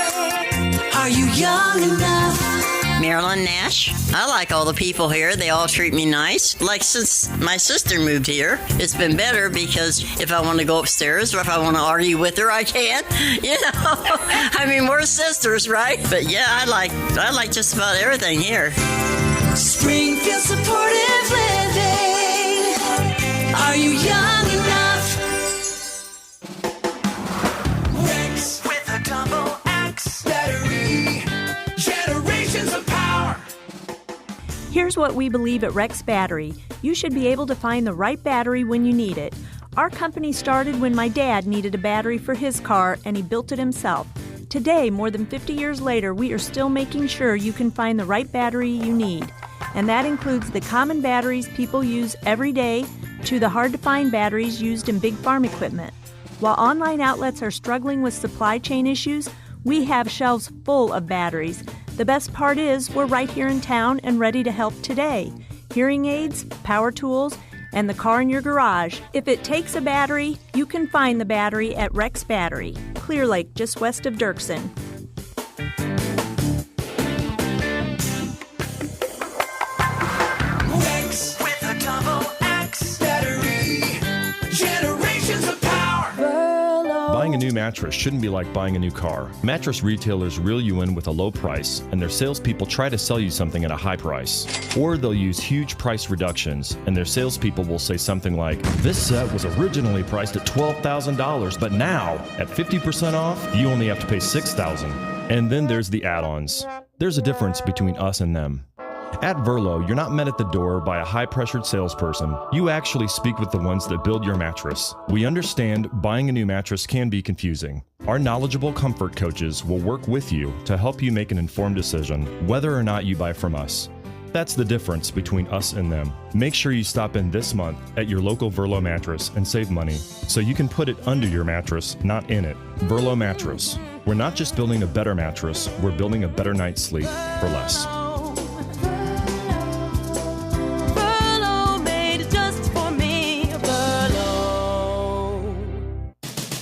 Are you young enough? Marilyn Nash. I like all the people here. They all treat me nice. Like since my sister moved here, it's been better because if I want to go upstairs or if I want to argue with her, I can. You know, I mean, we're sisters, right? But yeah, I like just about everything here. Springfield Supportive Living. Are you young enough? Rex with a double X battery. Generations of power. Here's what we believe at Rex Battery. You should be able to find the right battery when you need it. Our company started when my dad needed a battery for his car and he built it himself. Today, more than 50 years later, we are still making sure you can find the right battery you need. And that includes the common batteries people use every day to the hard-to-find batteries used in big farm equipment. While online outlets are struggling with supply chain issues, we have shelves full of batteries. The best part is we're right here in town and ready to help today. Hearing aids, power tools, and the car in your garage. If it takes a battery, you can find the battery at Rex Battery, Clear Lake, just west of Dirksen. Rex with a double X battery. Generations of power. Buying a new mattress shouldn't be like buying a new car. Mattress retailers reel you in with a low price, and their salespeople try to sell you something at a high price. Or they'll use huge price reductions, and their salespeople will say something like, "This set was originally priced at $12,000, but now, at 50% off, you only have to pay $6,000. And then there's the add-ons. There's a difference between us and them. At Verlo, you're not met at the door by a high-pressured salesperson. You actually speak with the ones that build your mattress. We understand buying a new mattress can be confusing. Our knowledgeable comfort coaches will work with you to help you make an informed decision, whether or not you buy from us. That's the difference between us and them. Make sure you stop in this month at your local Verlo mattress and save money, so you can put it under your mattress, not in it. Verlo Mattress. We're not just building a better mattress, we're building a better night's sleep for less.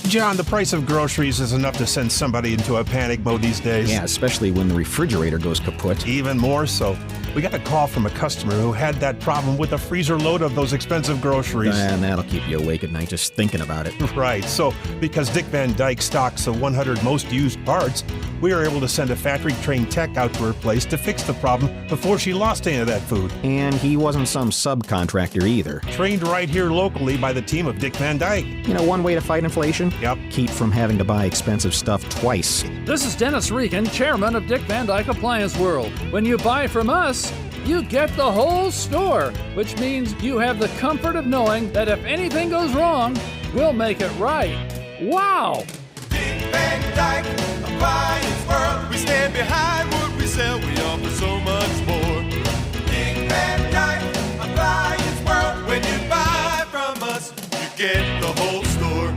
John, the price of groceries is enough to send somebody into a panic mode these days. Yeah, especially when the refrigerator goes kaput. Even more so. We got a call from a customer who had that problem with a freezer load of those expensive groceries. And that'll keep you awake at night just thinking about it. Right. So, because Dick Van Dyke stocks the 100 most used parts, we were able to send a factory-trained tech out to her place to fix the problem before she lost any of that food. And he wasn't some subcontractor either. Trained right here locally by the team of Dick Van Dyke. You know one way to fight inflation? Yep. Keep from having to buy expensive stuff twice. This is Dennis Regan, chairman of Dick Van Dyke Appliance World. When you buy from us, you get the whole store, which means you have the comfort of knowing that if anything goes wrong, we'll make it right. Wow! Dick Van Dyke Appliance World. We stand behind what we sell. We offer so much more. Dick Van Dyke Appliance World. When you buy from us, you get the whole store.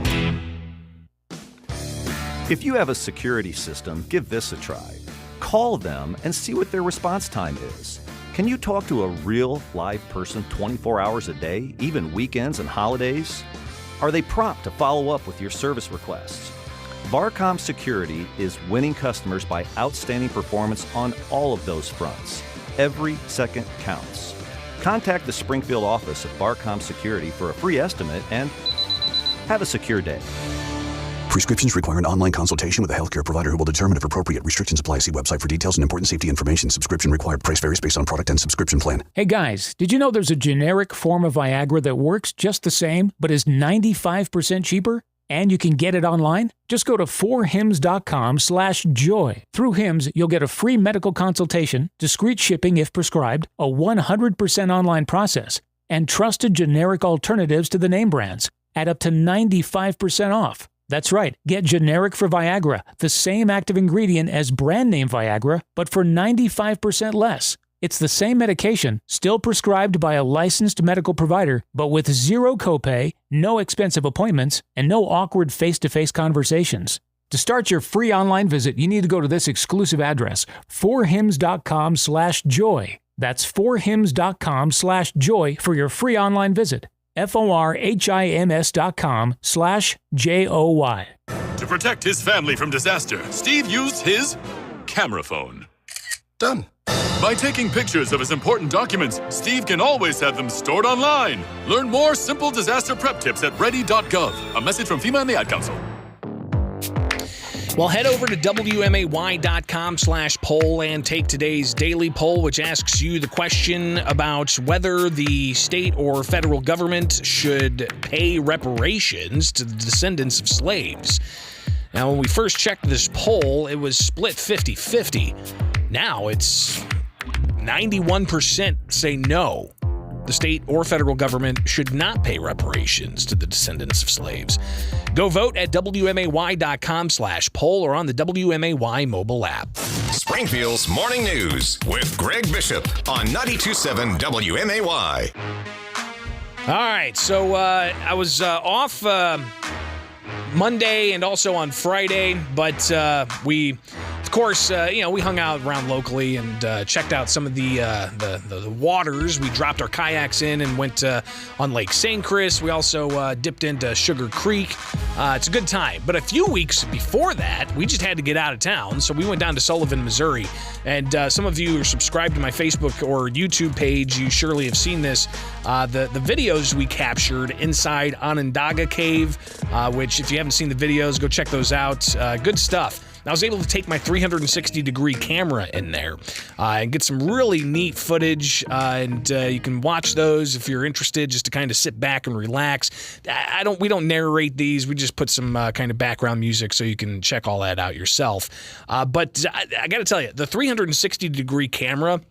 If you have a security system, give this a try. Call them and see what their response time is. Can you talk to a real live person 24 hours a day, even weekends and holidays? Are they prompt to follow up with your service requests? Varcom Security is winning customers by outstanding performance on all of those fronts. Every second counts. Contact the Springfield office of Varcom Security for a free estimate and have a secure day. Prescriptions require an online consultation with a healthcare provider who will determine if appropriate. Restrictions apply. See website for details and important safety information. Subscription required. Price varies based on product and subscription plan. Hey guys, did you know there's a generic form of Viagra that works just the same, but is 95% cheaper? And you can get it online? Just go to 4hims.com/joy. Through Hims, you'll get a free medical consultation, discreet shipping if prescribed, a 100% online process, and trusted generic alternatives to the name brands at up to 95% off. That's right, get generic for Viagra, the same active ingredient as brand name Viagra, but for 95% less. It's the same medication, still prescribed by a licensed medical provider, but with zero copay, no expensive appointments, and no awkward face-to-face conversations. To start your free online visit, you need to go to this exclusive address, 4hims.com/joy. That's 4hims.com/joy for your free online visit. forhims.com/joy. To protect his family from disaster, Steve used his camera phone. Done. By taking pictures of his important documents, Steve can always have them stored online. Learn more simple disaster prep tips at ready.gov. A message from FEMA and the Ad Council. Well, head over to WMAY.com/poll and take today's daily poll, which asks you the question about whether the state or federal government should pay reparations to the descendants of slaves. Now, when we first checked this poll, it was split 50-50. Now it's 91% say no. The state or federal government should not pay reparations to the descendants of slaves. Go vote at WMAY.com/poll or on the WMAY mobile app. Springfield's Morning News with Greg Bishop on 92.7 WMAY. All right, so I was off Monday and also on Friday, but we... Of course, we hung out around locally and checked out some of the waters. We dropped our kayaks in and went on Lake St. Chris. We also dipped into Sugar Creek. It's a good time. But a few weeks before that, we just had to get out of town, so we went down to Sullivan, Missouri. And some of you are subscribed to my Facebook or YouTube page. You surely have seen this. The videos we captured inside Onondaga Cave, which if you haven't seen the videos, go check those out. Good stuff. I was able to take my 360-degree camera in there and get some really neat footage, and you can watch those if you're interested, just to kind of sit back and relax. We don't narrate these. We just put some kind of background music so you can check all that out yourself. But I got to tell you, the 360-degree camera,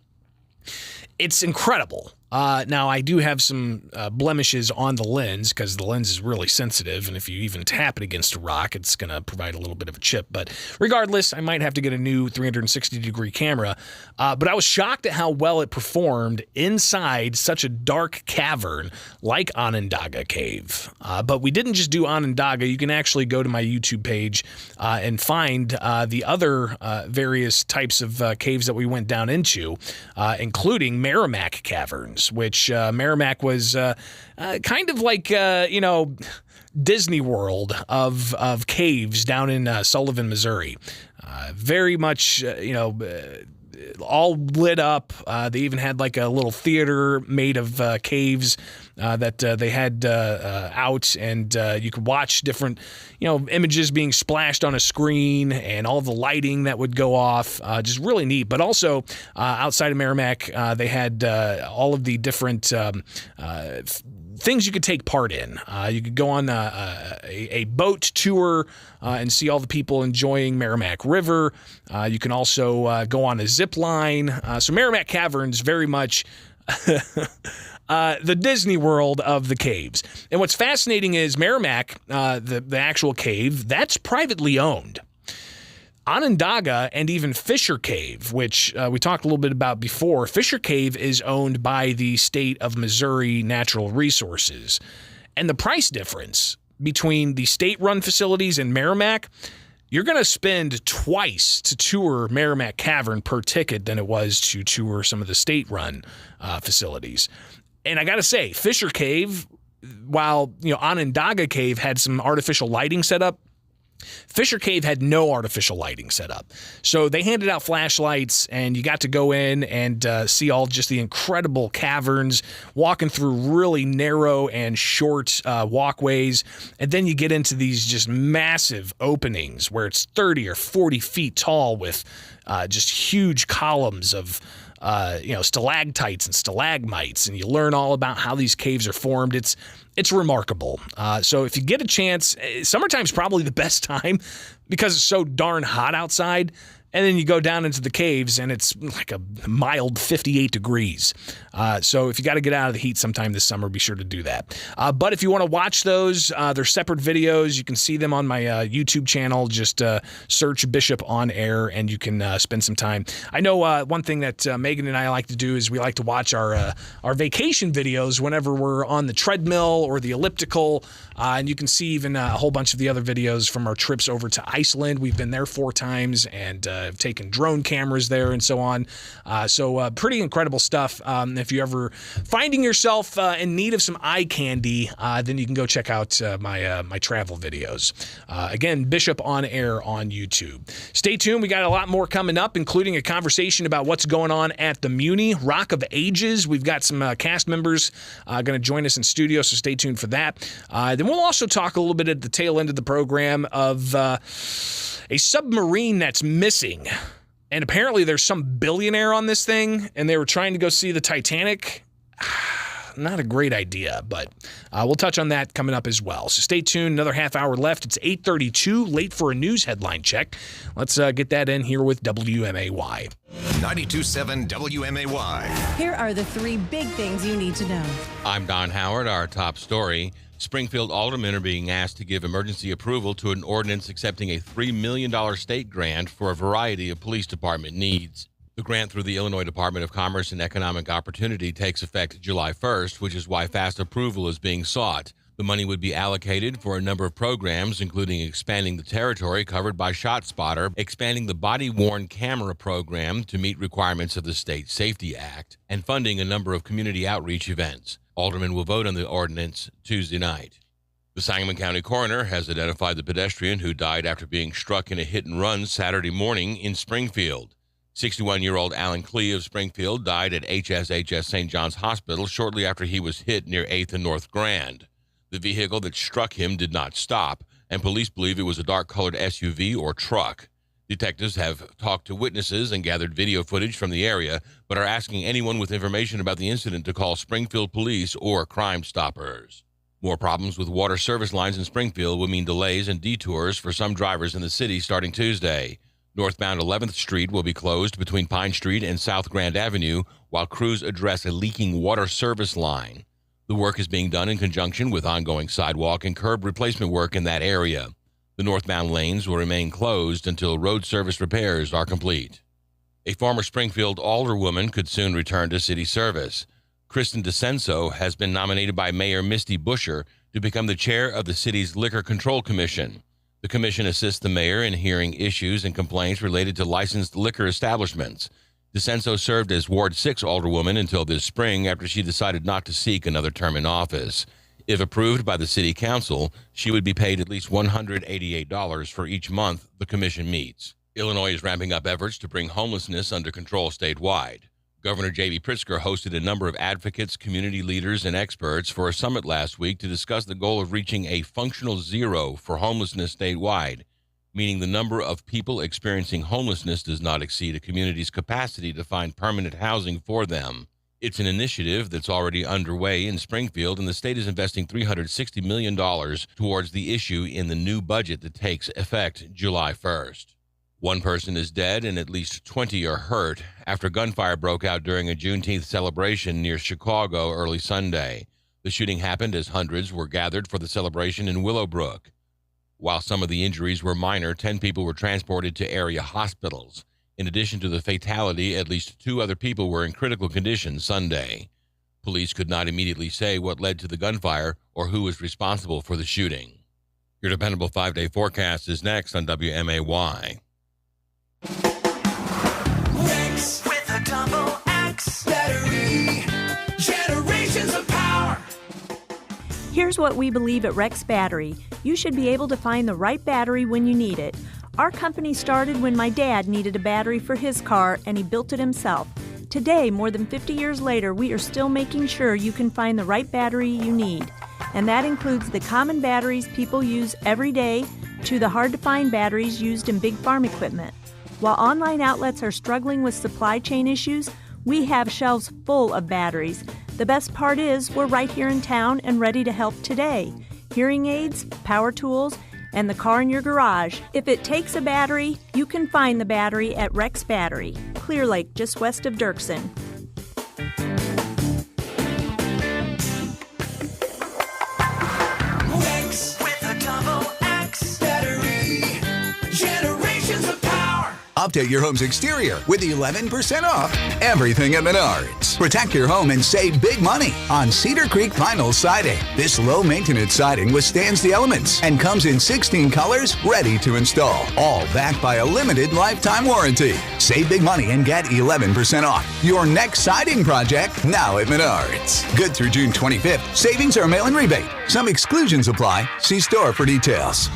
it's incredible. Now, I do have some blemishes on the lens because the lens is really sensitive, and if you even tap it against a rock, it's going to provide a little bit of a chip. But regardless, I might have to get a new 360-degree camera. But I was shocked at how well it performed inside such a dark cavern like Onondaga Cave. But we didn't just do Onondaga. You can actually go to my YouTube page and find the other various types of caves that we went down into, including Merrimack Caverns, which Merrimack was kind of like, Disney World of caves down in Sullivan, Missouri. Very much, all lit up. They even had like a little theater made of caves that they had out, and you could watch different, images being splashed on a screen and all the lighting that would go off. Just really neat. But also outside of Merrimack, they had all of the different things you could take part in. You could go on a boat tour and see all the people enjoying Merrimack River. You can also go on a zip line. So Merrimack Caverns, very much the Disney World of the caves. And what's fascinating is Merrimack, the actual cave, that's privately owned. Onondaga and even Fisher Cave, which we talked a little bit about before, Fisher Cave is owned by the state of Missouri Natural Resources. And the price difference between the state-run facilities and Merrimack, you're going to spend twice to tour Merrimack Cavern per ticket than it was to tour some of the state-run facilities. And I got to say, Fisher Cave, while Onondaga Cave had some artificial lighting set up, Fisher Cave had no artificial lighting set up. So they handed out flashlights, and you got to go in and see all just the incredible caverns, walking through really narrow and short walkways. And then you get into these just massive openings where it's 30 or 40 feet tall with just huge columns of stalactites and stalagmites, and you learn all about how these caves are formed. It's remarkable. So if you get a chance, summertime's probably the best time because it's so darn hot outside. And then you go down into the caves, and it's like a mild 58 degrees. So if you got to get out of the heat sometime this summer, be sure to do that. But if you want to watch those, they're separate videos. You can see them on my YouTube channel. Just search Bishop On Air, and you can spend some time. I know one thing that Megan and I like to do is we like to watch our vacation videos whenever we're on the treadmill or the elliptical. And you can see even a whole bunch of the other videos from our trips over to Iceland. We've been there 4 times, and have taken drone cameras there and so on. So pretty incredible stuff. If you're ever finding yourself in need of some eye candy, then you can go check out my travel videos. Again, Bishop on Air on YouTube. Stay tuned. We got a lot more coming up, including a conversation about what's going on at the Muni Rock of Ages. We've got some cast members going to join us in studio, so stay tuned for that. Then we'll also talk a little bit at the tail end of the program of a submarine that's missing. And apparently there's some billionaire on this thing, and they were trying to go see the Titanic. Not a great idea, but we'll touch on that coming up as well. So stay tuned. Another half hour left. It's 8:32, late for a news headline check. Let's get that in here with WMAY. 92.7 WMAY. Here are the three big things you need to know. I'm Don Howard. Our top story. Springfield aldermen are being asked to give emergency approval to an ordinance accepting a $3 million state grant for a variety of police department needs. The grant through the Illinois Department of Commerce and Economic Opportunity takes effect July 1st, which is why fast approval is being sought. The money would be allocated for a number of programs, including expanding the territory covered by ShotSpotter, expanding the body-worn camera program to meet requirements of the State Safety Act, and funding a number of community outreach events. Aldermen will vote on the ordinance Tuesday night. The Sangamon County coroner has identified the pedestrian who died after being struck in a hit-and-run Saturday morning in Springfield. 61-year-old Alan Klee of Springfield died at HSHS St. John's Hospital shortly after he was hit near 8th and North Grand. The vehicle that struck him did not stop, and police believe it was a dark-colored SUV or truck. Detectives have talked to witnesses and gathered video footage from the area, but are asking anyone with information about the incident to call Springfield Police or Crime Stoppers. More problems with water service lines in Springfield will mean delays and detours for some drivers in the city starting Tuesday. Northbound 11th Street will be closed between Pine Street and South Grand Avenue while crews address a leaking water service line. The work is being done in conjunction with ongoing sidewalk and curb replacement work in that area. The northbound lanes will remain closed until road service repairs are complete. A former Springfield alderwoman could soon return to city service. Kristen DeCenso has been nominated by Mayor Misty Buscher to become the chair of the city's Liquor Control Commission. The commission assists the mayor in hearing issues and complaints related to licensed liquor establishments. DeCenso served as Ward 6 alderwoman until this spring after she decided not to seek another term in office. If approved by the city council, she would be paid at least $188 for each month the commission meets. Illinois is ramping up efforts to bring homelessness under control statewide. Governor J.B. Pritzker hosted a number of advocates, community leaders, and experts for a summit last week to discuss the goal of reaching a functional zero for homelessness statewide, meaning the number of people experiencing homelessness does not exceed a community's capacity to find permanent housing for them. It's an initiative that's already underway in Springfield, and the state is investing $360 million towards the issue in the new budget that takes effect July 1st. One person is dead and at least 20 are hurt after gunfire broke out during a Juneteenth celebration near Chicago early Sunday. The shooting happened as hundreds were gathered for the celebration in Willowbrook. While some of the injuries were minor, 10 people were transported to area hospitals. In addition to the fatality, at least 2 other people were in critical condition Sunday. Police could not immediately say what led to the gunfire or who was responsible for the shooting. Your dependable 5-day forecast is next on WMAY. X with a double X battery, generations of power. Here's what we believe at Rex Battery. You should be able to find the right battery when you need it. Our company started when my dad needed a battery for his car, and he built it himself. Today, more than 50 years later, we are still making sure you can find the right battery you need. And that includes the common batteries people use every day to the hard-to-find batteries used in big farm equipment. While online outlets are struggling with supply chain issues, we have shelves full of batteries. The best part is we're right here in town and ready to help today. Hearing aids, power tools, and the car in your garage. If it takes a battery, you can find the battery at Rex Battery, Clear Lake, just west of Dirksen. X with a double X battery, generations of power. update your home's exterior with 11% off everything at Menards. Protect your home and save big money on Cedar Creek vinyl siding. This low-maintenance siding withstands the elements and comes in 16 colors ready to install, all backed by a limited lifetime warranty. Save big money and get 11% off your next siding project now at Menards. Good through June 25th. Savings are mail-in rebate. Some exclusions apply. See store for details.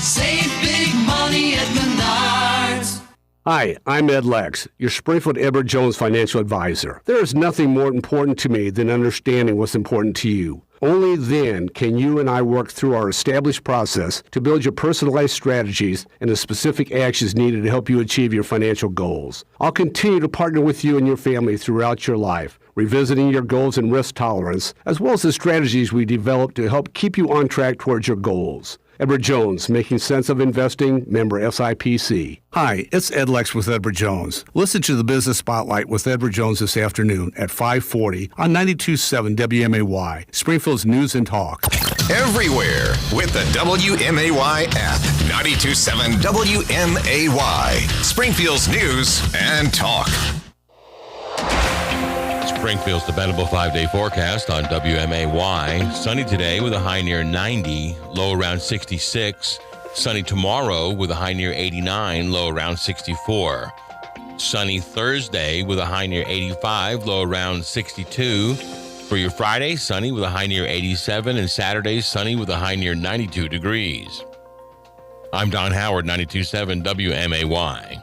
Save big money at Menards. Hi, I'm Ed Lex, your Springfield Edward Jones financial advisor. There is nothing more important to me than understanding what's important to you. Only then can you and I work through our established process to build your personalized strategies and the specific actions needed to help you achieve your financial goals. I'll continue to partner with you and your family throughout your life, revisiting your goals and risk tolerance, as well as the strategies we develop to help keep you on track towards your goals. Edward Jones, Making Sense of Investing, member SIPC. Hi, it's Ed Lex with Edward Jones. Listen to the Business Spotlight with Edward Jones this afternoon at 5:40 on 92.7 WMAY, Springfield's News and Talk. Everywhere with the WMAY app. 92.7 WMAY, Springfield's News and Talk. Springfield's dependable 5-day forecast on WMAY. Sunny today with a high near 90, low around 66. Sunny tomorrow with a high near 89, low around 64. Sunny Thursday with a high near 85, low around 62. For your Friday, sunny with a high near 87, and Saturday, sunny with a high near 92 degrees. I'm Don Howard, 92.7 WMAY.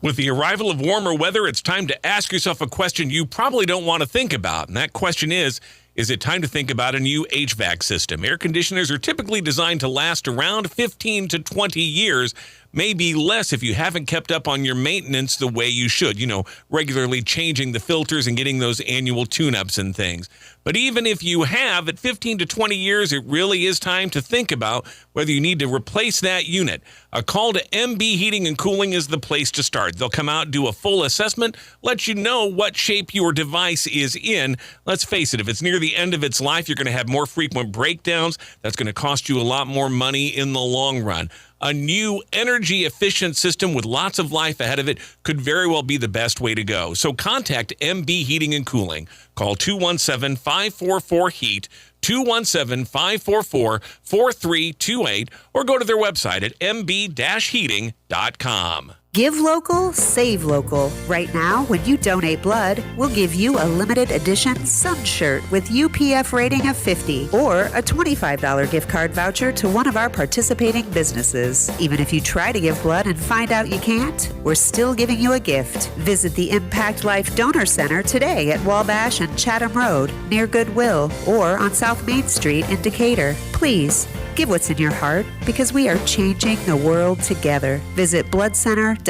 With the arrival of warmer weather, it's time to ask yourself a question you probably don't want to think about. And that question is it time to think about a new HVAC system? Air conditioners are typically designed to last around 15 to 20 years, maybe less if you haven't kept up on your maintenance the way you should, regularly changing the filters and getting those annual tune-ups and things. But even if you have, at 15 to 20 years, it really is time to think about whether you need to replace that unit. A call to MB Heating and Cooling is the place to start. They'll come out, do a full assessment, let you know what shape your device is in. Let's face it, if it's near the end of its life, you're going to have more frequent breakdowns. That's going to cost you a lot more money in the long run. A new energy-efficient system with lots of life ahead of it could very well be the best way to go. So contact MB Heating and Cooling. Call 217-544-HEAT, 217-544-4328, or go to their website at mb-heating.com. Give local, save local. Right now, when you donate blood, we'll give you a limited edition sun shirt with UPF rating of 50 or a $25 gift card voucher to one of our participating businesses. Even if you try to give blood and find out you can't, we're still giving you a gift. Visit the Impact Life Donor Center today at Wabash and Chatham Road near Goodwill or on South Main Street in Decatur. Please, give what's in your heart because we are changing the world together. Visit bloodcenter.org.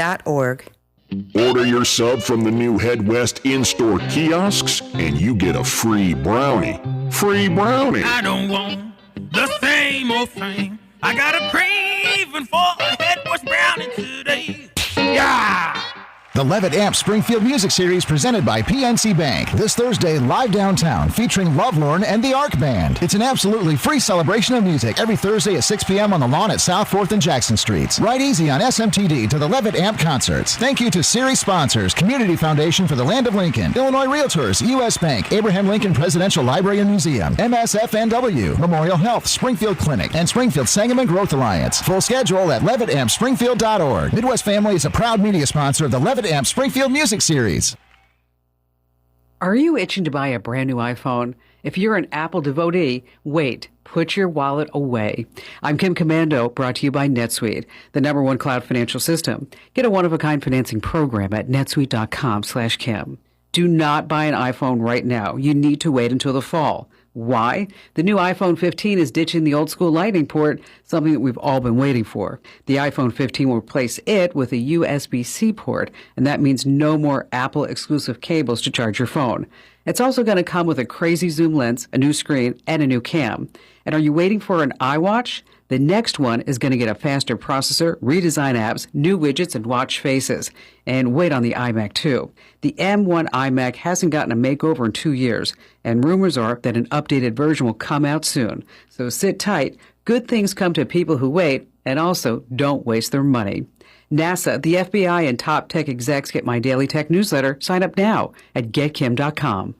Order your sub from the new Head West in-store kiosks and you get a free brownie. Free brownie. I don't want the same old thing. I got a craving for a Head West brownie today. Yeah! The Levitt Amp Springfield Music Series presented by PNC Bank. This Thursday, live downtown, featuring Lovelorn and the Arc Band. It's an absolutely free celebration of music every Thursday at 6 p.m. on the lawn at South 4th and Jackson Streets. Ride easy on SMTD to the Levitt Amp concerts. Thank you to series sponsors, Community Foundation for the Land of Lincoln, Illinois Realtors, U.S. Bank, Abraham Lincoln Presidential Library and Museum, MSFNW, Memorial Health, Springfield Clinic, and Springfield Sangamon Growth Alliance. Full schedule at levittampspringfield.org. Midwest Family is a proud media sponsor of the Levitt Amp Springfield Music Series. Are you itching to buy a brand new iPhone? If you're an Apple devotee, wait. Put your wallet away. I'm Kim Commando, brought to you by NetSuite, the #1 cloud financial system. Get a one-of-a-kind financing program at netsuite.com/Kim. Do not buy an iPhone right now. You need to wait until the fall. Why? The new iPhone 15 is ditching the old school Lightning port, something that we've all been waiting for. The iPhone 15 will replace it with a USB-C port, and that means no more Apple exclusive cables to charge your phone. It's also going to come with a crazy zoom lens, a new screen, and a new cam. And are you waiting for an iWatch? The next one is going to get a faster processor, redesigned apps, new widgets, and watch faces. And wait on the iMac too. The M1 iMac hasn't gotten a makeover in 2 years, and rumors are that an updated version will come out soon. So sit tight. Good things come to people who wait, And also, don't waste their money. NASA, the FBI, and top tech execs get my daily tech newsletter. Sign up now at getkim.com.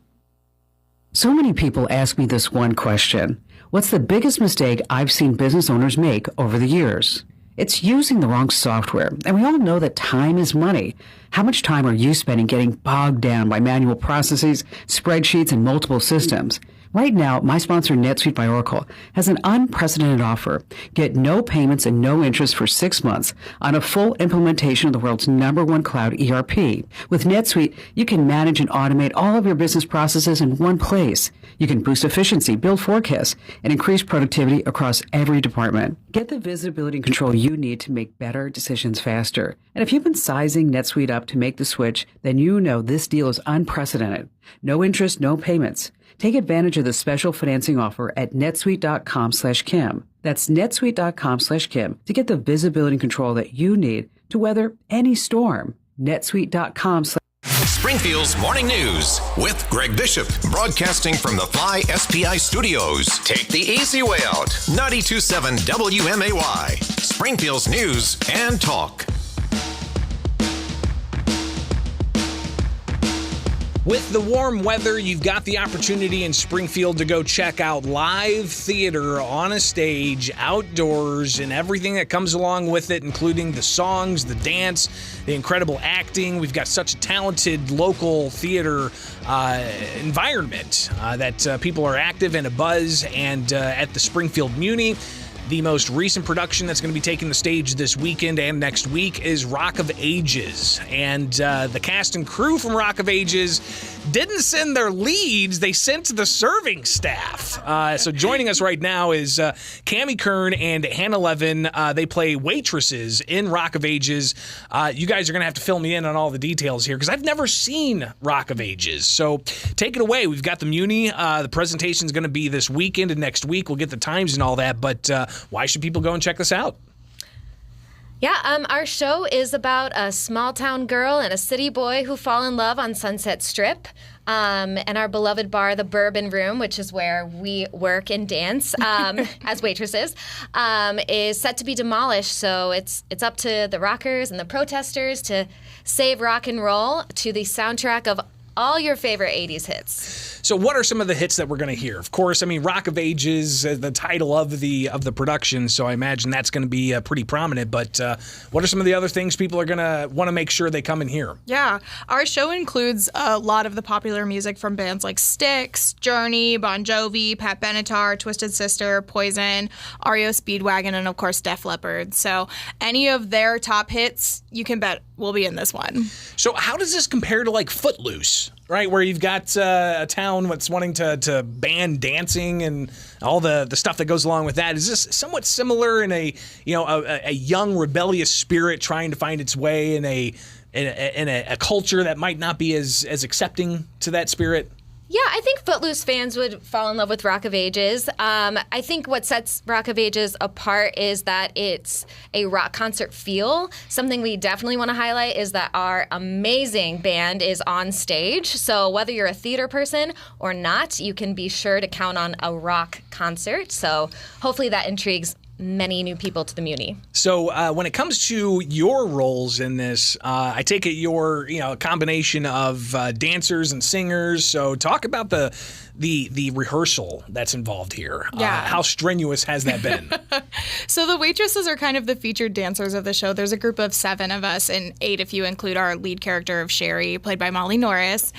So many people ask me this one question. What's the biggest mistake I've seen business owners make over the years? It's using the wrong software. And we all know that time is money. How much time are you spending getting bogged down by manual processes, spreadsheets, and multiple systems? Right now, my sponsor, NetSuite by Oracle, has an unprecedented offer. Get no payments and no interest for 6 months on a full implementation of the world's #1 cloud ERP. With NetSuite, you can manage and automate all of your business processes in one place. You can boost efficiency, build forecasts, and increase productivity across every department. Get the visibility and control you need to make better decisions faster. And if you've been sizing NetSuite up to make the switch, then you know this deal is unprecedented. No interest, no payments. Take advantage of the special financing offer at netsuite.com/Kim. That's netsuite.com/Kim to get the visibility and control that you need to weather any storm. netsuite.com/. Springfield's Morning News with Greg Bishop, broadcasting from the Fly SPI studios. Take the easy way out. 92.7 WMAY, Springfield's News and Talk. With the warm weather, you've got the opportunity in Springfield to go check out live theater on a stage, outdoors, and everything that comes along with it, including the songs, the dance, the incredible acting. We've got such a talented local theater environment that people are active and abuzz. And at the Springfield Muni, the most recent production that's going to be taking the stage this weekend and next week is Rock of Ages. And the cast and crew from Rock of Ages didn't send their leads, they sent the serving staff. So joining us right now is Cammie Kern and Hannah Levin. They play waitresses in Rock of Ages. You guys are going to have to fill me in on all the details here because I've never seen Rock of Ages. So take it away. We've got the Muni. The presentation is going to be this weekend and next week. We'll get the times and all that, but why should people go and check this out? Yeah, our show is about a small town girl and a city boy who fall in love on Sunset Strip. And our beloved bar, the Bourbon Room, which is where we work and dance as waitresses, is set to be demolished. So it's up to the rockers and the protesters to save rock and roll to the soundtrack of all your favorite 80s hits. So what are some of the hits that we're going to hear? Of course, I mean, Rock of Ages, the title of the production, so I imagine that's going to be pretty prominent. But what are some of the other things people are going to want to make sure they come and hear? Yeah, our show includes a lot of the popular music from bands like Styx, Journey, Bon Jovi, Pat Benatar, Twisted Sister, Poison, REO Speedwagon, and of course Def Leppard. So any of their top hits, you can bet will be in this one. So how does this compare to like Footloose? Right, where you've got a town that's wanting to ban dancing and all the stuff that goes along with that. Is this somewhat similar in a young rebellious spirit trying to find its way in a culture that might not be as accepting to that spirit? Yeah, I think Footloose fans would fall in love with Rock of Ages. I think what sets Rock of Ages apart is that it's a rock concert feel. Something we definitely want to highlight is that our amazing band is on stage. So whether you're a theater person or not, you can be sure to count on a rock concert. So hopefully that intrigues many new people to the Muni. So when it comes to your roles in this, I take it you're a combination of dancers and singers. So talk about the rehearsal that's involved here. Yeah. How strenuous has that been? So the waitresses are kind of the featured dancers of the show. There's a group of 7 of us, and 8 if you include our lead character of Sherry, played by Molly Norris.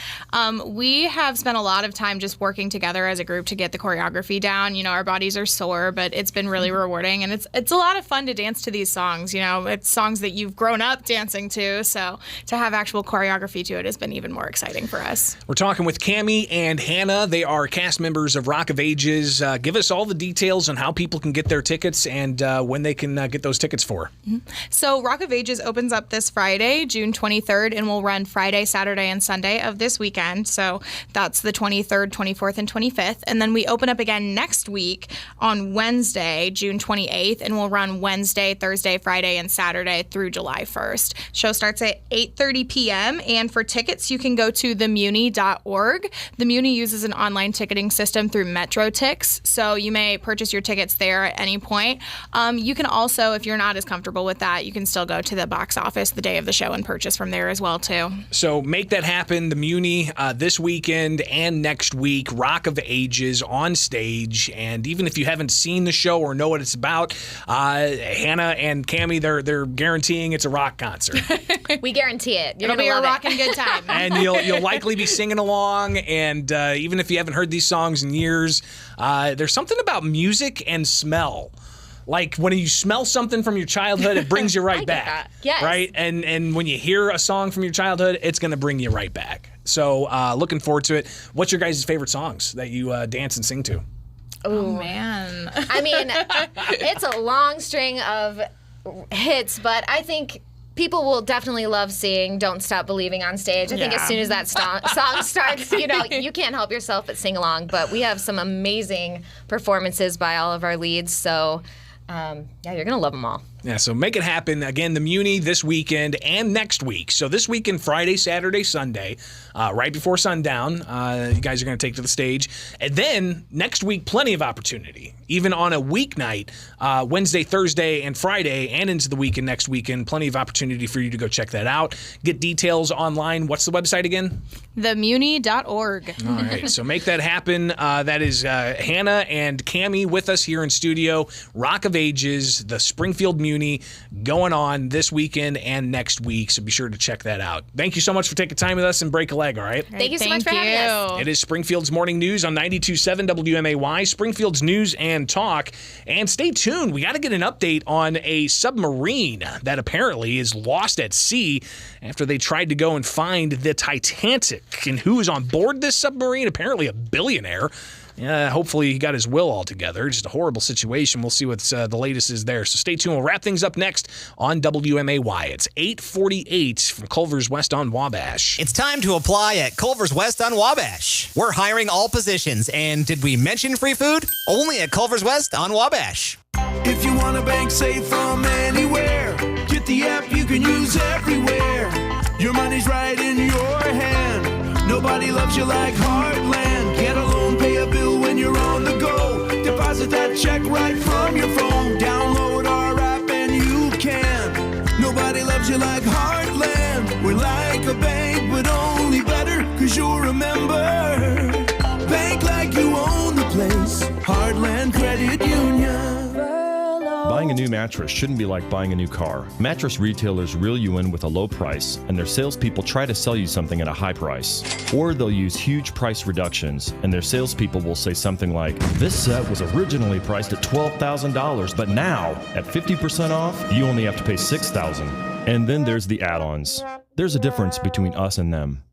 We have spent a lot of time just working together as a group to get the choreography down. Our bodies are sore, but it's been really rewarding. And it's a lot of fun to dance to these songs. It's songs that you've grown up dancing to. So to have actual choreography to it has been even more exciting for us. We're talking with Cammie and Hannah. They are cast members of Rock of Ages. Give us all the details on how people can get their tickets and when they can get those tickets for. Mm-hmm. So Rock of Ages opens up this Friday, June 23rd, and will run Friday, Saturday, and Sunday of this weekend. So that's the 23rd, 24th, and 25th. And then we open up again next week on Wednesday, June 26th. 28th and will run Wednesday, Thursday, Friday, and Saturday through July 1st. Show starts at 8:30 p.m. And for tickets, you can go to themuni.org. The Muni uses an online ticketing system through MetroTix, so you may purchase your tickets there at any point. You can also, if you're not as comfortable with that, you can still go to the box office the day of the show and purchase from there as well, too. So make that happen. The Muni this weekend and next week. Rock of Ages on stage. And even if you haven't seen the show or know what it's about, Hannah and Cammie, they're guaranteeing it's a rock concert. We guarantee it. It'll be a rockin' good time. And you'll likely be singing along. And even if you haven't heard these songs in years, there's something about music and smell. Like when you smell something from your childhood, it brings you right back. That. Yes. Right? And when you hear a song from your childhood, it's going to bring you right back. So looking forward to it. What's your guys' favorite songs that you dance and sing to? Oh, man. I mean, it's a long string of hits, but I think people will definitely love seeing Don't Stop Believing on stage. I think as soon as that song starts, you can't help yourself but sing along. But we have some amazing performances by all of our leads, so you're going to love them all. Yeah, so make it happen. Again, the Muni this weekend and next week. So this weekend, Friday, Saturday, Sunday, right before sundown, you guys are going to take to the stage. And then next week, plenty of opportunity. Even on a weeknight, Wednesday, Thursday, and Friday, and into the weekend next weekend, plenty of opportunity for you to go check that out. Get details online. What's the website again? Themuni.org. All right, so make that happen. That is Hannah and Cammie with us here in studio. Rock of Ages, the Springfield Muni, going on this weekend and next week, so be sure to check that out. Thank you so much for taking time with us and break a leg, all right? Thank you so much for having us. It is Springfield's Morning News on 92.7 WMAY, Springfield's News and Talk. And stay tuned. We got to get an update on a submarine that apparently is lost at sea after they tried to go and find the Titanic. And who is on board this submarine? Apparently a billionaire. Yeah, hopefully he got his will all together. Just a horrible situation. We'll see what the latest is there. So stay tuned. We'll wrap things up next on WMAY. It's 8:48 from Culver's West on Wabash. It's time to apply at Culver's West on Wabash. We're hiring all positions. And did we mention free food? Only at Culver's West on Wabash. If you want a bank safe from anywhere, get the app you can use everywhere. Your money's right in your hand. Nobody loves you like Heartland. Get a loan, pay a bill when you're on the go. Deposit that check right from your phone. Download our app and you can. Nobody loves you like Heartland. We're like a bank, but only better, 'cause you'll remember. Bank like you own the place. Heartland Credit Union. Buying a new mattress shouldn't be like buying a new car. Mattress retailers reel you in with a low price, and their salespeople try to sell you something at a high price. Or they'll use huge price reductions, and their salespeople will say something like, "This set was originally priced at $12,000, but now, at 50% off, you only have to pay $6,000. And then there's the add-ons. There's a difference between us and them.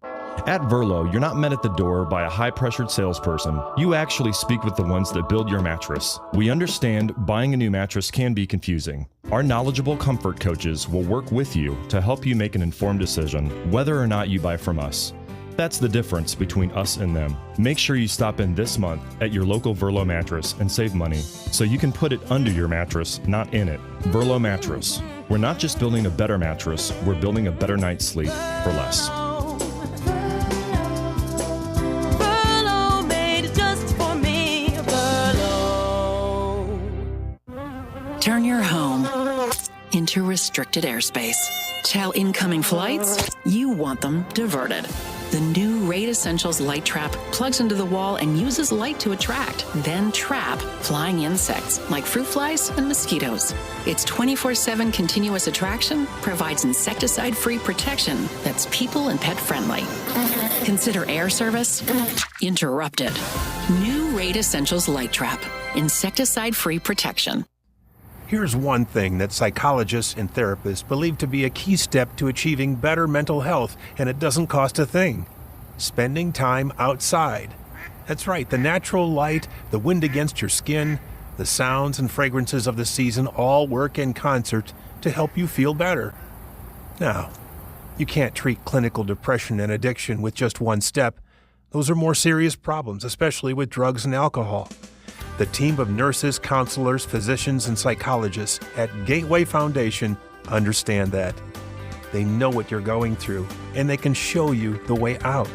At Verlo, you're not met at the door by a high-pressured salesperson. You actually speak with the ones that build your mattress. We understand buying a new mattress can be confusing. Our knowledgeable comfort coaches will work with you to help you make an informed decision, whether or not you buy from us. That's the difference between us and them. Make sure you stop in this month at your local Verlo mattress and save money, so you can put it under your mattress, not in it. Verlo Mattress. We're not just building a better mattress, we're building a better night's sleep for less. Turn your home into restricted airspace. Tell incoming flights you want them diverted. The new Raid Essentials Light Trap plugs into the wall and uses light to attract, then trap flying insects like fruit flies and mosquitoes. Its 24/7 continuous attraction provides insecticide-free protection that's people and pet friendly. Consider air service interrupted. New Raid Essentials Light Trap. Insecticide-free protection. Here's one thing that psychologists and therapists believe to be a key step to achieving better mental health, and it doesn't cost a thing. Spending time outside. That's right, the natural light, the wind against your skin, the sounds and fragrances of the season all work in concert to help you feel better. Now, you can't treat clinical depression and addiction with just one step. Those are more serious problems, especially with drugs and alcohol. The team of nurses, counselors, physicians, and psychologists at Gateway Foundation understand that. They know what you're going through, and they can show you the way out.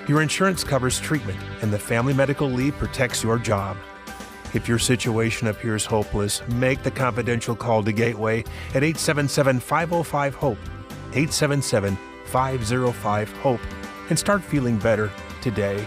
Your insurance covers treatment, and the Family Medical Leave protects your job. If your situation appears hopeless, make the confidential call to Gateway at 877-505-HOPE, 877-505-HOPE, and start feeling better today.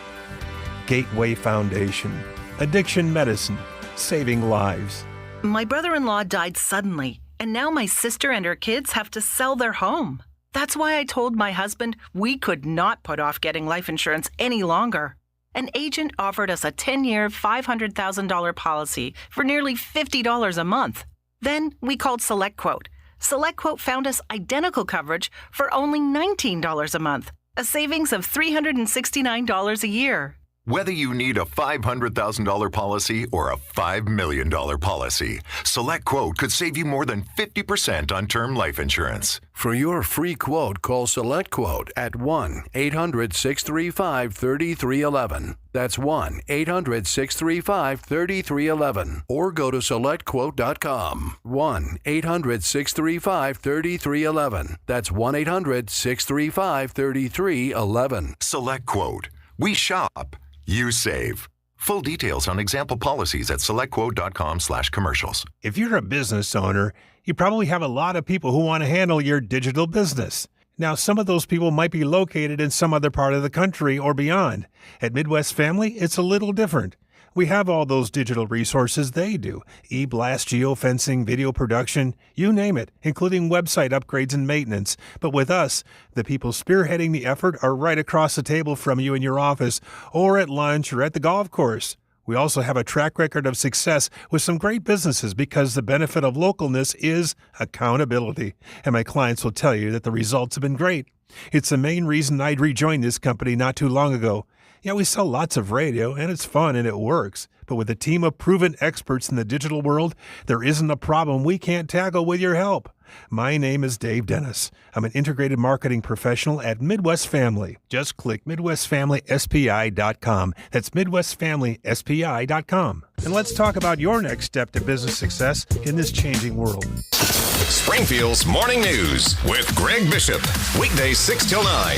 Gateway Foundation. Addiction medicine, saving lives. My brother-in-law died suddenly, and now my sister and her kids have to sell their home. That's why I told my husband we could not put off getting life insurance any longer. An agent offered us a 10-year, $500,000 policy for nearly $50 a month. Then we called SelectQuote. SelectQuote found us identical coverage for only $19 a month, a savings of $369 a year. Whether you need a $500,000 policy or a $5 million policy, SelectQuote could save you more than 50% on term life insurance. For your free quote, call SelectQuote at 1-800-635-3311. That's 1-800-635-3311. Or go to SelectQuote.com. 1-800-635-3311. That's 1-800-635-3311. SelectQuote. We shop. You save. Full details on example policies at selectquote.com/commercials. If you're a business owner, you probably have a lot of people who want to handle your digital business. Now, some of those people might be located in some other part of the country or beyond. At Midwest Family, it's a little different. We have all those digital resources they do. E-blast, geofencing, video production, you name it, including website upgrades and maintenance. But with us, the people spearheading the effort are right across the table from you in your office or at lunch or at the golf course. We also have a track record of success with some great businesses because the benefit of localness is accountability. And my clients will tell you that the results have been great. It's the main reason I'd rejoined this company not too long ago. Yeah, we sell lots of radio, and it's fun and it works. But with a team of proven experts in the digital world, there isn't a problem we can't tackle with your help. My name is Dave Dennis. I'm an integrated marketing professional at Midwest Family. Just click MidwestFamilySPI.com. That's MidwestFamilySPI.com. And let's talk about your next step to business success in this changing world. Springfield's Morning News with Greg Bishop. Weekdays 6 till 9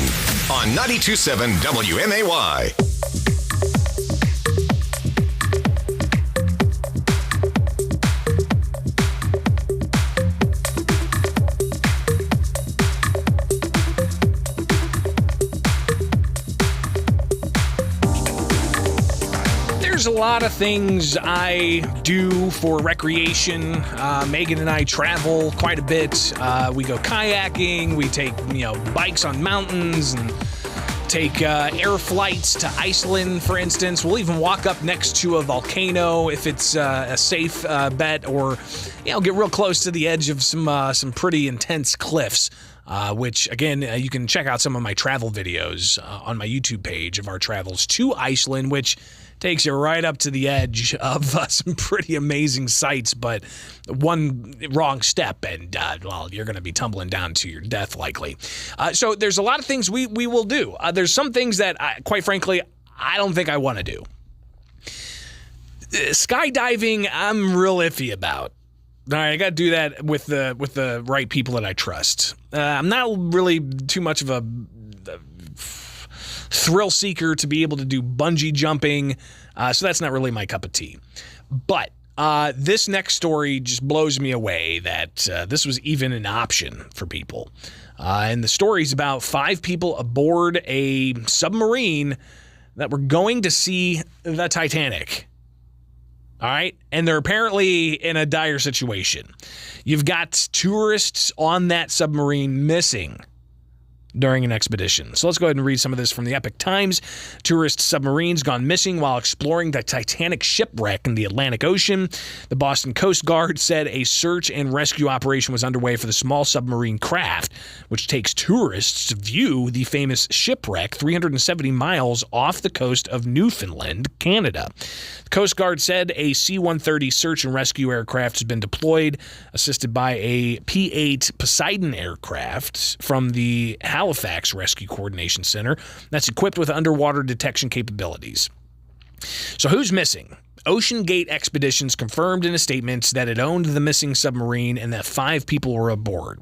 on 92.7 WMAY. There's a lot of things I do for recreation. Megan and I travel quite a bit. We go kayaking. We take bikes on mountains and take air flights to Iceland, for instance. We'll even walk up next to a volcano if it's a safe bet, or get real close to the edge of some pretty intense cliffs. Which, again, you can check out some of my travel videos on my YouTube page of our travels to Iceland, which takes you right up to the edge of some pretty amazing sights, but one wrong step and, you're going to be tumbling down to your death likely. So there's a lot of things we will do. There's some things that, quite frankly, I don't think I want to do. Skydiving, I'm real iffy about. All right, I got to do that with the right people that I trust. I'm not really too much of a thrill seeker to be able to do bungee jumping, so that's not really my cup of tea. But this next story just blows me away that this was even an option for people. And the story's about 5 people aboard a submarine that were going to see the Titanic. All right, and they're apparently in a dire situation. You've got tourists on that submarine missing during an expedition. So let's go ahead and read some of this from the Epic Times. Tourist submarines gone missing while exploring the Titanic shipwreck in the Atlantic Ocean. The Boston Coast Guard said a search and rescue operation was underway for the small submarine craft, which takes tourists to view the famous shipwreck 370 miles off the coast of Newfoundland, Canada. The Coast Guard said a C-130 search and rescue aircraft has been deployed, assisted by a P-8 Poseidon aircraft from the Halifax Rescue Coordination Center that's equipped with underwater detection capabilities. So who's missing? Ocean Gate Expeditions confirmed in a statement that it owned the missing submarine and that 5 people were aboard.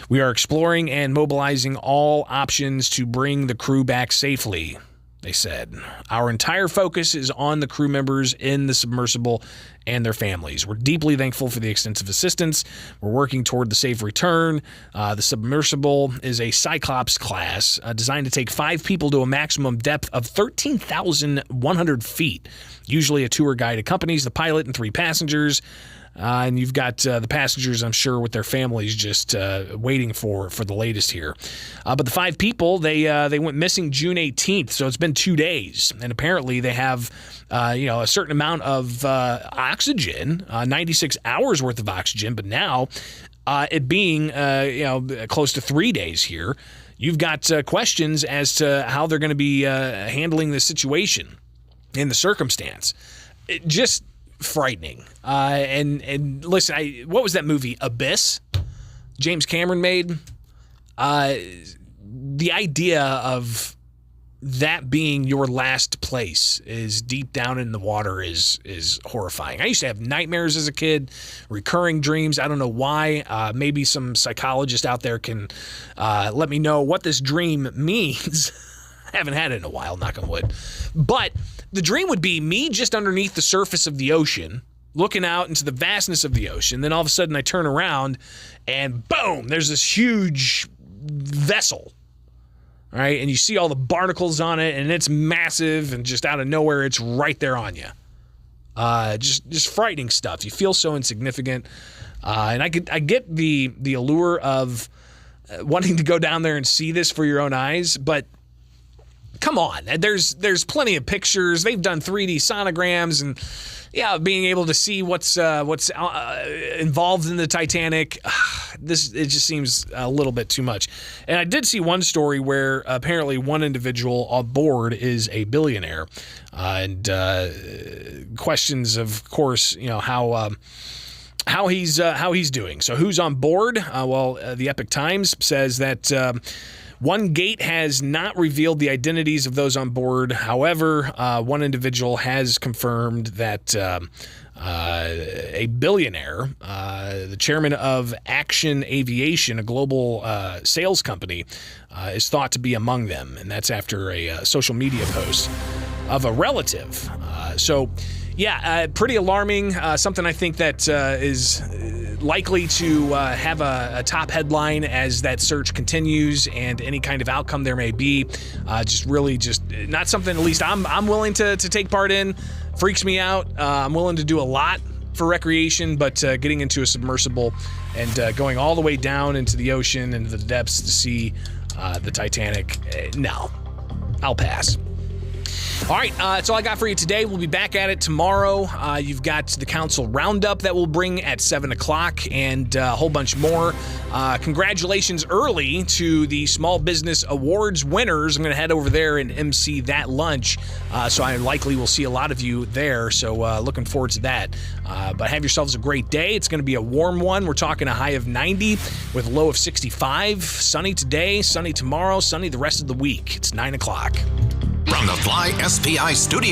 We are exploring and mobilizing all options to bring the crew back safely, they said. Our entire focus is on the crew members in the submersible and their families. We're deeply thankful for the extensive assistance. We're working toward the safe return. The submersible is a Cyclops class designed to take 5 people to a maximum depth of 13,100 feet. Usually a tour guide accompanies the pilot and 3 passengers. And you've got the passengers, I'm sure, with their families just waiting for the latest here. But the 5 people, they went missing June 18th, so it's been 2 days. And apparently they have a certain amount of oxygen, 96 hours worth of oxygen. But now, it being close to 3 days here, you've got questions as to how they're going to be handling the situation in the circumstance. It just frightening. And listen, what was that movie, Abyss? James Cameron made? The idea of that being your last place is deep down in the water is horrifying. I used to have nightmares as a kid, recurring dreams. I don't know why. Maybe some psychologist out there can let me know what this dream means. I haven't had it in a while, knock on wood. But the dream would be me just underneath the surface of the ocean, looking out into the vastness of the ocean. Then all of a sudden I turn around and boom, there's this huge vessel, right? And you see all the barnacles on it and it's massive and just out of nowhere, it's right there on you. Just frightening stuff. You feel so insignificant. And I get the allure of wanting to go down there and see this for your own eyes, but come on, there's plenty of pictures. They've done 3D sonograms and being able to see what's involved in the Titanic. It just seems a little bit too much. And I did see one story where apparently one individual on board is a billionaire, and questions, of course, how he's doing. So who's on board? The Epic Times says that one gate has not revealed the identities of those on board. However, one individual has confirmed that a billionaire, the chairman of Action Aviation, a global sales company, is thought to be among them. And that's after a social media post of a relative. Pretty alarming. Something I think that is likely to have a top headline as that search continues and any kind of outcome there may be. Just not something, at least I'm willing to take part in. Freaks me out. I'm willing to do a lot for recreation, but getting into a submersible and going all the way down into the ocean and the depths to see the Titanic, no, I'll pass. All right, that's all I got for you today. We'll be back at it tomorrow. You've got the council roundup that we'll bring at 7 o'clock and a whole bunch more. Congratulations early to the Small Business Awards winners. I'm going to head over there and MC that lunch, so I likely will see a lot of you there, so looking forward to that. But have yourselves a great day. It's going to be a warm one. We're talking a high of 90 with a low of 65. Sunny today, sunny tomorrow, sunny the rest of the week. It's 9 o'clock. From the Fly SPI studio.